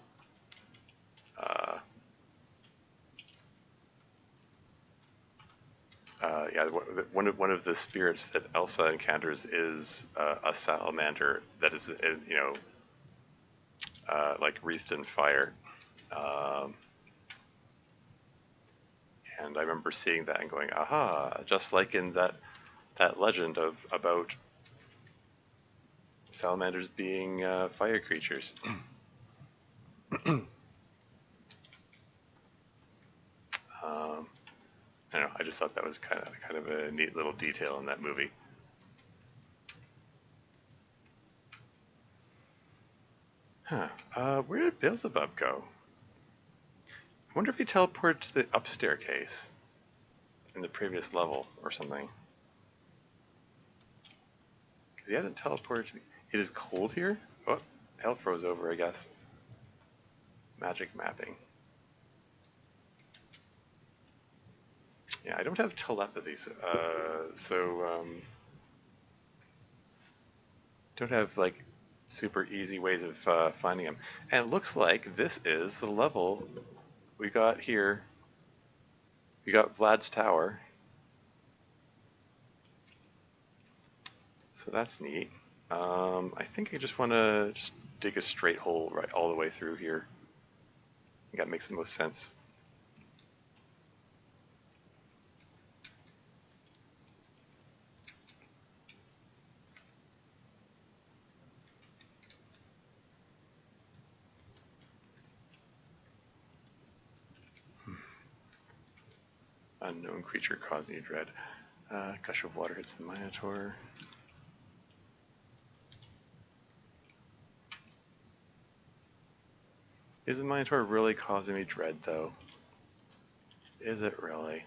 yeah, one of the spirits that Elsa encounters is a salamander that is, you know, like wreathed in fire. And I remember seeing that and going, aha, just like in that legend about salamanders being fire creatures. I don't know, I just thought that was kind of a neat little detail in that movie. Huh. Where did Beelzebub go? I wonder if he teleported to the up staircase in the previous level or something. Because he hasn't teleported to me. It is cold here? Oh, hell froze over, I guess. Magic mapping. Yeah, I don't have telepathy, so don't have like super easy ways of finding him. And it looks like this is the level we got here. We got Vlad's Tower. So that's neat. I think I just want to just dig a straight hole right all the way through here. I think that makes the most sense. Unknown creature causing you dread. Gush of water hits the Minotaur. Is the Minotaur really causing me dread, though? Is it really?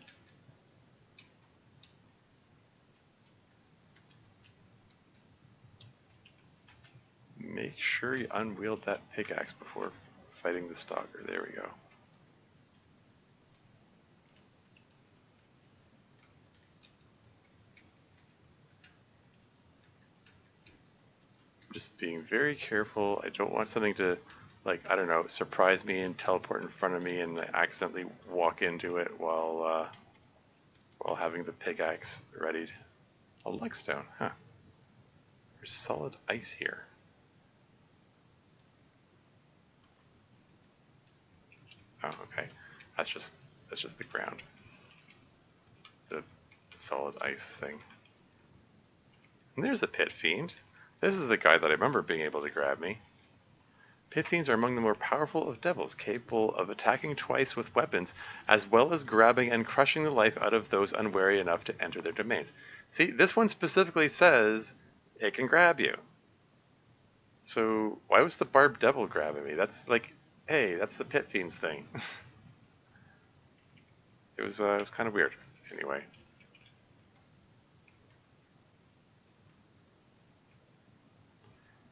Make sure you unwield that pickaxe before fighting the Stalker. There we go. Just being very careful. I don't want something to, like, I don't know, surprise me and teleport in front of me and I accidentally walk into it while having the pickaxe ready. A luckstone, huh? There's solid ice here. Oh, okay. That's just the ground. The solid ice thing. And there's the Pit Fiend. This is the guy that I remember being able to grab me. Pit Fiends are among the more powerful of devils, capable of attacking twice with weapons, as well as grabbing and crushing the life out of those unwary enough to enter their domains. See, this one specifically says it can grab you. So why was the Barbed Devil grabbing me? That's like, hey, that's the Pit Fiends thing. It was kind of weird. Anyway.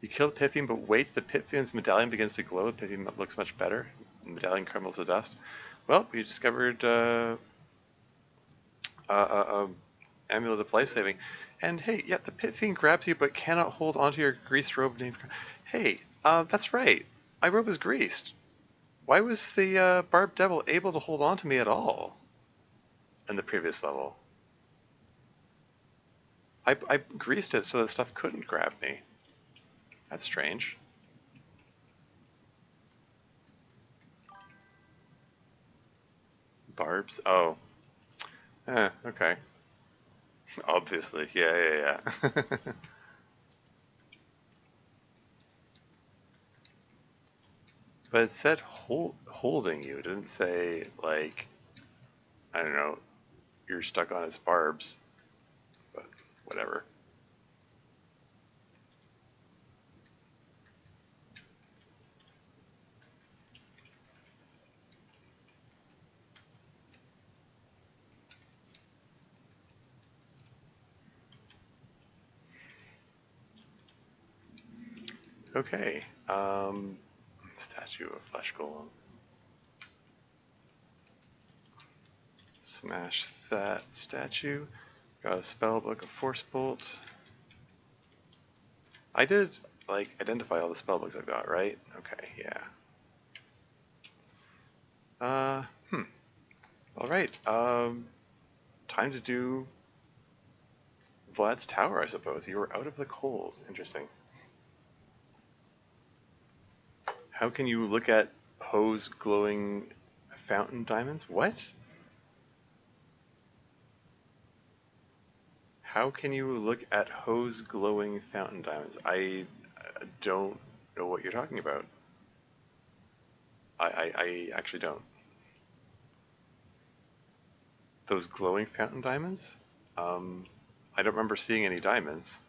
You kill the Pit Fiend, but wait, the Pit Fiend's medallion begins to glow. The Pit Fiend looks much better. The medallion crumbles to dust. Well, we discovered Amulet of Life Saving. And hey, yeah, the Pit Fiend grabs you, but cannot hold onto your greased robe named... Hey, that's right. My robe is greased. Why was the Barbed Devil able to hold on to me at all in the previous level? I greased it so that stuff couldn't grab me. That's strange. Barbs? Oh. Okay. Obviously. Yeah. But it said holding you. It didn't say, like, I don't know, you're stuck on its barbs. But whatever. Okay. Statue of Flesh Golem. Smash that statue. Got a spell book, a force bolt. I did, like, identify all the spell books I've got, right? Okay, yeah. Alright, time to do Vlad's Tower, I suppose. You were out of the cold. Interesting. How can you look at Ho's glowing fountain diamonds? What? How can you look at Ho's glowing fountain diamonds? I don't know what you're talking about. I actually don't. Those glowing fountain diamonds? I don't remember seeing any diamonds.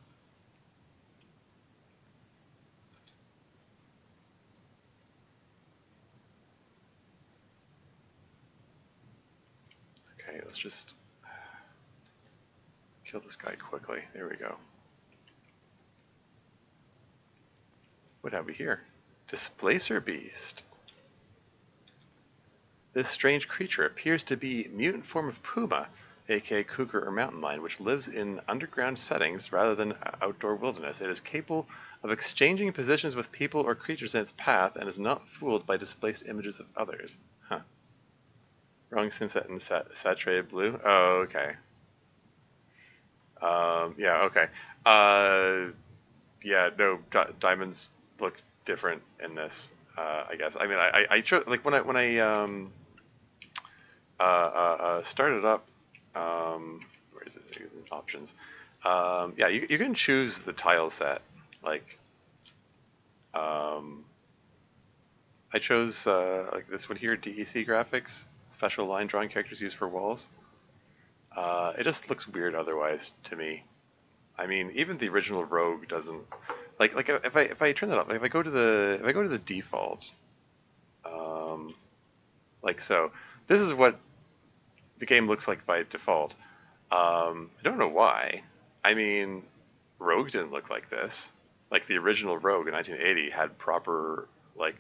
Okay, let's just kill this guy quickly. There we go. What have we here? Displacer Beast. This strange creature appears to be a mutant form of puma, aka cougar or mountain lion, which lives in underground settings rather than outdoor wilderness. It is capable of exchanging positions with people or creatures in its path and is not fooled by displaced images of others. Huh. Wrong sim set in saturated blue. Oh, okay. Yeah, okay. Yeah, no, diamonds look different in this. I guess. I mean, I chose like when I started up. Where is it? Options. Yeah, you can choose the tile set. Like, I chose like this one here, DEC graphics, special line drawing characters used for walls. It just looks weird otherwise to me. I mean, even the original Rogue doesn't like if I turn that up, like if I go to the default, um, like so, this is what the game looks like by default. I don't know why. I mean, Rogue didn't look like this. Like the original Rogue in 1980 had proper like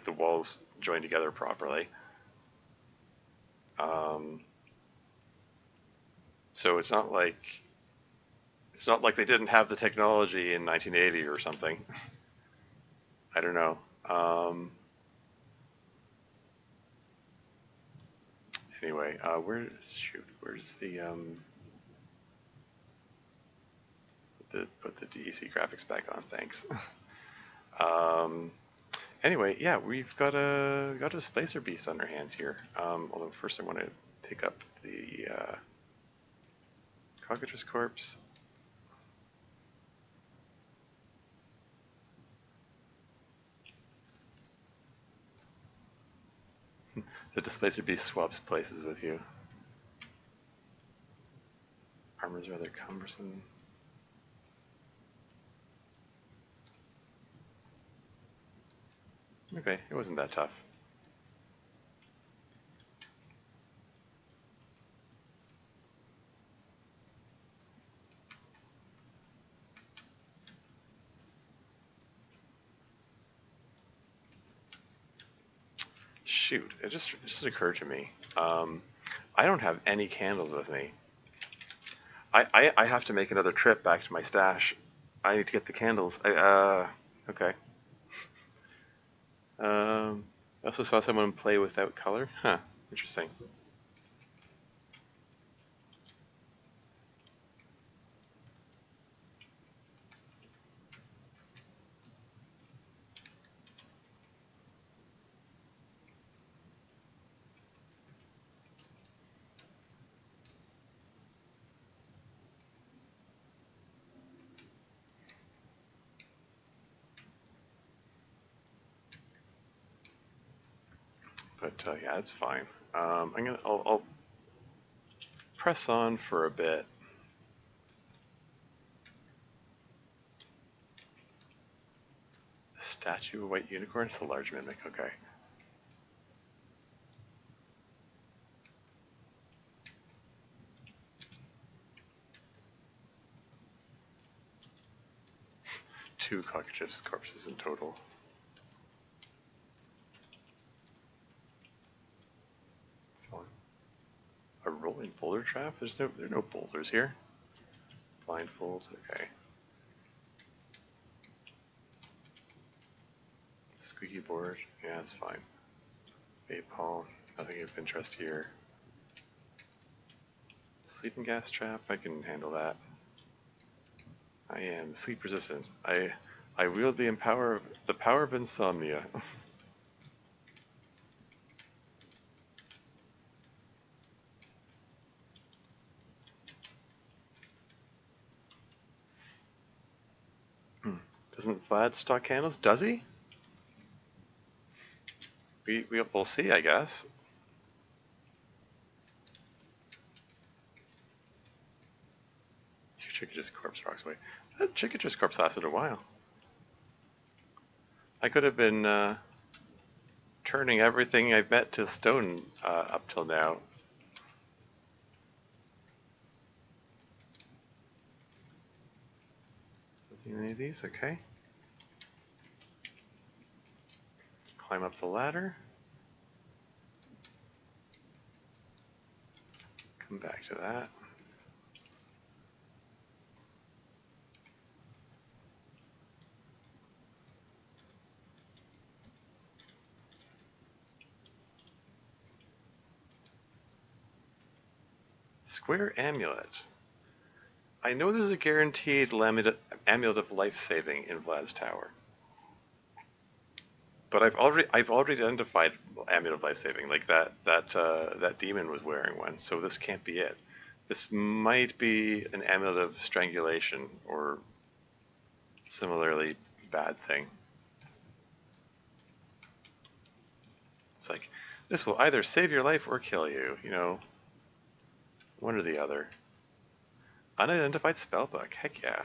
the walls joined together properly. Um, so it's not like they didn't have the technology in 1980 or something. I don't know. Anyway, where's the put the DEC graphics back on? Thanks. um, anyway, yeah, we've got a Displacer Beast on our hands here. Although first I want to pick up the Cockatrice Corpse. The Displacer Beast swaps places with you. Armor's rather cumbersome. Okay, it wasn't that tough. Shoot, it just occurred to me. I don't have any candles with me. I have to make another trip back to my stash. I need to get the candles. Okay. I also saw someone play without color. Huh, interesting. But yeah, it's fine. I'll press on for a bit. A statue of white unicorn? It's a large mimic, okay. Two cockatrice corpses in total. A rolling boulder trap? There are no boulders here. Blindfold, okay. Squeaky board, yeah, it's fine. Vape hall, nothing of interest here. Sleeping gas trap, I can handle that. I am sleep resistant. I wield the power of insomnia. Doesn't Vlad stock candles? Does he? We'll see, I guess. Chickatrice corpse rocks away. That Chickatrice corpse lasted a while. I could have been turning everything I've met to stone up till now. Any of these? Okay. Climb up the ladder. Come back to that. Square Amulet. I know there's a guaranteed amulet of life saving in Vlad's Tower, but I've already identified amulet of life saving. Like that demon was wearing one, so this can't be it. This might be an amulet of strangulation or similarly bad thing. It's like this will either save your life or kill you. You know, one or the other. Unidentified spellbook. Heck yeah.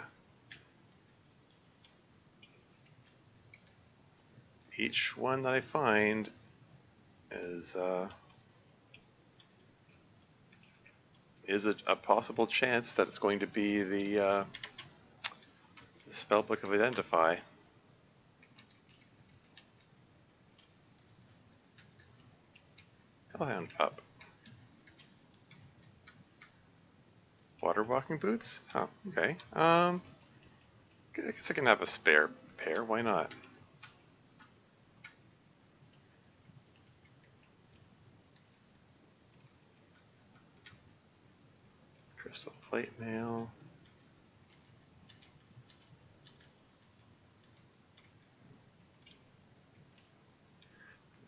Each one that I find is a possible chance that it's going to be the spellbook of Identify. Hellhound Pup. Water walking boots? Oh, okay. I guess I can have a spare pair. Why not? Crystal plate mail.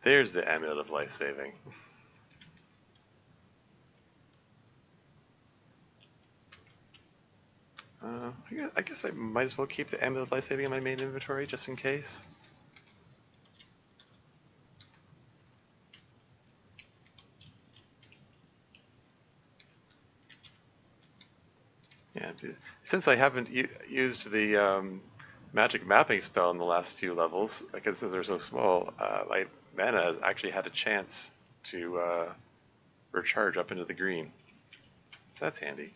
There's the amulet of life saving. I guess I might as well keep the amulet of life saving in my main inventory just in case. Yeah, since I haven't used the magic mapping spell in the last few levels, because since they're so small, my mana has actually had a chance to recharge up into the green. So that's handy.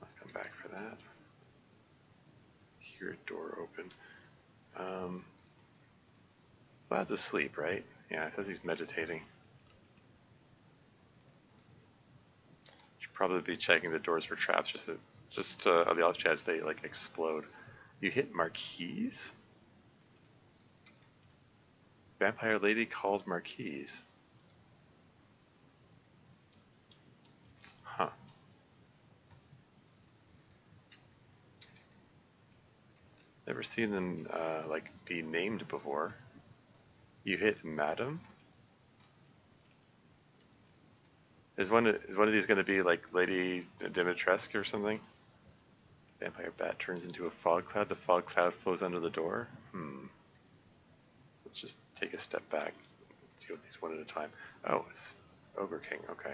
I'll come back for that. Hear a door open. Vlad's asleep, right? Yeah, it says he's meditating. Should probably be checking the doors for traps, just on the off chance they like explode. You hit Marquise? Vampire lady called Marquise. Huh. Never seen them like be named before. You hit Madam? Is one of these going to be like Lady Dimitrescu or something? Vampire bat turns into a fog cloud. The fog cloud flows under the door. Let's just take a step back. Deal with these one at a time. Oh, it's Ogre King. Okay.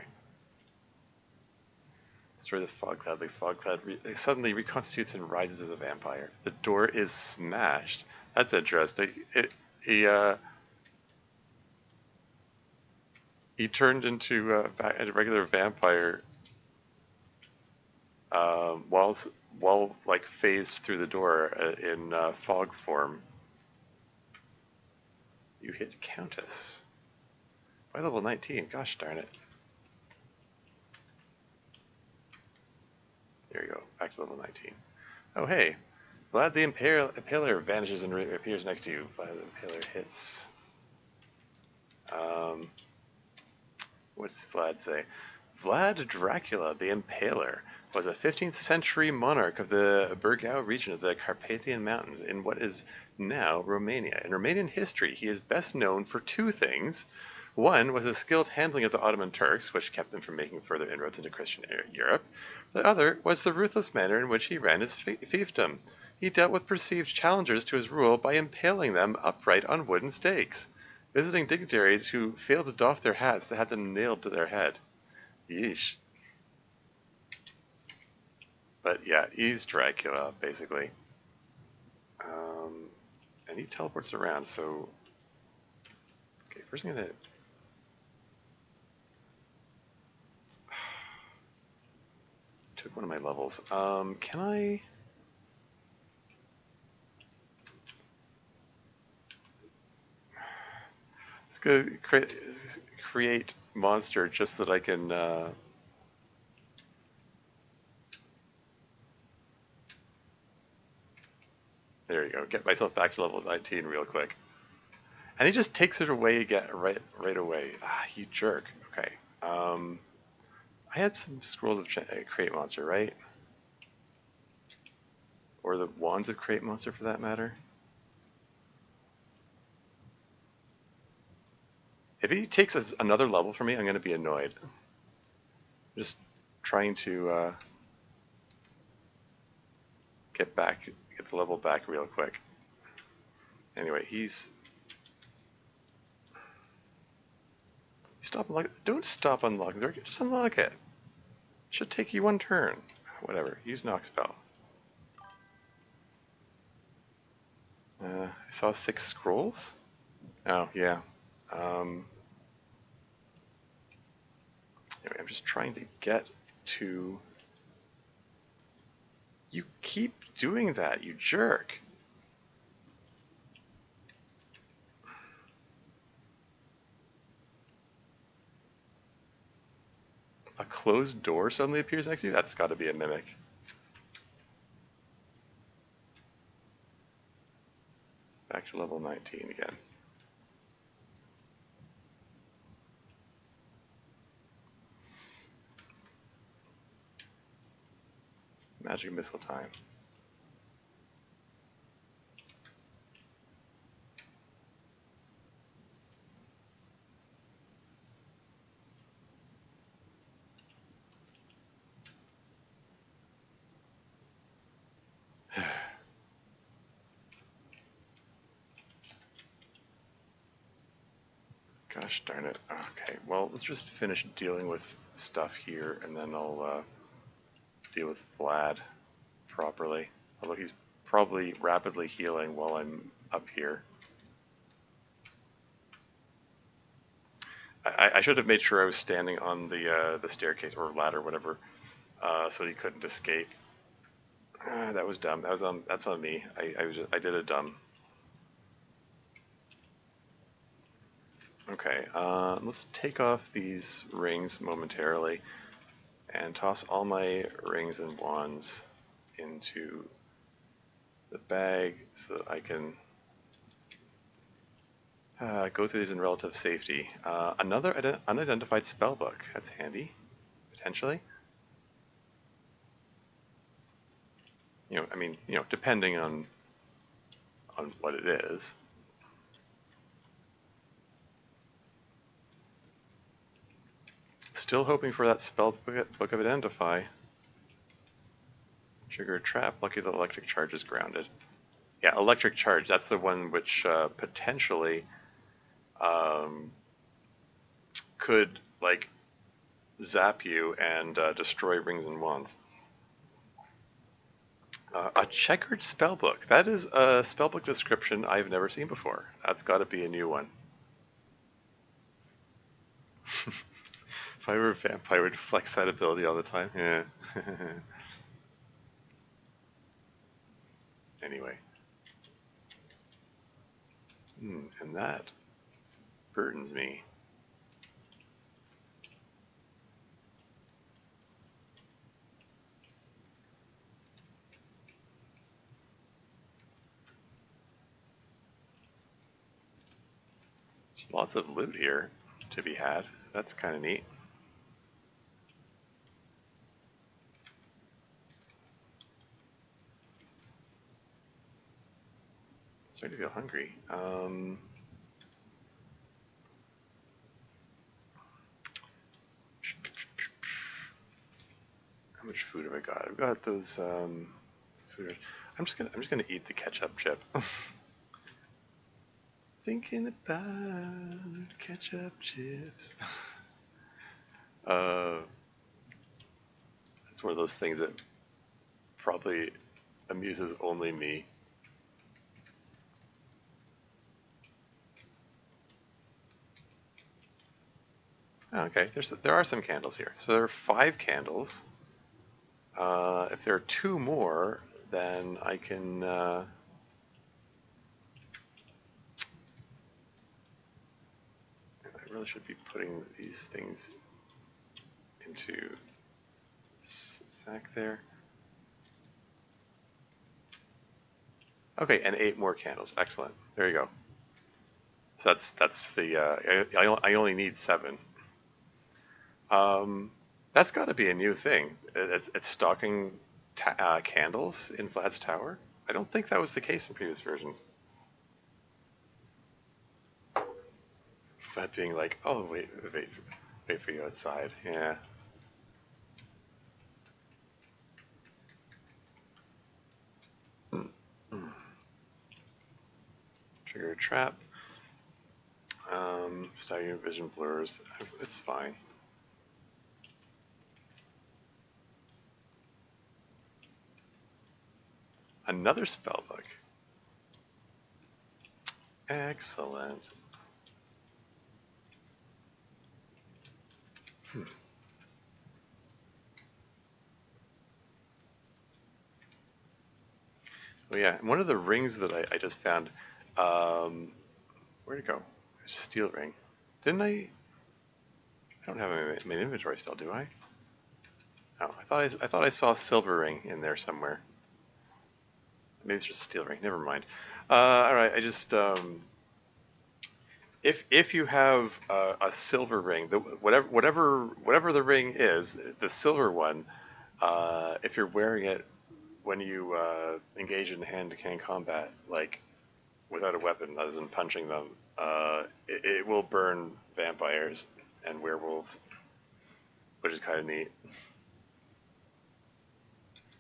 Destroy the fog cloud. The fog cloud suddenly reconstitutes and rises as a vampire. The door is smashed. That's interesting. He turned into a regular vampire while like phased through the door in fog form. You hit Countess by level 19. Gosh darn it! There you go. Back to level 19. Oh hey, Vlad the Impaler vanishes and appears next to you. Vlad the Impaler hits. What's Vlad say? Vlad Dracula the Impaler was a 15th century monarch of the Burgau region of the Carpathian Mountains in what is now Romania. In Romanian history, he is best known for two things. One was his skilled handling of the Ottoman Turks, which kept them from making further inroads into Christian Europe. The other was the ruthless manner in which he ran his fiefdom. He dealt with perceived challengers to his rule by impaling them upright on wooden stakes. Visiting dignitaries who failed to doff their hats that had them nailed to their head. Yeesh. But yeah, he's Dracula, basically. And he teleports around, so... Okay, first I'm gonna... took one of my levels. Can I? Let's go create monster just so that I can. There you go. Get myself back to level 19 real quick. And he just takes it away again, right away. Ah, you jerk. Okay. I had some scrolls of create monster, right? Or the wands of create monster, for that matter. If he takes another level from me, I'm going to be annoyed. Just trying to get the level back real quick. Anyway, don't stop unlocking. Just unlock it. Should take you one turn. Whatever. Use knock spell. I saw 6 scrolls. Oh yeah. Anyway, I'm just trying to get to. You keep doing that, you jerk. A closed door suddenly appears next to you? That's got to be a mimic. Back to level 19 again. Magic missile time. Gosh darn it. Okay, well, let's just finish dealing with stuff here, and then I'll deal with Vlad properly. Although he's probably rapidly healing while I'm up here. I should have made sure I was standing on the staircase or ladder, whatever, so he couldn't escape. That was dumb. That's on me. I did a dumb. Okay, let's take off these rings momentarily and toss all my rings and wands into the bag so that I can go through these in relative safety. Another unidentified spellbook. That's handy, potentially. Depending on what it is. Still hoping for that spell book of Identify. Trigger a trap. Lucky the electric charge is grounded. Yeah, electric charge. That's the one which potentially could like zap you and destroy rings and wands. A checkered spellbook. That is a spellbook description I've never seen before. That's got to be a new one. If I were a vampire, I would flex that ability all the time. Yeah. Anyway. And that burdens me. There's lots of loot here to be had. That's kind of neat. Starting to feel hungry. How much food have I got? I've got those food. I'm just gonna eat the ketchup chip. Thinking about ketchup chips. It's one of those things that probably amuses only me. Oh, okay, there are some candles here. So there are 5 candles. If there are 2 more, then I can... I really should be putting these things into sack there. Okay, and 8 more candles. Excellent. There you go. So that's the I only need 7. That's got to be a new thing. It's stocking candles in Vlad's tower. I don't think that was the case in previous versions. Vlad being like, oh wait for you outside. Yeah. Trigger a trap. Staggering vision blurs. It's fine. Another spellbook. Excellent. Oh yeah, one of the rings that I just found. Where'd it go? Steel ring. Didn't I? I don't have it in my inventory still, do I? Oh, I thought I saw a silver ring in there somewhere. Maybe it's just a steel ring. Never mind. All right, I just if you have a silver ring, whatever the ring is, the silver one, if you're wearing it when you engage in hand-to-hand combat, like without a weapon, other than punching them, it will burn vampires and werewolves, which is kind of neat.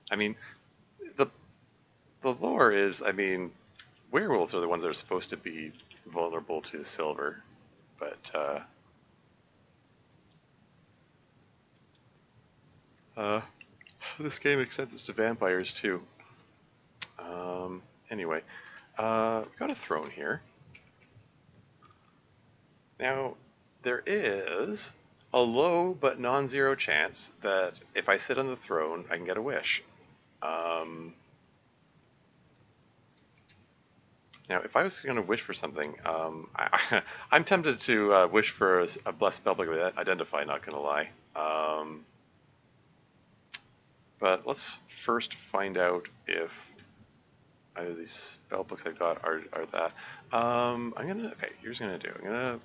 I mean, the lore is, I mean, werewolves are the ones that are supposed to be vulnerable to silver, but this game extends it to vampires too. Anyway, we got a throne here. Now, there is a low but non-zero chance that if I sit on the throne, I can get a wish. Now, if I was going to wish for something, I'm tempted to wish for a blessed spellbook with Identify, not going to lie. But let's first find out if either of these spellbooks I've got are that. Okay, here's what I'm going to do. I'm going to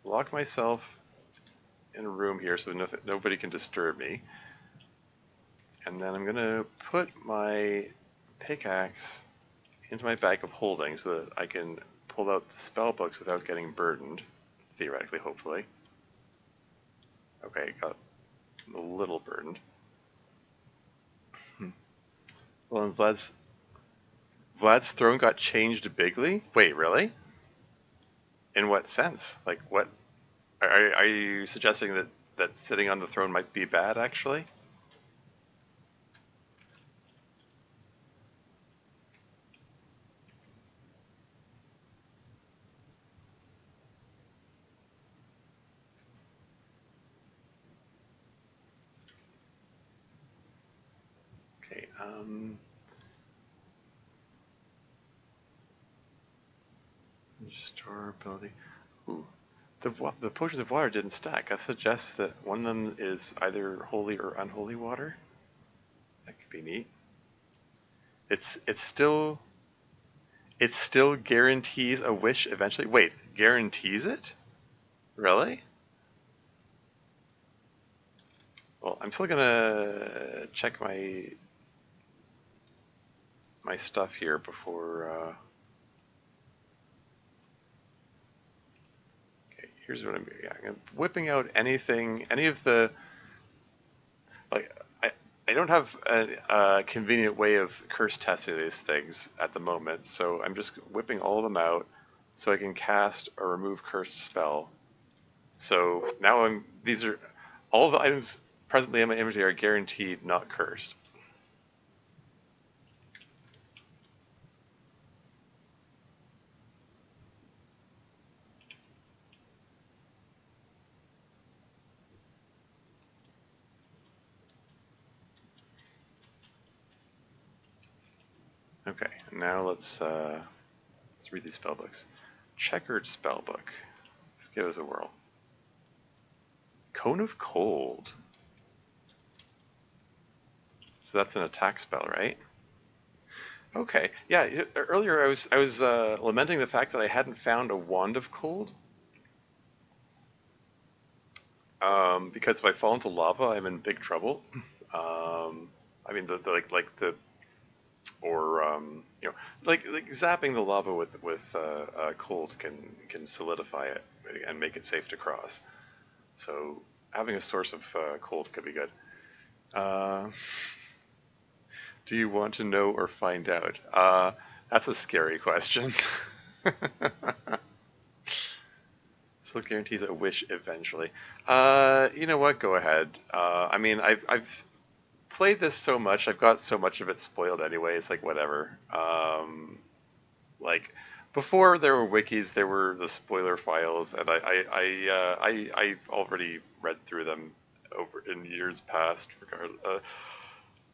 lock myself in a room here so nobody can disturb me. And then I'm going to put my pickaxe into my bag of holding so that I can pull out the spell books without getting burdened, theoretically, hopefully. Okay, got a little burdened. Well, and Vlad's throne got changed bigly? Wait, really? In what sense? Like, what? Are you suggesting that sitting on the throne might be bad, actually? Okay, Restore ability. Ooh. The potions of water didn't stack. That suggests that one of them is either holy or unholy water. That could be neat. It still guarantees a wish eventually. Wait, guarantees it? Really? Well, I'm still gonna check my stuff here before. Okay, here's what I'm doing. Yeah, I'm whipping out any of the like. I don't have a convenient way of curse testing these things at the moment, so I'm just whipping all of them out so I can cast a remove cursed spell. So now these are all the items presently in my inventory are guaranteed not cursed. Okay, now let's read these spellbooks. Checkered spellbook. Let's give us a whirl. Cone of Cold. So that's an attack spell, right? Okay. Yeah. Earlier I was lamenting the fact that I hadn't found a Wand of Cold. Because if I fall into lava, I'm in big trouble. I mean, like the or you know, like zapping the lava with cold can solidify it and make it safe to cross. So having a source of cold could be good. Uh, do you want to know or find out? That's a scary question. So it guarantees a wish eventually. You know what? Go ahead. I mean, I've played this so much. I've got so much of it spoiled anyway. It's like whatever. Like before there were wikis, there were the spoiler files, and I already read through them over in years past.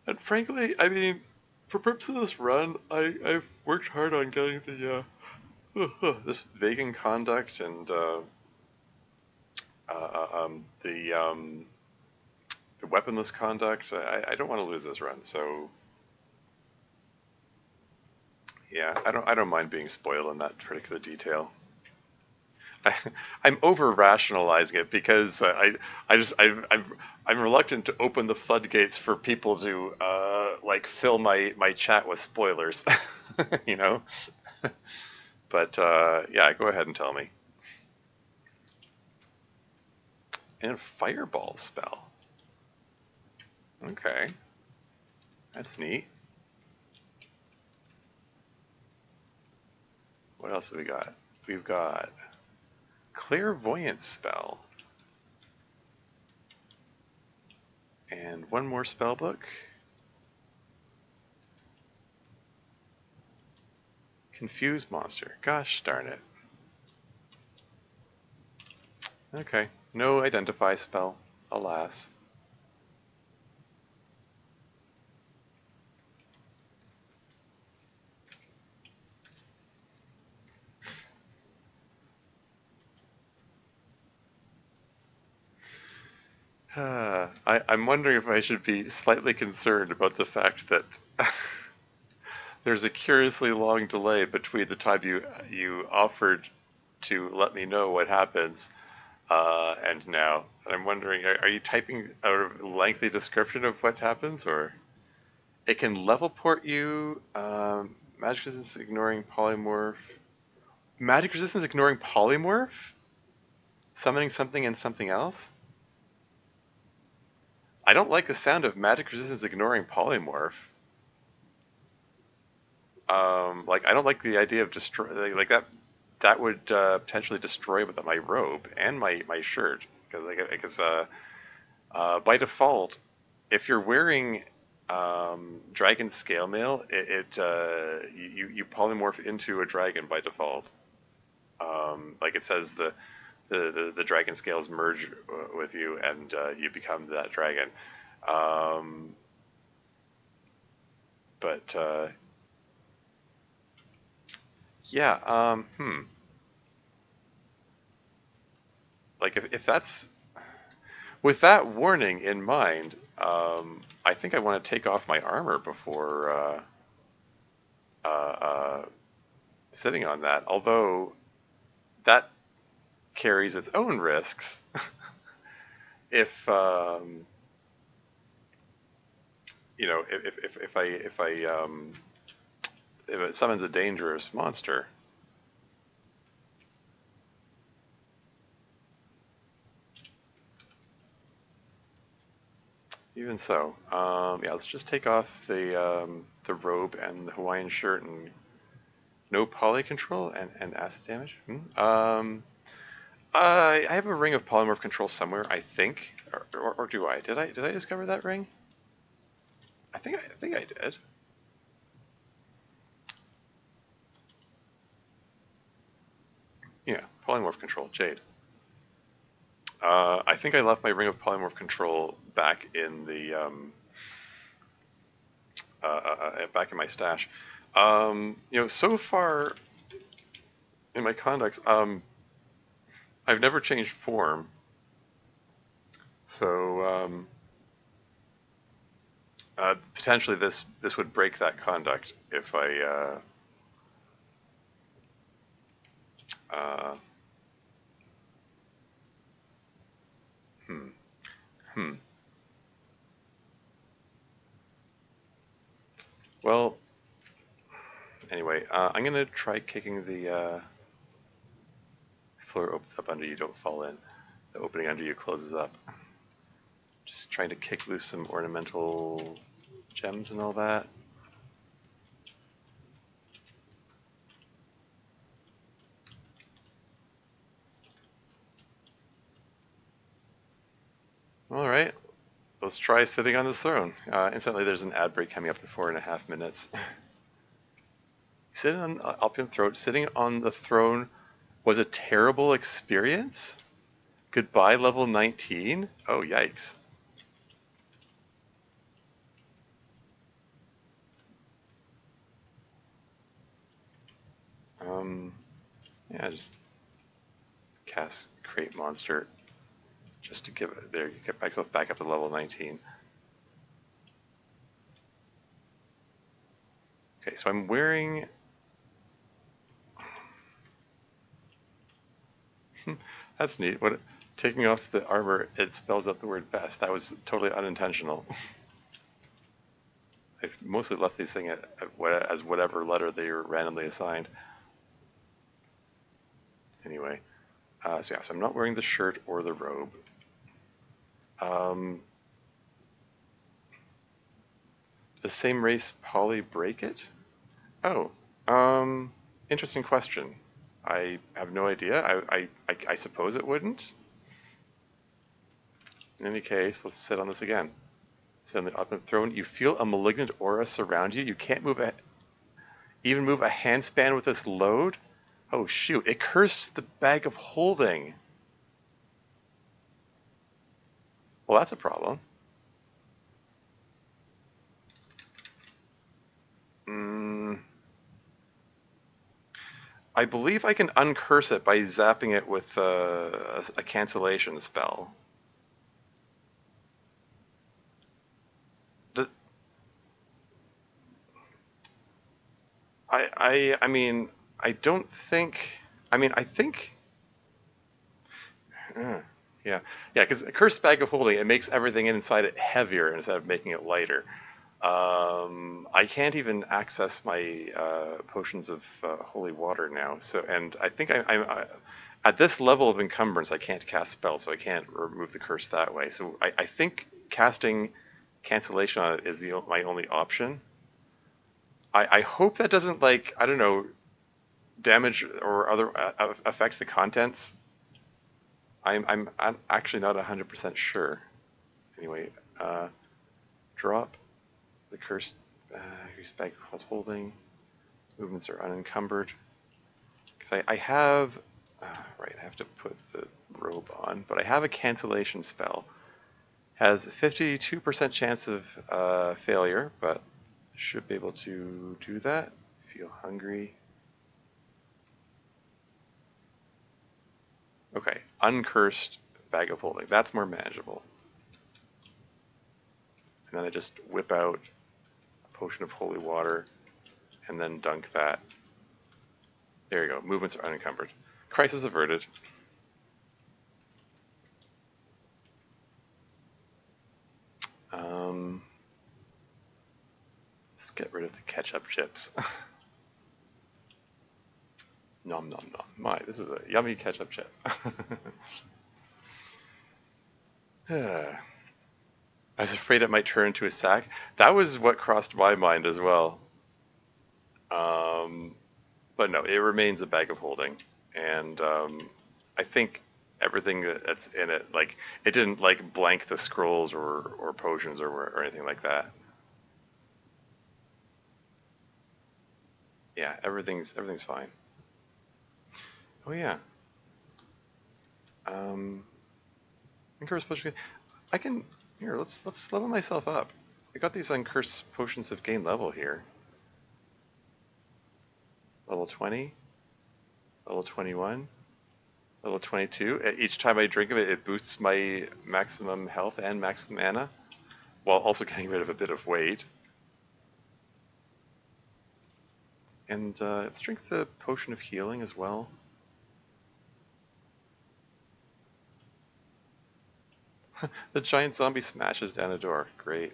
And frankly, I mean, for purposes of this run, I've worked hard on getting the this vegan conduct and the weaponless conduct. I don't want to lose this run, so yeah, I don't mind being spoiled in that particular detail. I'm over rationalizing it because I'm reluctant to open the floodgates for people to like fill my chat with spoilers, you know. But yeah, go ahead and tell me. And a fireball spell. Okay, that's neat. What else have we got? We've got clairvoyance spell. And one more spell book. Confuse monster. Gosh darn it. Okay, no identify spell, alas. I'm wondering if I should be slightly concerned about the fact that there's a curiously long delay between the time you offered to let me know what happens and now. And I'm wondering, are you typing a lengthy description of what happens, or it can level port you? Magic resistance ignoring polymorph. Magic resistance ignoring polymorph. Summoning something and something else. I don't like the sound of magic resistance ignoring polymorph. Like I don't like the idea of destroy like that. That would potentially destroy my robe and my shirt because by default, if you're wearing dragon scale mail, you polymorph into a dragon by default. Like it says the dragon scales merge with you and you become that dragon. But yeah, like if that's with that warning in mind, I think I want to take off my armor before sitting on that. Although that carries its own risks. If you know, if it summons a dangerous monster. Even so, yeah, let's just take off the robe and the Hawaiian shirt and no poly control and acid damage. I have a ring of polymorph control somewhere, I think, or do I? Did I discover that ring? I think I did. Yeah, polymorph control, Jade. I think I left my ring of polymorph control back in the back in my stash. So far in my conducts, I've never changed form. So potentially this would break that conduct if I uh, hmm hmm. Well, anyway, I'm gonna try kicking the floor opens up under you, don't fall in. The opening under you closes up. Just trying to kick loose some ornamental gems and all that. All right, let's try sitting on this throne. Instantly, there's an ad break coming up in 4.5 minutes. Sitting on Alpian Throne, sitting on the throne was a terrible experience. Goodbye, level 19. Oh, yikes. Yeah, just cast create monster just to give it there. Get myself back up to level 19. Okay, so I'm wearing. That's neat. What taking off the armor, it spells out the word best. That was totally unintentional. I've mostly left these things as whatever letter they were randomly assigned. Anyway, so I'm not wearing the shirt or the robe. Does same race poly break it? Oh, interesting question. I have no idea. I suppose it wouldn't. In any case, let's sit on this again. Sit on the ultimate throne. You feel a malignant aura surround you. You can't even move a handspan with this load. Oh shoot! It cursed the bag of holding. Well, that's a problem. I believe I can uncurse it by zapping it with a cancellation spell. I mean, I don't think. I mean, I think. Uh, yeah, yeah, because a cursed bag of holding, it makes everything inside it heavier instead of making it lighter. I can't even access my potions of holy water now. So, and I think I'm at this level of encumbrance, I can't cast spells, so I can't remove the curse that way. So I think casting cancellation on it is my only option. I hope that doesn't like I don't know damage or other affect the contents. I'm actually not 100% sure. Anyway, drop the cursed bag of holding. Movements are unencumbered. Because I have, right, I have to put the robe on, but I have a cancellation spell. Has a 52% chance of failure, but should be able to do that. Feel hungry. Okay, uncursed bag of holding. That's more manageable. And then I just whip out a potion of holy water and then dunk that. There you go. Movements are unencumbered. Crisis averted. Let's get rid of the ketchup chips. Nom nom nom. My, this is a yummy ketchup chip. I was afraid it might turn into a sack. That was what crossed my mind as well. But no, it remains a bag of holding. And I think everything that's in it, like, it didn't like blank the scrolls or potions or anything like that. Yeah, everything's fine. Oh yeah. I think we're supposed to. I can here. Let's level myself up. I got these uncursed potions of gain level here. level 20, level 21, level 22. Each time I drink of it, it boosts my maximum health and maximum mana, while also getting rid of a bit of weight. And let's drink the potion of healing as well. The giant zombie smashes down a door. Great.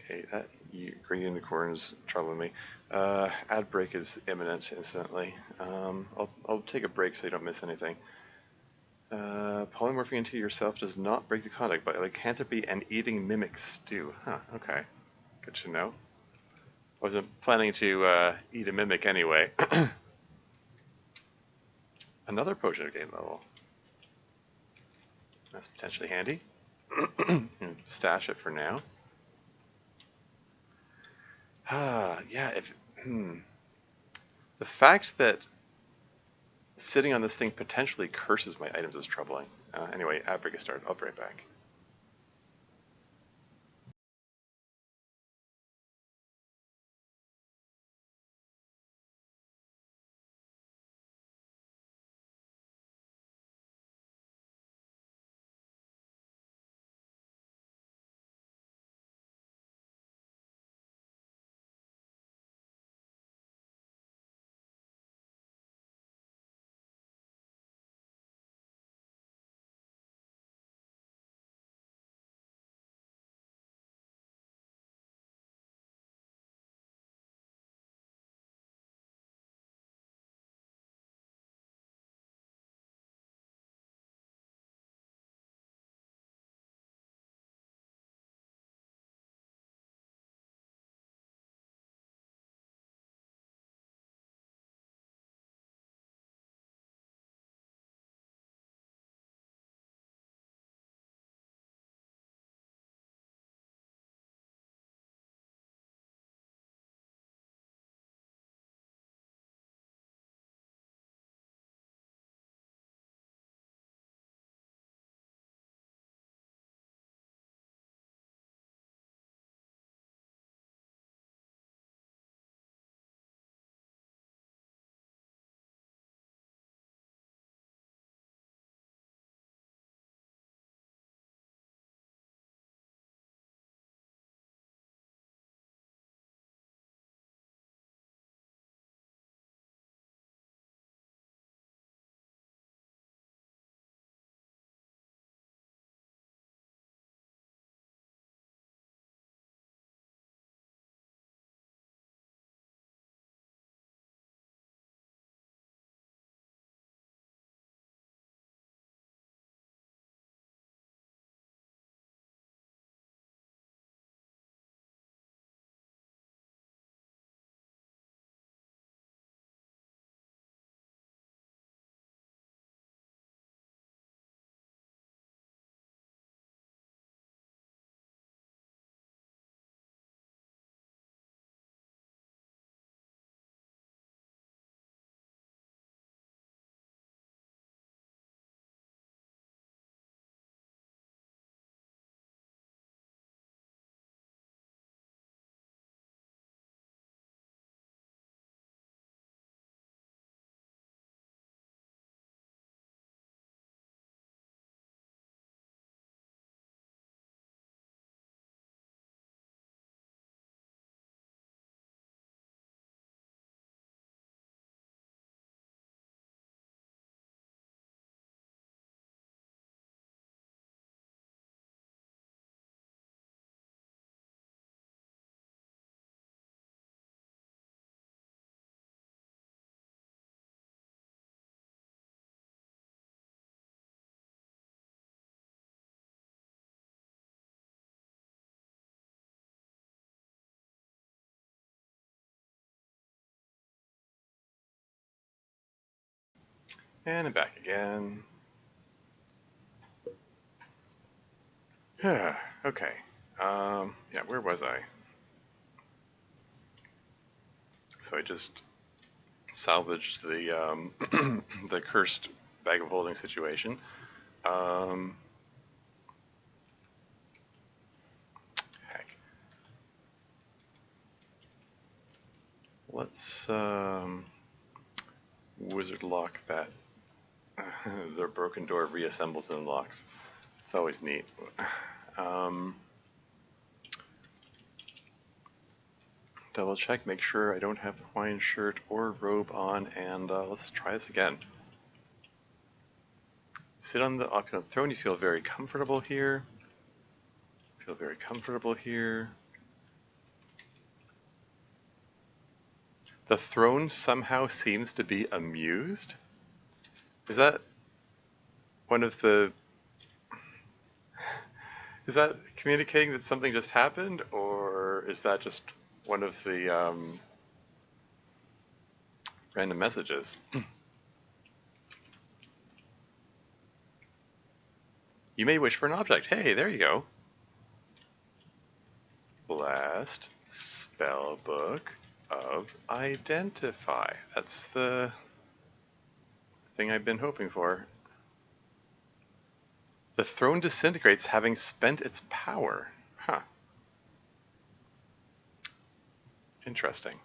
Okay, that green unicorn's troubling me. Ad break is imminent, incidentally. I'll take a break so you don't miss anything. Polymorphing into yourself does not break the conduct, but lycanthropy and eating mimic stew. Huh, okay. Good to know. I wasn't planning to eat a mimic anyway. Another potion of gain level. That's potentially handy. Stash it for now. Yeah, the fact that sitting on this thing potentially curses my items is troubling. Anyway, outbreak is started. I'll be right back. And I'm back again. Okay. Yeah, where was I? So I just salvaged the the cursed bag of holding situation. Um, heck. Let's wizard lock that. The broken door reassembles and unlocks. It's always neat. Double check, make sure I don't have the Hawaiian shirt or robe on, and let's try this again. Sit on the opulent throne, you feel very comfortable here. Feel very comfortable here. The throne somehow seems to be amused? Is that one of the... Is that communicating that something just happened, or is that just one of the random messages? You may wish for an object. Hey, there you go. Blast Spellbook of Identify. That's the thing I've been hoping for. The throne disintegrates having spent its power. Huh. Interesting.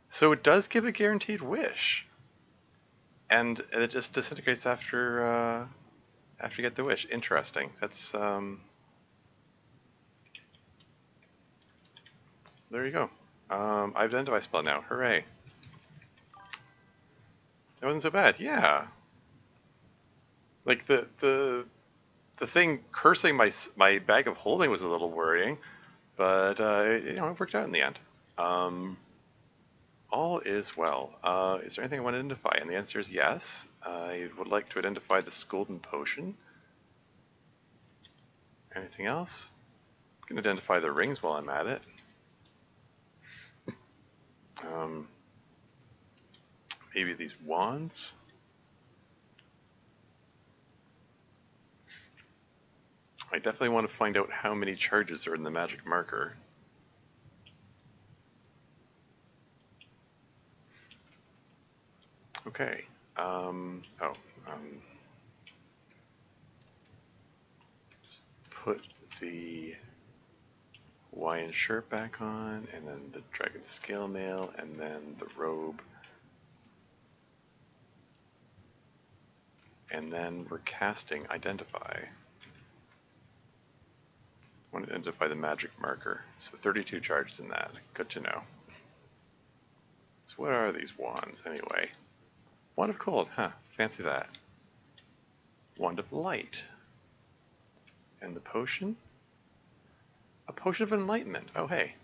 So it does give a guaranteed wish. And it just disintegrates after you get the wish. Interesting. That's there you go. I've identified spell now. Hooray. That wasn't so bad. Yeah. Like the thing cursing my bag of holding was a little worrying, but you know, it worked out in the end. All is well. Is there anything I want to identify? And the answer is yes. I would like to identify the Golden Potion. Anything else? I can identify the rings while I'm at it. Maybe these wands. I definitely want to find out how many charges are in the magic marker. Okay. Let's put the Hawaiian shirt back on, and then the dragon scale mail, and then the robe. And then we're casting Identify. I want to identify the magic marker. So 32 charges in that. Good to know. So what are these wands anyway? Wand of Cold, huh? Fancy that. Wand of Light. And the potion? A Potion of Enlightenment. Oh, hey.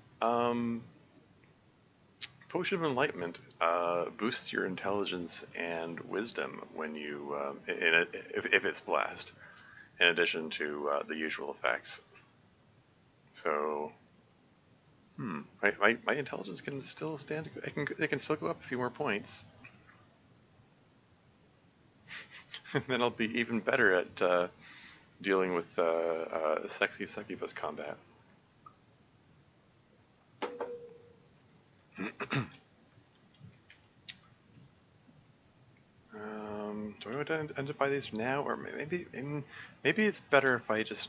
Potion of Enlightenment boosts your intelligence and wisdom when you, if it's blessed, in addition to the usual effects. So, my intelligence can still stand. It can still go up a few more points. And then I'll be even better at dealing with sexy succubus combat. Do I want to identify these now, or maybe it's better if I just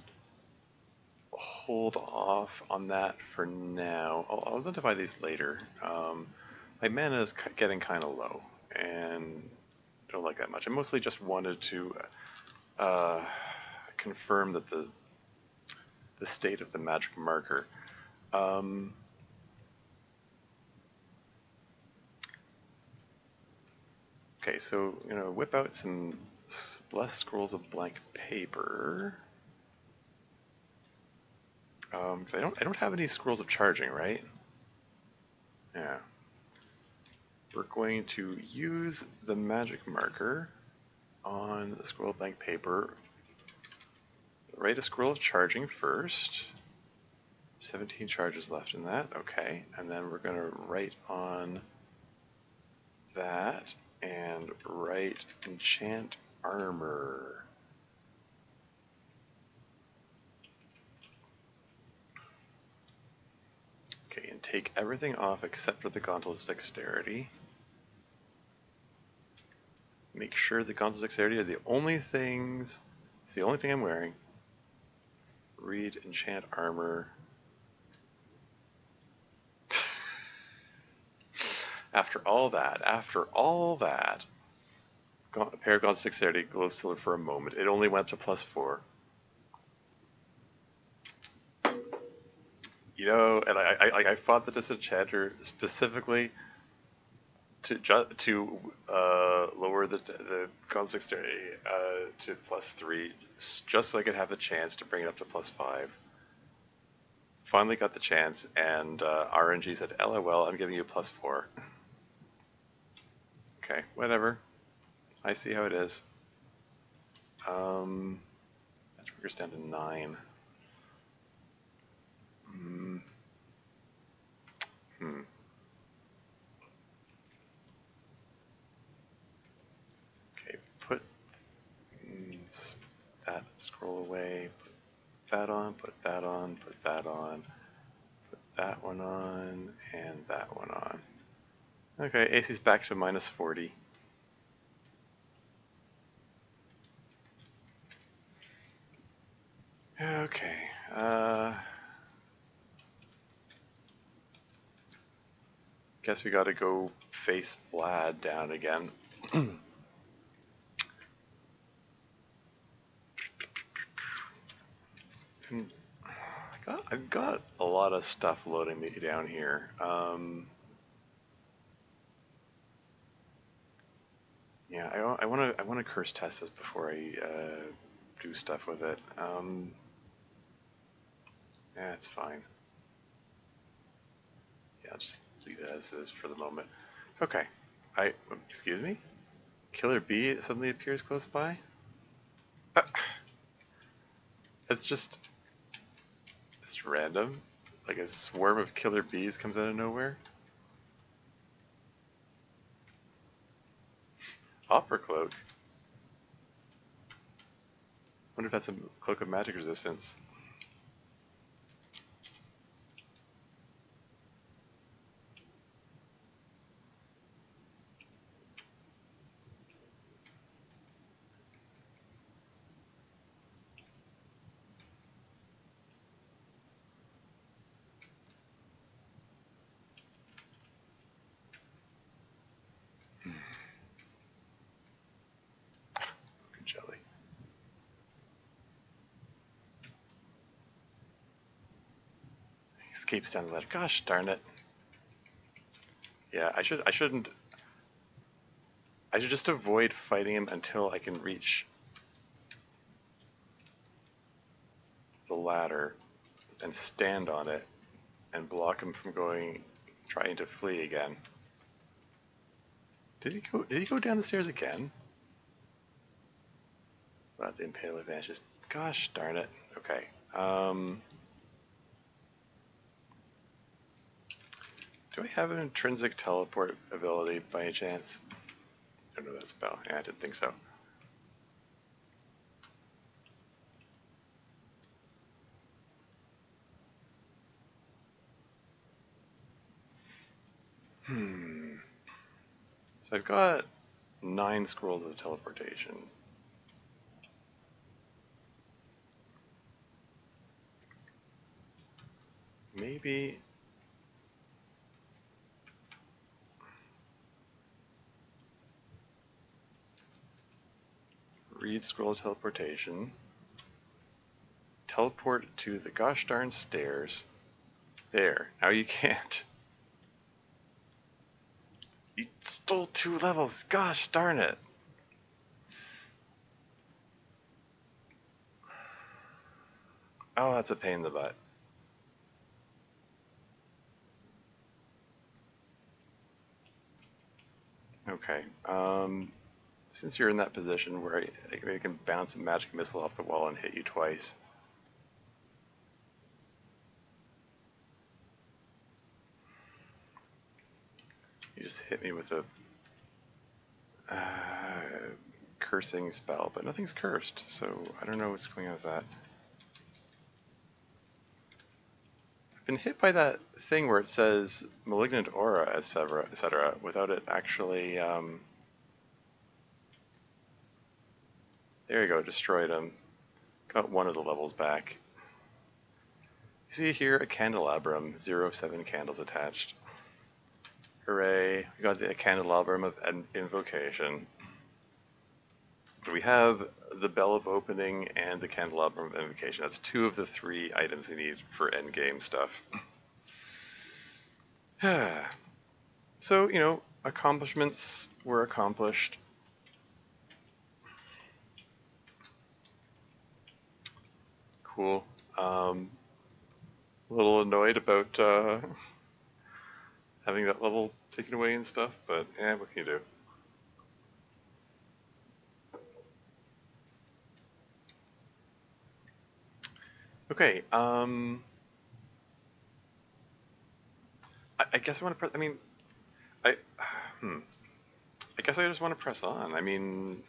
hold off on that for now. I'll identify these later. My mana is getting kind of low, and don't like that much. I mostly just wanted to confirm that the state of the magic marker. Okay, so whip out some blessed scrolls of blank paper. Because I don't have any scrolls of charging, right? Yeah. We're going to use the magic marker on the scroll of blank paper. Write a scroll of charging first. 17 charges left in that. Okay, and then we're going to write on that and write enchant armor. Okay, and take everything off except for the Gauntlet's dexterity. Make sure the Gauntlet's dexterity are the only things It's the only thing I'm wearing. Read, enchant armor. After all that, Paragon's dexterity glows silver for a moment. It only went up to +4. You know, and I fought the disenchanter specifically to lower the God's dexterity to +3, just so I could have the chance to bring it up to +5. Finally got the chance, and RNG said, "LOL, I'm giving you +4." Okay, whatever. I see how it is. That trigger's down to 9. Okay, put that scroll away, put that on, put that on, put that on, put that one on, and that one on. Okay, AC's back to -40. Okay, guess we gotta go face Vlad down again. And I've got a lot of stuff loading me down here. Yeah, I want to curse test this before I do stuff with it. Yeah, it's fine. Yeah, I'll just leave it as is for the moment. Okay. Excuse me? Killer bee suddenly appears close by? It's random. Like a swarm of killer bees comes out of nowhere. Opera cloak? Wonder if that's a cloak of magic resistance. Good jelly. Escapes down the ladder. Gosh darn it. Yeah, I should just avoid fighting him until I can reach the ladder and stand on it and block him from trying to flee again. Did he go down the stairs again? Vlad the Impaler vanishes. Gosh darn it. Okay. Do I have an intrinsic teleport ability by any chance? I don't know that spell. Yeah, I didn't think so. So I've got 9 scrolls of teleportation. Maybe... Read scroll of teleportation. Teleport to the gosh darn stairs. There. Now you can't. You stole 2 levels. Gosh darn it. Oh, that's a pain in the butt. Okay. Since you're in that position where I can bounce a magic missile off the wall and hit you twice. You just hit me with a cursing spell, but nothing's cursed, so I don't know what's going on with that. I've been hit by that thing where it says malignant aura, etc., without it actually. There you go, destroyed him. Got one of the levels back. You see here a candelabrum, 0 of 7 candles attached. Hooray, we got the candelabrum of invocation. We have the Bell of Opening and the Candelabrum of Invocation. That's 2 of the 3 items we need for endgame stuff. So, you know, accomplishments were accomplished. Cool. A little annoyed about having that level taken away and stuff, but what can you do? Okay, I guess I want to press, I, I guess I just want to press on. I mean,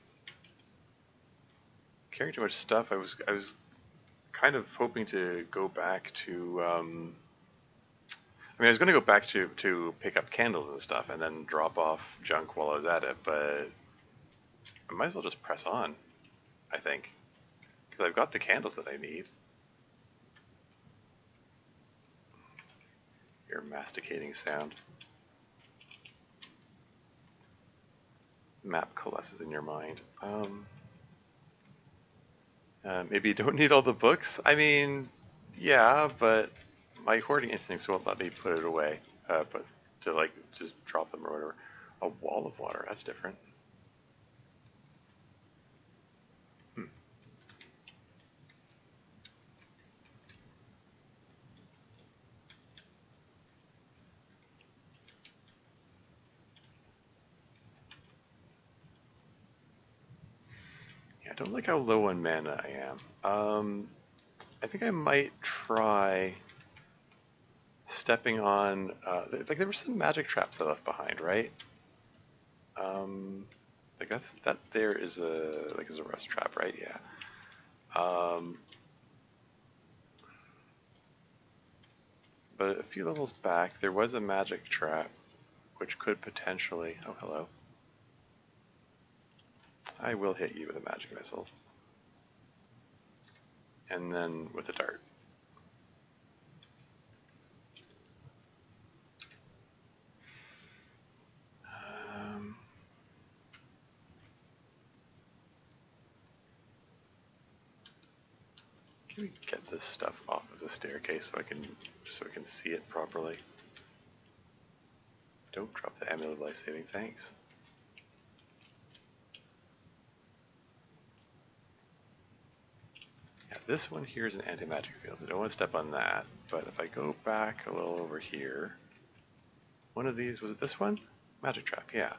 carrying too much stuff, I was kind of hoping to go back to, I was going to go back to pick up candles and stuff and then drop off junk while I was at it, but I might as well just press on, I think, because I've got the candles that I need. Your masticating sound. Map coalesces in your mind. Maybe you don't need all the books? I mean, yeah, but my hoarding instincts won't let me put it away. But to like just drop them or whatever. A wall of water, that's different. Yeah, I don't like how low on mana I am. I think I might try stepping on, like there were some magic traps I left behind, right? Like that there is a rust trap, right? Yeah. But a few levels back, there was a magic trap, which could potentially, oh hello. I will hit you with a magic missile. And then with a dart. Can we get this stuff off of the staircase so I can see it properly? Don't drop the amulet of life saving, thanks. Yeah, this one here is an anti-magic field, so I don't want to step on that. But if I go back a little over here, one of these, was it this one? Magic trap, yeah.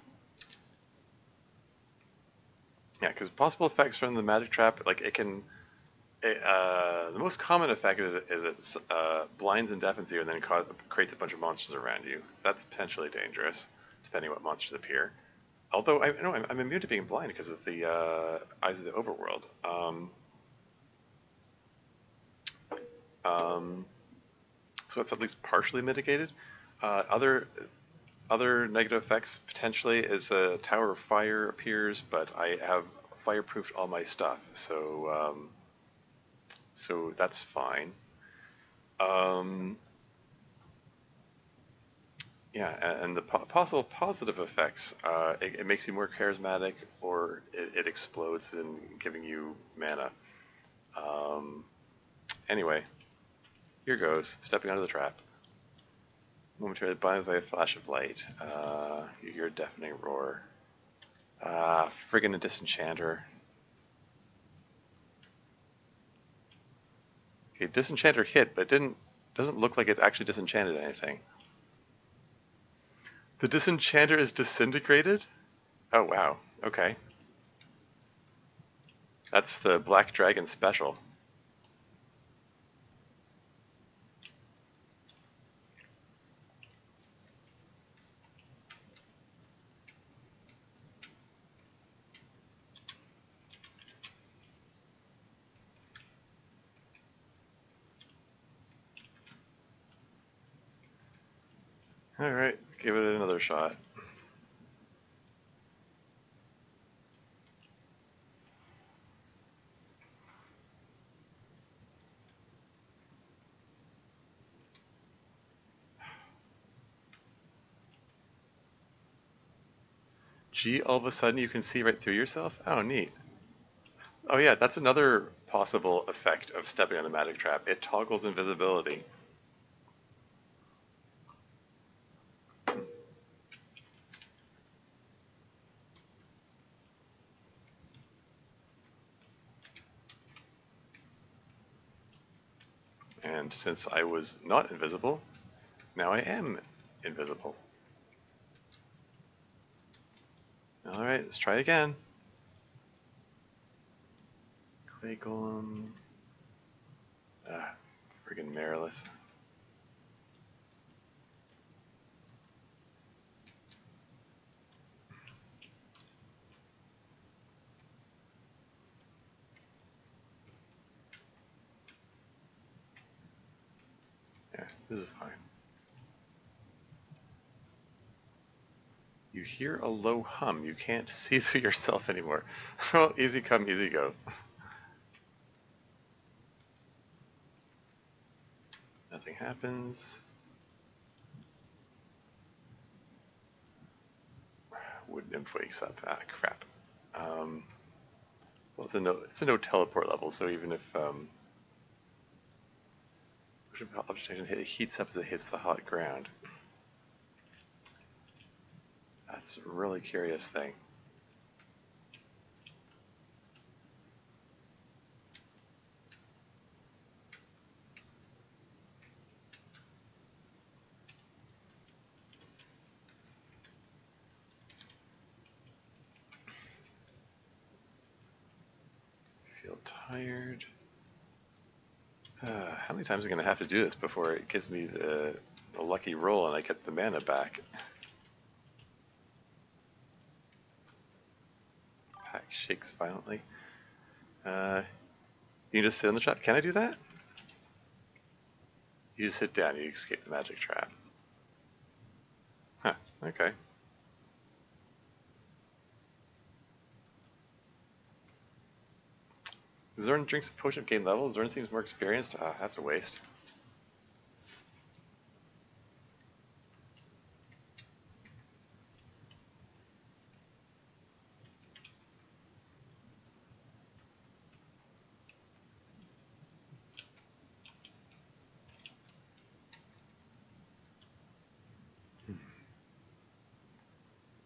Yeah, because possible effects from the magic trap, like it can, the most common effect is it blinds and deafens you and then creates a bunch of monsters around you. That's potentially dangerous, depending on what monsters appear. Although I know I'm immune to being blind because of the eyes of the overworld. So it's at least partially mitigated. Other negative effects potentially is a tower of fire appears, but I have fireproofed all my stuff, so so that's fine. Yeah, and the possible positive effects, it makes you more charismatic, or it explodes in giving you mana. Anyway, here goes, stepping out of the trap. Momentarily blinded by a flash of light. You hear a deafening roar. Friggin' a disenchanter. Okay, disenchanter hit, but doesn't look like it actually disenchanted anything. The disenchanter is disintegrated? Oh wow, okay. That's the Black Dragon special. Alright, give it another shot. Gee, all of a sudden you can see right through yourself? Oh, neat. Oh yeah, that's another possible effect of stepping on a magic trap. It toggles invisibility. And since I was not invisible, now I am invisible. Alright, let's try again. Clay Golem. Friggin' Marilith. Yeah, this is fine. You hear a low hum. You can't see through yourself anymore. Well, easy come, easy go. Nothing happens. Wood nymph wakes up. Ah, crap. Well, it's a no teleport level, so even if obstruction heats up as it hits the hot ground. That's a really curious thing. Feel tired. How many times am I going to have to do this before it gives me the lucky roll and I get the mana back? Pack shakes violently. You can just sit on the trap. Can I do that? You just sit down, you escape the magic trap. Huh, okay. Zorn drinks a potion of gain level. Zorn seems more experienced. That's a waste.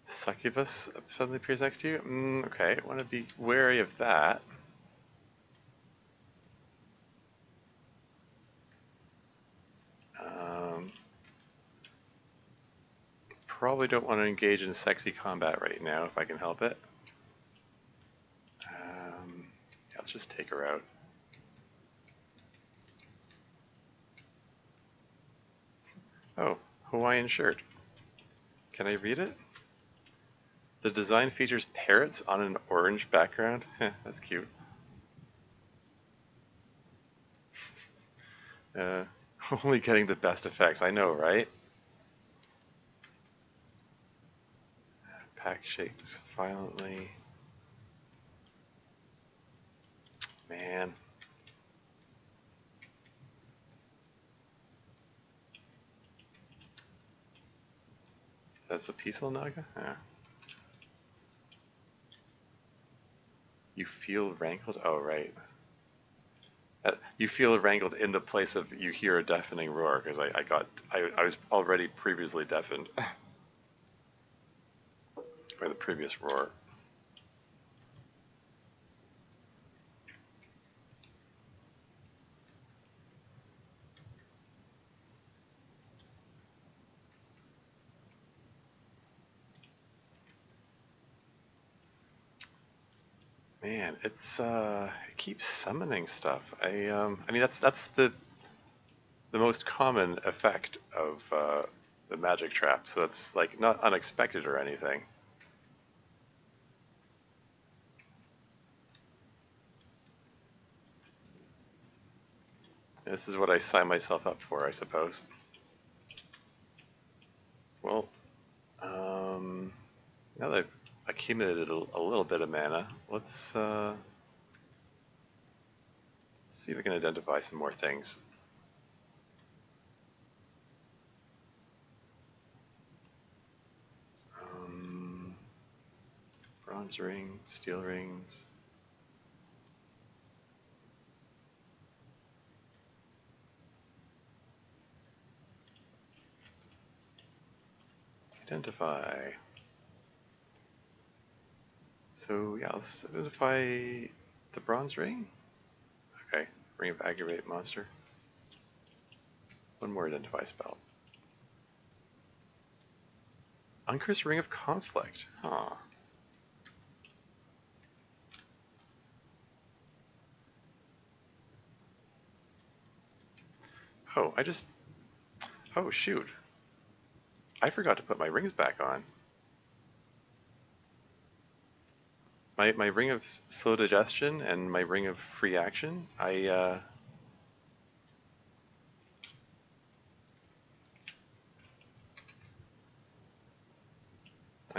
Succubus suddenly appears next to you? Okay, I want to be wary of that. Probably don't want to engage in sexy combat right now if I can help it. Yeah, let's just take her out. Oh, Hawaiian shirt. Can I read it? The design features parrots on an orange background. That's cute. Only getting the best effects. I know, right? Pack shakes violently. Man. That's a peaceful Naga? Yeah. You feel rankled? Oh, right. You feel rankled in the place of you hear a deafening roar, because I was already previously deafened by the previous roar. Man, it keeps summoning stuff. I mean that's the most common effect of the magic trap, so it's like not unexpected or anything. This is what I sign myself up for, I suppose. Well, now that I've accumulated a little bit of mana, let's see if we can identify some more things. Bronze ring, steel rings. Identify. So yeah, let's identify the bronze ring. Okay, ring of aggravate monster. One more identify spell. Uncursed ring of conflict. Huh. Oh, oh shoot. I forgot to put my rings back on. My ring of slow digestion and my ring of free action, I've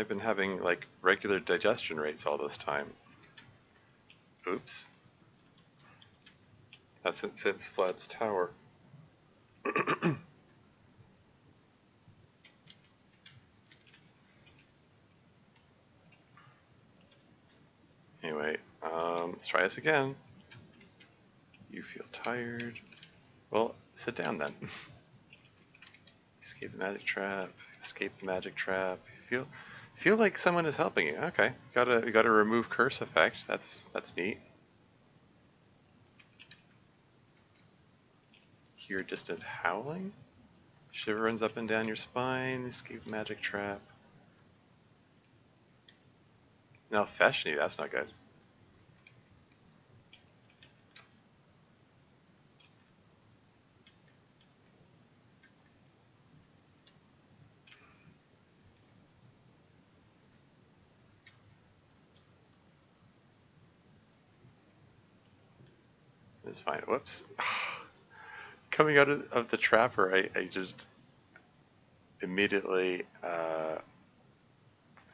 been having like regular digestion rates all this time. Oops. That's since Vlad's tower. Anyway, let's try this again. You feel tired. Well, sit down then. Escape the magic trap. Escape the magic trap. Feel like someone is helping you. Okay, you gotta remove curse effect. That's neat. Hear distant howling. Shiver runs up and down your spine. Escape magic trap. Now Feshni, that's not good. It's fine. Whoops. Coming out of the trapper, I just immediately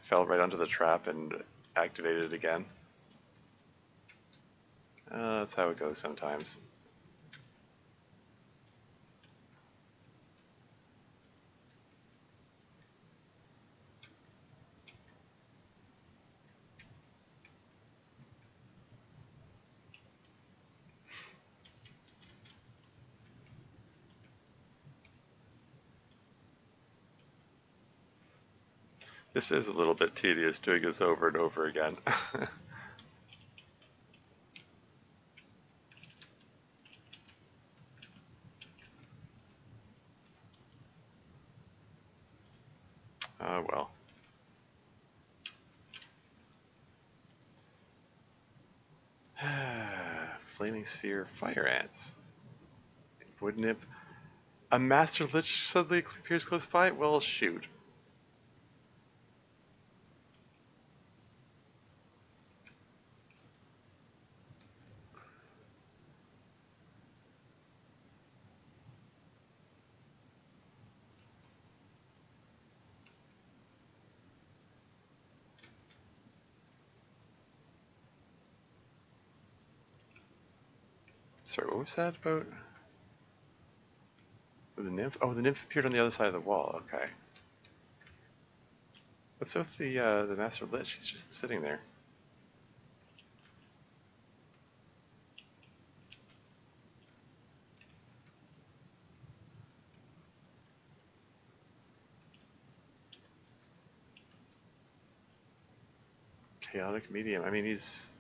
fell right onto the trap and activated it again. That's how it goes sometimes. This is a little bit tedious doing this over and over again. Well. Flaming Sphere, Fire Ants. Wood Nip. A Master Lich suddenly appears close by? Well, shoot. Sorry, what was that about? The nymph? Oh, the nymph appeared on the other side of the wall. Okay. What's with the Master Lich? He's just sitting there. Chaotic Medium. I mean, he's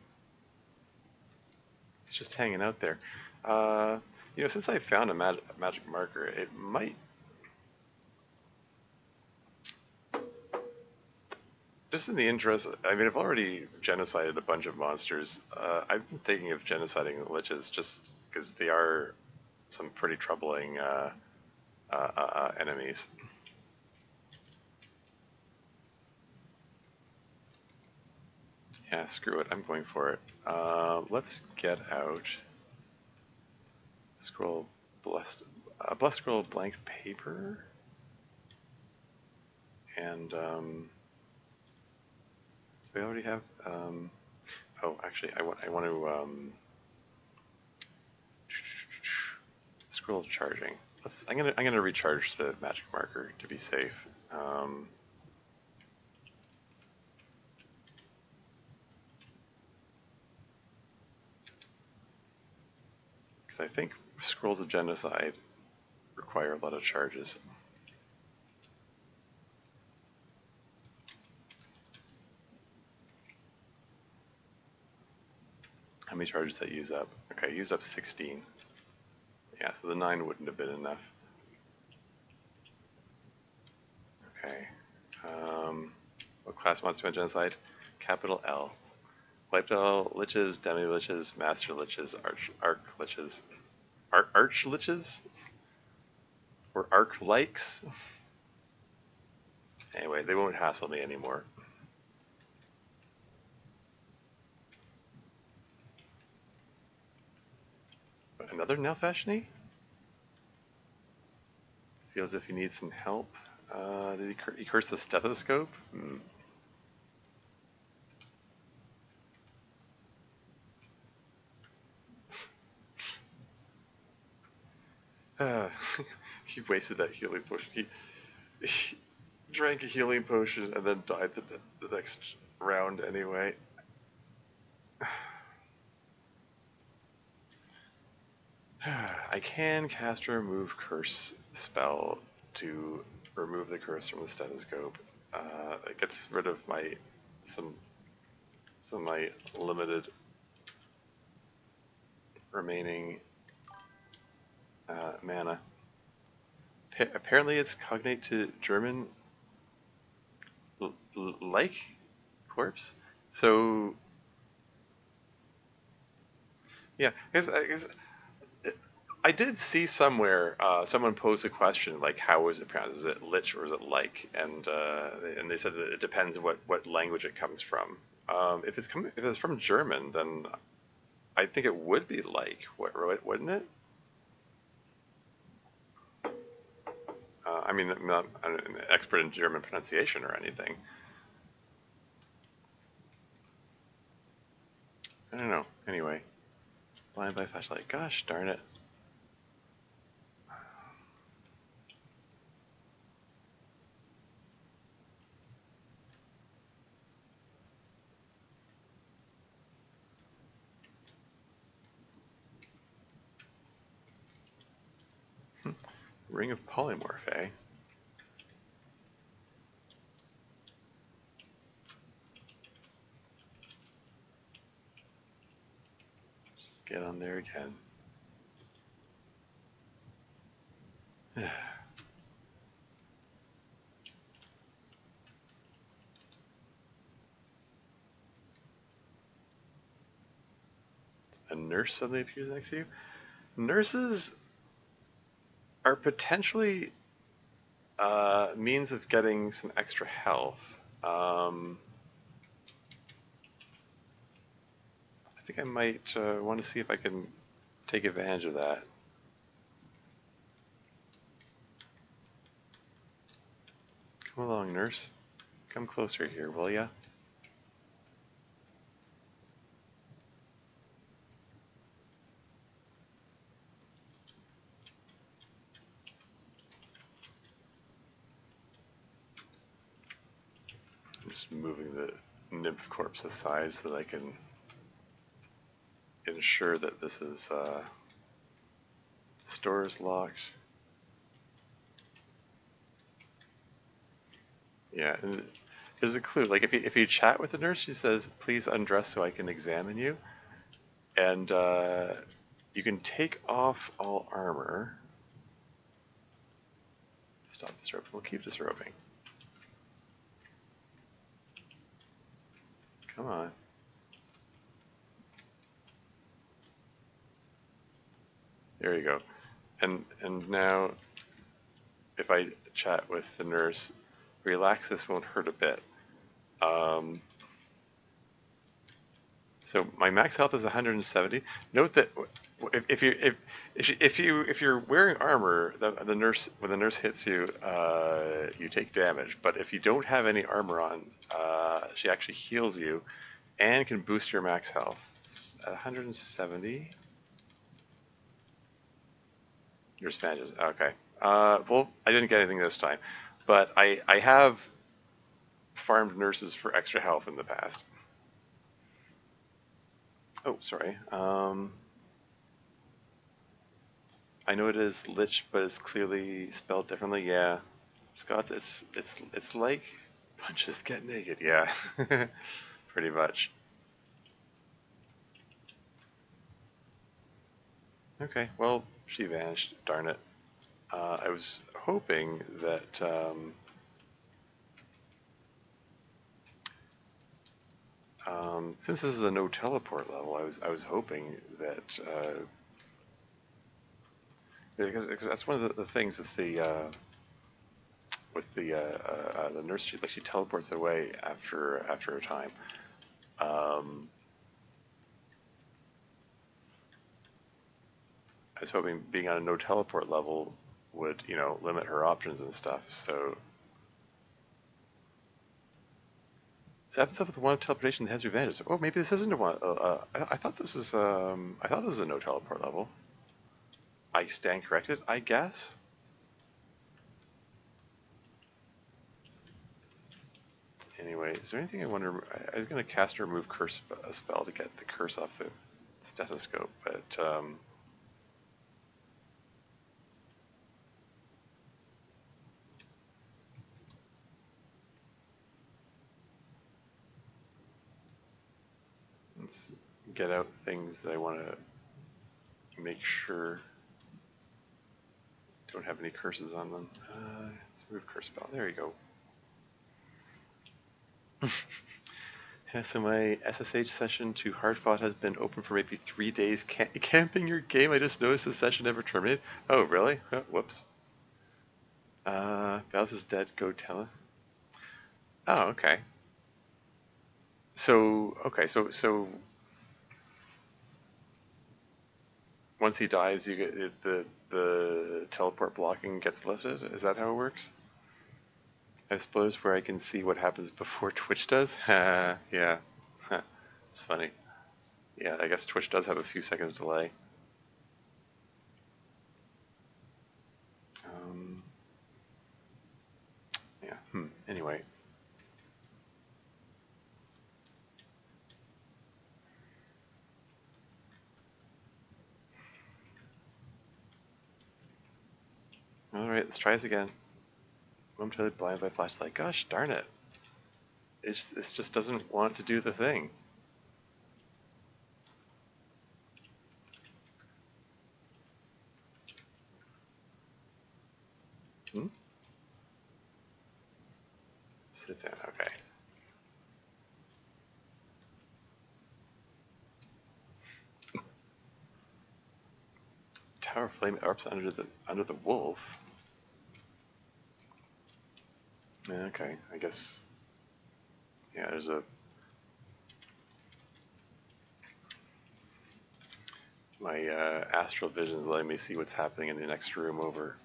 just hanging out there. You know, since I found a magic marker, it might. Just in the interest, I mean, I've already genocided a bunch of monsters. I've been thinking of genociding the liches just because they are some pretty troubling enemies. Yeah, screw it. I'm going for it. Let's get out. Scroll blessed scroll blank paper, and do we already have? Oh, actually, I want to scroll charging. I'm gonna recharge the magic marker to be safe. Because I think Scrolls of Genocide require a lot of charges. How many charges that use up? Okay, used up 16. Yeah, so the 9 wouldn't have been enough. Okay. What class monster genocide? Capital L. Wiped all liches, demi-liches, master liches, arch liches. Arch liches? Or arc likes? Anyway, they won't hassle me anymore. Another Nelfashni? Feels as if he needs some help. Did he curse the stethoscope? He wasted that healing potion. He drank a healing potion and then died the next round anyway. I can cast a remove curse spell to remove the curse from the stethoscope. It gets rid of some of my limited remaining mana. Apparently it's cognate to German like corpse. So yeah, I did see somewhere someone posed a question like, how is it pronounced? Is it lich or is it like? And they said that it depends what language it comes from. If it's from German, then I think it would be like, wouldn't it? I mean, I'm not an expert in German pronunciation or anything. I don't know. Anyway, blind by flashlight. Gosh darn it. Ring of Polymorph, eh? Just get on there again. A nurse suddenly appears next to you. Nurses are potentially means of getting some extra health. I think I might want to see if I can take advantage of that. Come along, nurse. Come closer here, will ya? I'm just moving the nymph corpse aside so that I can ensure that this is store is locked. Yeah, and there's a clue. Like if you chat with the nurse, she says, "Please undress so I can examine you," and you can take off all armor. Stop disrobing. We'll keep disrobing. Come on. There you go. And now, if I chat with the nurse, relax. This won't hurt a bit. So my max health is 170. Note that if you're wearing armor, the nurse when the nurse hits you, you take damage. But if you don't have any armor on, she actually heals you, and can boost your max health. It's at 170. Your Spanish. Okay. Well, I didn't get anything this time, but I have farmed nurses for extra health in the past. Oh, sorry. I know it is lich, but it's clearly spelled differently. Yeah, Scots. It's like punches get naked. Yeah, pretty much. Okay, well, she vanished. Darn it. I was hoping that since this is a no teleport level, I was hoping that because that's one of the things with the nurse. She teleports away after a time. Um, I was hoping being on a no teleport level would limit her options and stuff. So that stuff with the one teleportation has advantages. Oh, maybe this isn't a one. I thought this was a no teleport level. I stand corrected, I guess. Anyway, is there anything I want to? I was going to cast a remove curse spell to get the curse off the stethoscope, but let's get out things that I want to make sure don't have any curses on them. Let's remove curse spell. There you go. Yeah, so my SSH session to Hardfought has been open for maybe 3 days. Camping your game? I just noticed the session never terminated. Oh, really? Oh, whoops. Val's is dead. Go tell her. Oh, okay. So once he dies, you get the teleport blocking gets lifted. Is that how it works? I suppose where I can see what happens before Twitch does. Yeah, it's funny. Yeah, I guess Twitch does have a few seconds delay. Yeah. Anyway. All right, let's try this again. Momentarily blinded by flashlight. Gosh darn it! It just doesn't want to do the thing. Sit down. Okay. Tower of Flame erupts under the wolf. Okay, I guess. Yeah, there's a. My astral vision's letting me see what's happening in the next room over.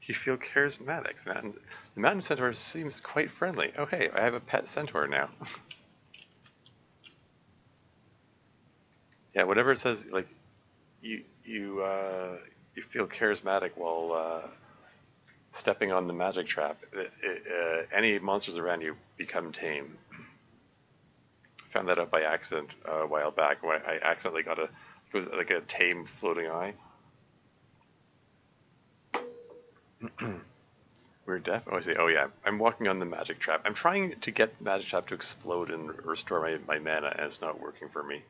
You feel charismatic. The mountain centaur seems quite friendly. Oh hey, I have a pet centaur now. Yeah, whatever it says, like you feel charismatic while stepping on the magic trap. Any monsters around you become tame. Found that out by accident a while back when I accidentally got it was like a tame floating eye. We're deaf. Oh, I see. Oh yeah, I'm walking on the magic trap. I'm trying to get the magic trap to explode and restore my mana, and it's not working for me.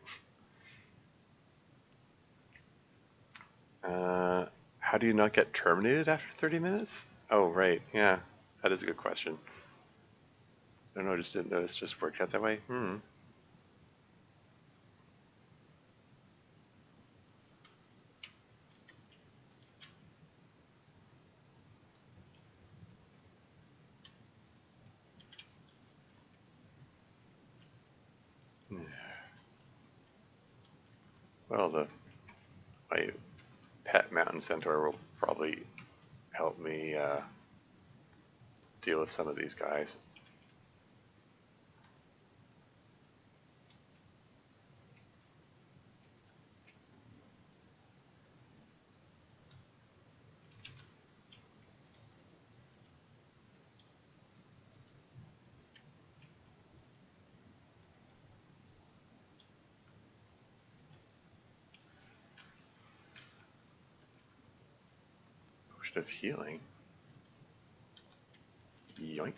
How do you not get terminated after 30 minutes? Oh right, yeah, that is a good question. I don't know. I just didn't notice. Just worked out that way. Well, my pet mountain centaur will probably help me deal with some of these guys. potion of healing. Yoink.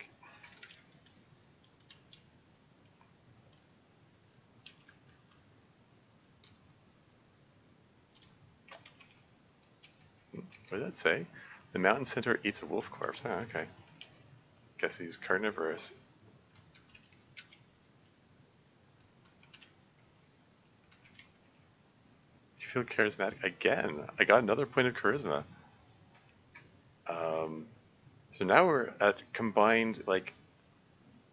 What did that say? The mountain centaur eats a wolf corpse. Oh, okay. Guess he's carnivorous. You feel charismatic again. I got another point of charisma. So now we're at combined like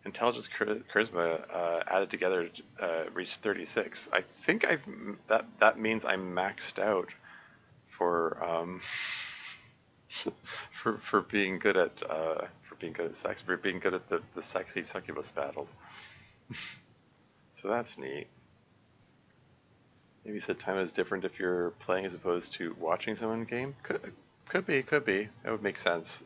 intelligence, charisma added together reached 36. I think that means I'm maxed out for for being good at sex, for being good at the sexy succubus battles. So that's neat. Maybe you said time is different if you're playing as opposed to watching someone game. Could be. That would make sense.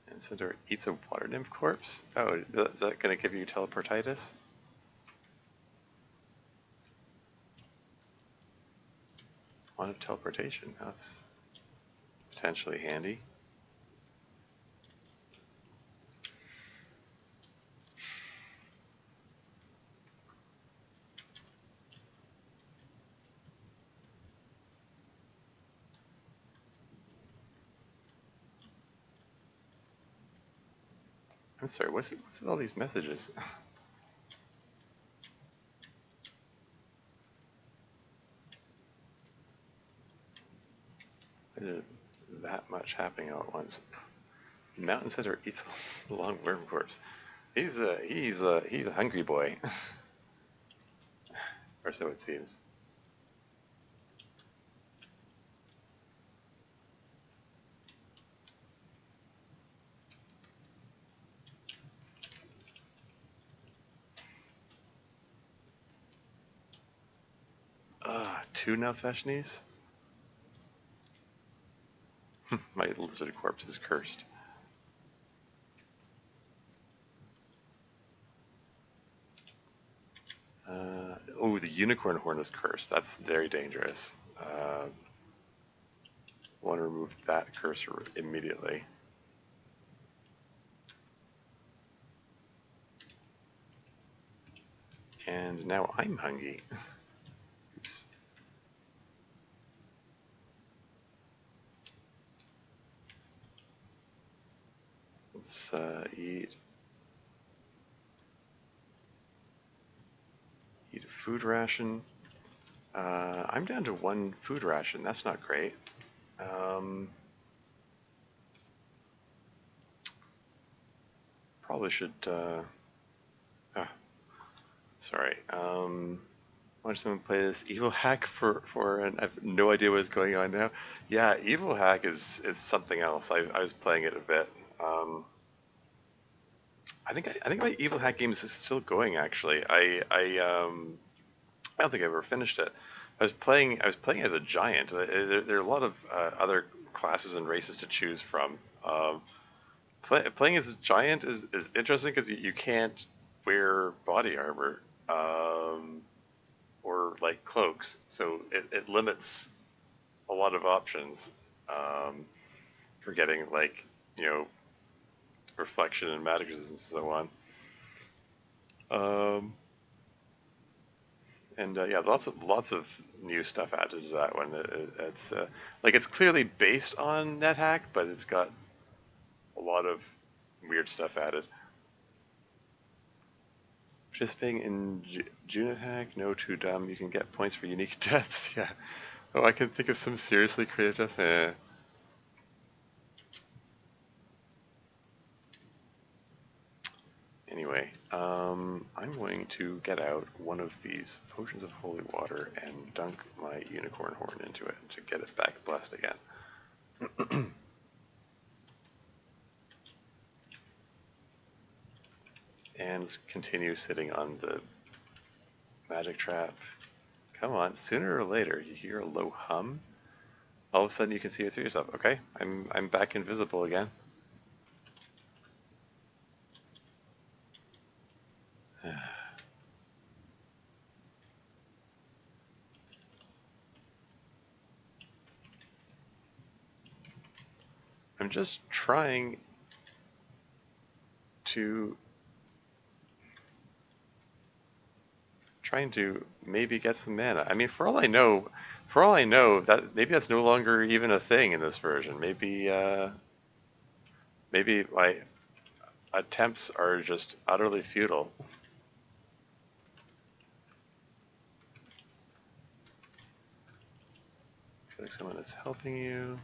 And Centaur eats a water nymph corpse? Oh, is that going to give you teleportitis? One of teleportation. That's potentially handy. I'm sorry, what's with all these messages? There's that much happening all at once. Mountain Centaur eats a long worm corpse. He's a hungry boy. Or so it seems. Two Nalfeshnis? My lizard corpse is cursed. Oh, the unicorn horn is cursed. That's very dangerous. Want to remove that cursor immediately. And now I'm hungry. Oops. Let's eat a food ration. I'm down to one food ration. That's not great. Probably should. Sorry. Watch someone play this Evil Hack and I have no idea what's going on now. Yeah, Evil Hack is something else. I was playing it a bit. I think my Evil Hack game is still going actually. I don't think I ever finished it. I was playing as a giant. There are a lot of other classes and races to choose from. Playing as a giant is interesting because you can't wear body armor or like cloaks, so it limits a lot of options for getting like reflection and magic and so on. And yeah, lots of new stuff added to that one. It's like it's clearly based on Nethack, but it's got a lot of weird stuff added. Participating in Junethack, no too dumb. You can get points for unique deaths. Yeah. Oh, I can think of some seriously creative deaths. Anyway, I'm going to get out one of these potions of holy water and dunk my unicorn horn into it to get it back blessed again. And continue sitting on the magic trap Come on, sooner or later you hear a low hum. All of a sudden you can see it through yourself. Okay, I'm back invisible again. I'm just to trying to maybe get some mana. I mean, for all I know, that maybe that's no longer even a thing in this version. Maybe my attempts are just utterly futile. I feel like someone is helping you.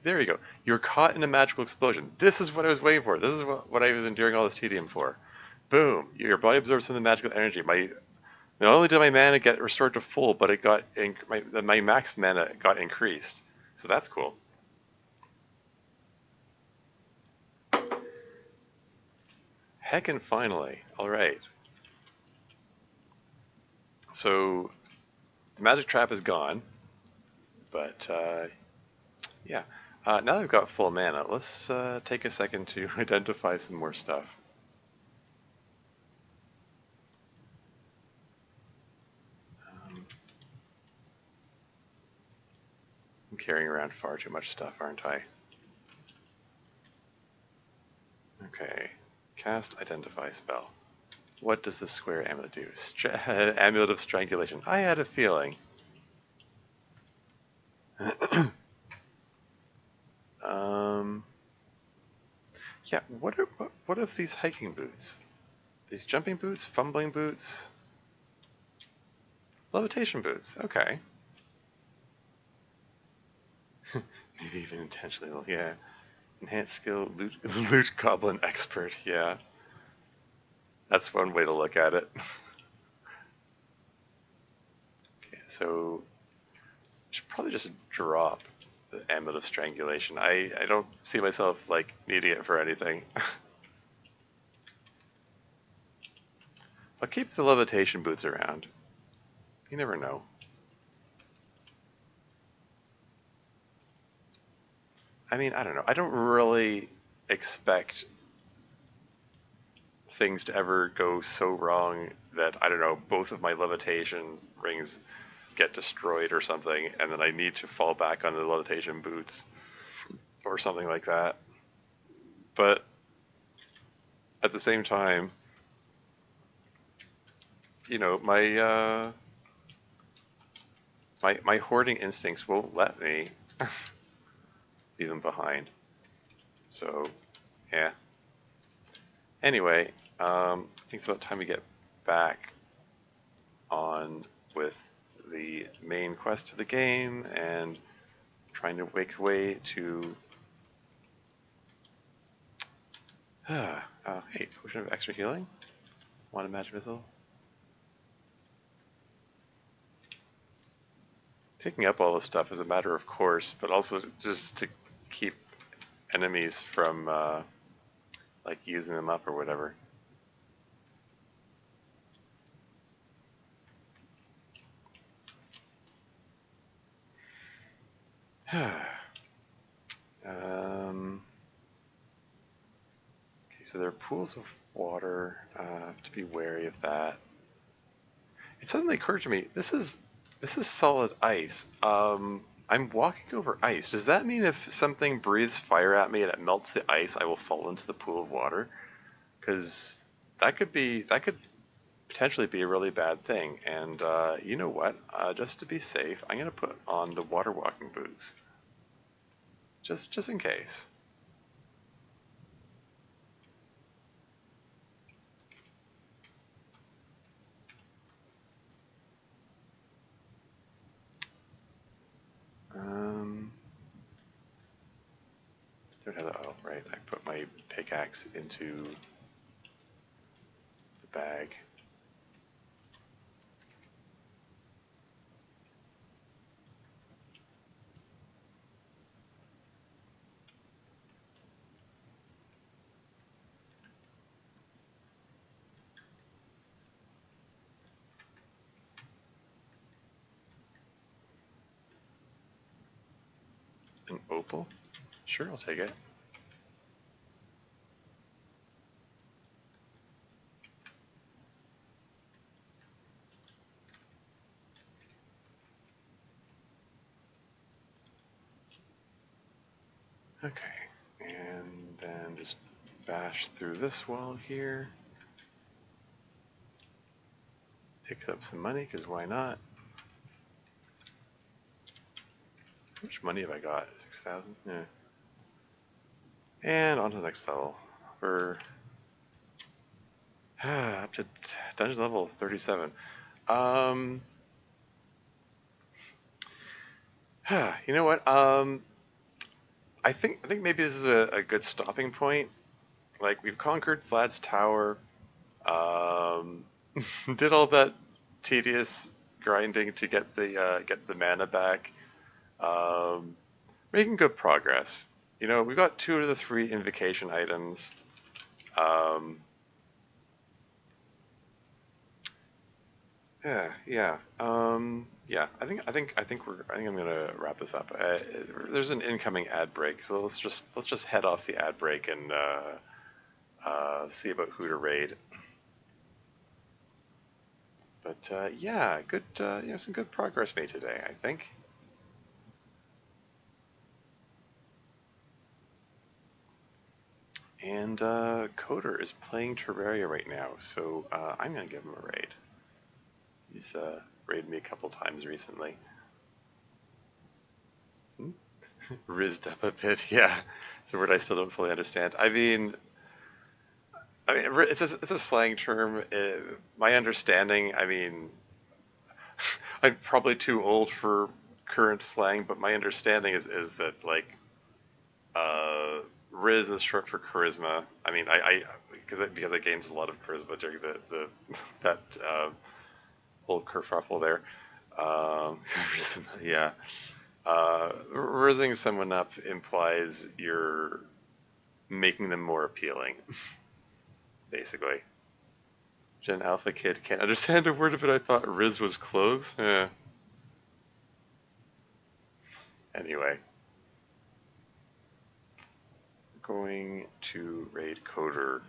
There you go. You're caught in a magical explosion. This is what I was waiting for. This is what I was enduring all this tedium for. Boom! Your body absorbs some of the magical energy. Not only did my mana get restored to full, but it got my max mana got increased. So that's cool. Heckin' finally. All right. So magic trap is gone, but yeah. Now that I've got full mana, let's take a second to identify some more stuff. I'm carrying around far too much stuff, aren't I? Okay. Cast Identify spell. What does the square amulet do? Amulet of Strangulation. I had a feeling. Yeah, what of these hiking boots? These jumping boots? Fumbling boots? Levitation boots. Okay. Maybe even intentionally. Yeah. Enhanced skill, loot goblin expert. Yeah. That's one way to look at it. Okay, so I should probably just drop the Amulet of Strangulation. I don't see myself like needing it for anything. I'll keep the levitation boots around. You never know. I mean, I don't know. I don't really expect things to ever go so wrong that, I don't know, both of my levitation rings get destroyed or something, and then I need to fall back on the levitation boots or something like that. But at the same time, you know, my hoarding instincts won't let me leave them behind. So, yeah. Anyway, I think it's about time we get back on with the main quest of the game and trying to make way to hey, potion of extra healing. Want a magic missile? Picking up all this stuff is a matter of course, but also just to keep enemies from like using them up or whatever. Okay, so there are pools of water. Have to be wary of that. It suddenly occurred to me, this is solid ice. I'm walking over ice. Does that mean if something breathes fire at me and it melts the ice, I will fall into the pool of water? Because that could potentially be a really bad thing. And you know what? Just to be safe, I'm gonna put on the water walking boots, just in case. Don't have the, oh, right. I put my pickaxe into the bag. An opal? Sure, I'll take it. Okay, and then just bash through this wall here. Picks up some money, because why not? How much money have I got? 6,000? Yeah. And on to the next level. We're up to dungeon level 37. You know what? I think maybe this is a good stopping point. Like, we've conquered Vlad's tower, um, did all that tedious grinding to get the mana back, um, making good progress. You know, we got 2 of the 3 invocation items. Um, yeah. I think I'm gonna wrap this up. There's an incoming ad break, so let's just head off the ad break and see about who to raid. But yeah, good. Some good progress made today, I think. And Coder is playing Terraria right now, so I'm gonna give him a raid. He's raided me a couple times recently. Rizzed up a bit, yeah. It's a word I still don't fully understand. It's a slang term. My understanding, I'm probably too old for current slang, but my understanding is that like Riz is short for charisma. I because I gained a lot of charisma during the that whole kerfuffle there. Charisma, yeah. Rizzing someone up implies you're making them more appealing, basically. Gen Alpha kid can't understand a word of it. I thought Riz was clothes. Anyway, going to raid Coder.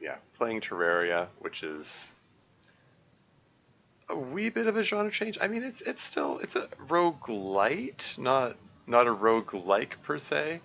Yeah, playing Terraria, which is a wee bit of a genre change. It's a roguelite, not a roguelike per se.